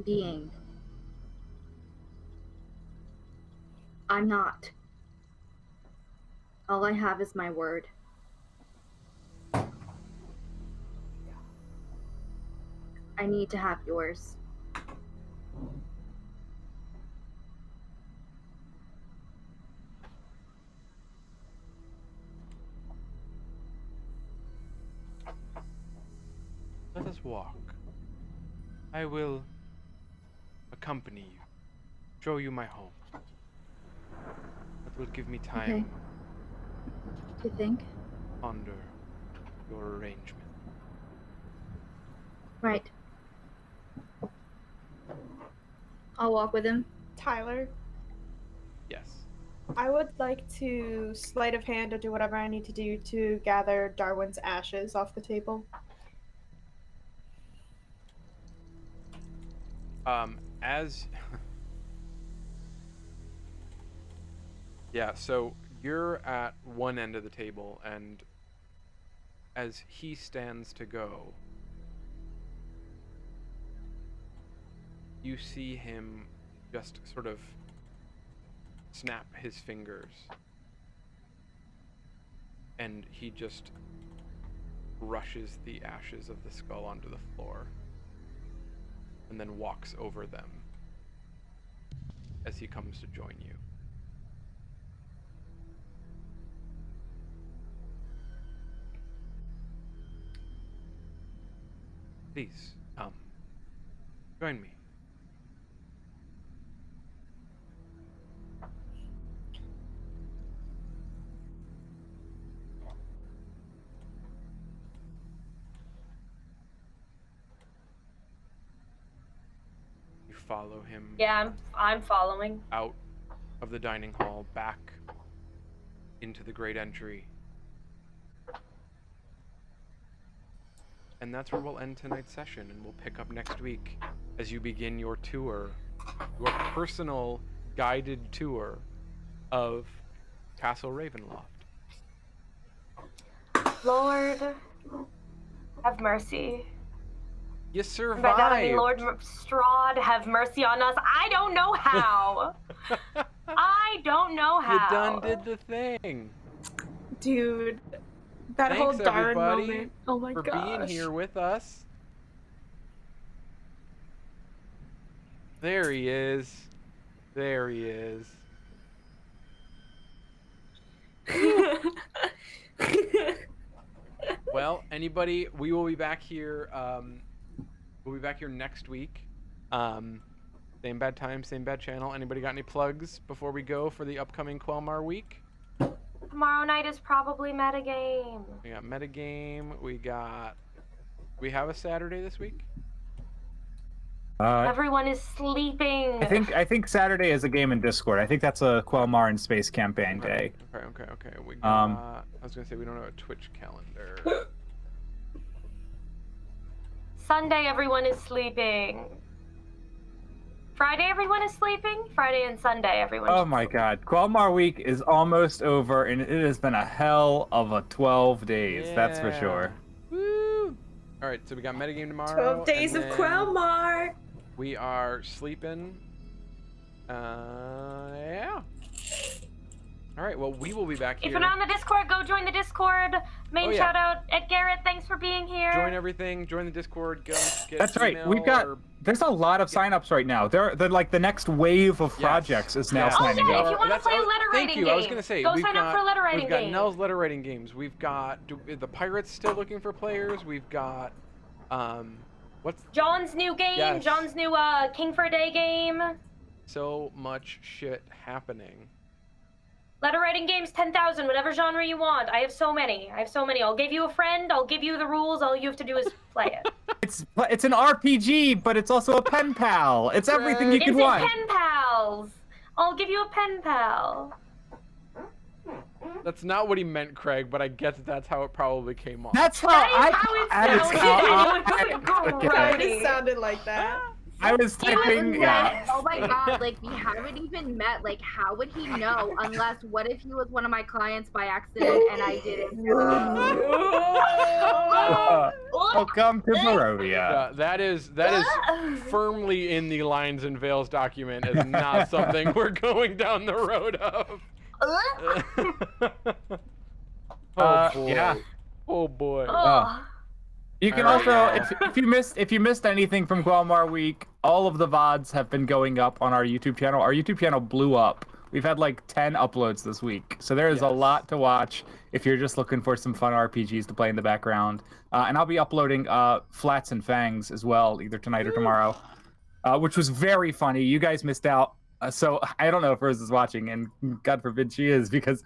being. I'm not. All I have is my word. I need to have yours. Let us walk. I will accompany you, show you my home. That will give me time To think? to ponder your arrangement. Right. I'll walk with him. Tyler, Yes. I would like to sleight of hand or do whatever I need to do to gather Darwin's ashes off the table. As yeah, so you're at one end of the table, and as he stands to go, you see him just sort of snap his fingers, and he just brushes the ashes of the skull onto the floor, and then walks over them as he comes to join you. Please, come. Join me. You follow him Yeah, I'm following. out of the dining hall, back into the great entry. And that's where we'll end tonight's session, and we'll pick up next week as you begin your tour, your personal guided tour of Castle Ravenloft. Lord, have mercy. You And by that I mean, survived! Lord Strahd, have mercy on us. I don't know how. I don't know how. You done did the thing. Dude, that Thanks, whole Darwin everybody, moment. Oh my for gosh. being here with us. There he is. There he is. Well, Well, anybody, we will be back here. We'll be back here next week. Same bad time, same bad channel. Anybody got any plugs before we go for the upcoming Quelmar week? Tomorrow night is probably metagame. We got metagame. We have a Saturday this week. Everyone is sleeping. I think Saturday is a game in Discord. I think that's a Quelmar in Space campaign day. Okay. We got, I was gonna say we don't have a Twitch calendar. Sunday, everyone is sleeping. Friday, everyone is sleeping. Friday and Sunday, everyone. Oh my God, Quelmar week is almost over, and it has been a hell of a 12 days. That's for sure. Woo! All right, so we got metagame tomorrow. 12 days and of then Quelmar. We are sleeping. Yeah. All right, well, we will be back here. If you're not on the Discord, go join the Discord. Main shout out at Garrett. Thanks for being here. Join everything. Join the Discord. Go get That's right. We've got. There's a lot of signups right now. They're like the next wave of projects is now signing yeah, up. if you want to play a letter writing game. I was gonna say, go sign up for a letter writing We've got game. Nell's letter writing games. We've got the Pirates still looking for players. We've got what's John's new game. Yes. John's new King for a Day game. So much shit happening. Letter writing games 10,000, whatever genre you want. I have so many. I'll give you a friend. I'll give you the rules. All you have to do is play it. It's an RPG, but it's also a pen pal. It's everything you could want. It's pen pals. I'll give you a pen pal. That's not what he meant, Craig, but I get that that's how it probably came off. That's how It sounded like that. I was typing. Yeah. Oh my God! Like we haven't even met. Like, how would he know? Unless, what if he was one of my clients by accident and I didn't? Welcome to Barovia. Yeah, that is firmly in the Lines and Veils document as not something we're going down the road of. Oh boy. Yeah. Oh boy. You can also, if you missed anything from Quelmar Week, all of the VODs have been going up on our YouTube channel. Our YouTube channel blew up. We've had like 10 uploads this week, so there is a lot to watch if you're just looking for some fun RPGs to play in the background. And I'll be uploading Flats and Fangs as well, either tonight or tomorrow, which was very funny. You guys missed out, so I don't know if Rose is watching, and God forbid she is, because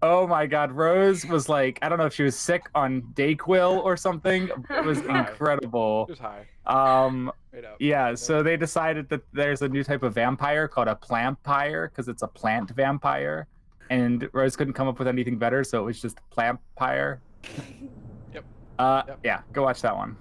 oh my God, Rose was like, I don't know if she was sick on Dayquil or something. It was incredible. It was high. Straight up. Yeah, so they decided that there's a new type of vampire called a plampire because it's a plant vampire, and Rose couldn't come up with anything better, so it was just plampire. Yep. Yeah, go watch that one.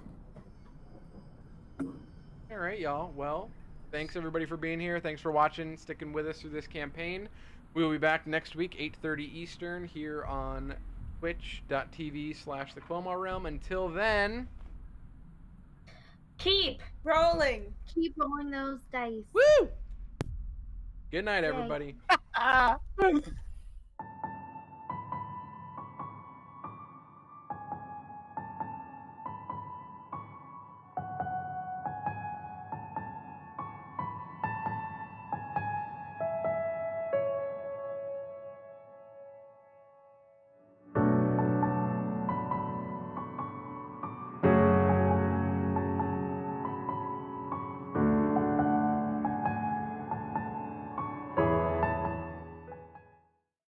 All right, y'all. Well, thanks everybody for being here. Thanks for watching, sticking with us through this campaign. We will be back next week, 8:30 Eastern, here on twitch.tv/The Quelmar Realm. Until then, keep rolling. Keep rolling those dice. woo! Good night, everybody.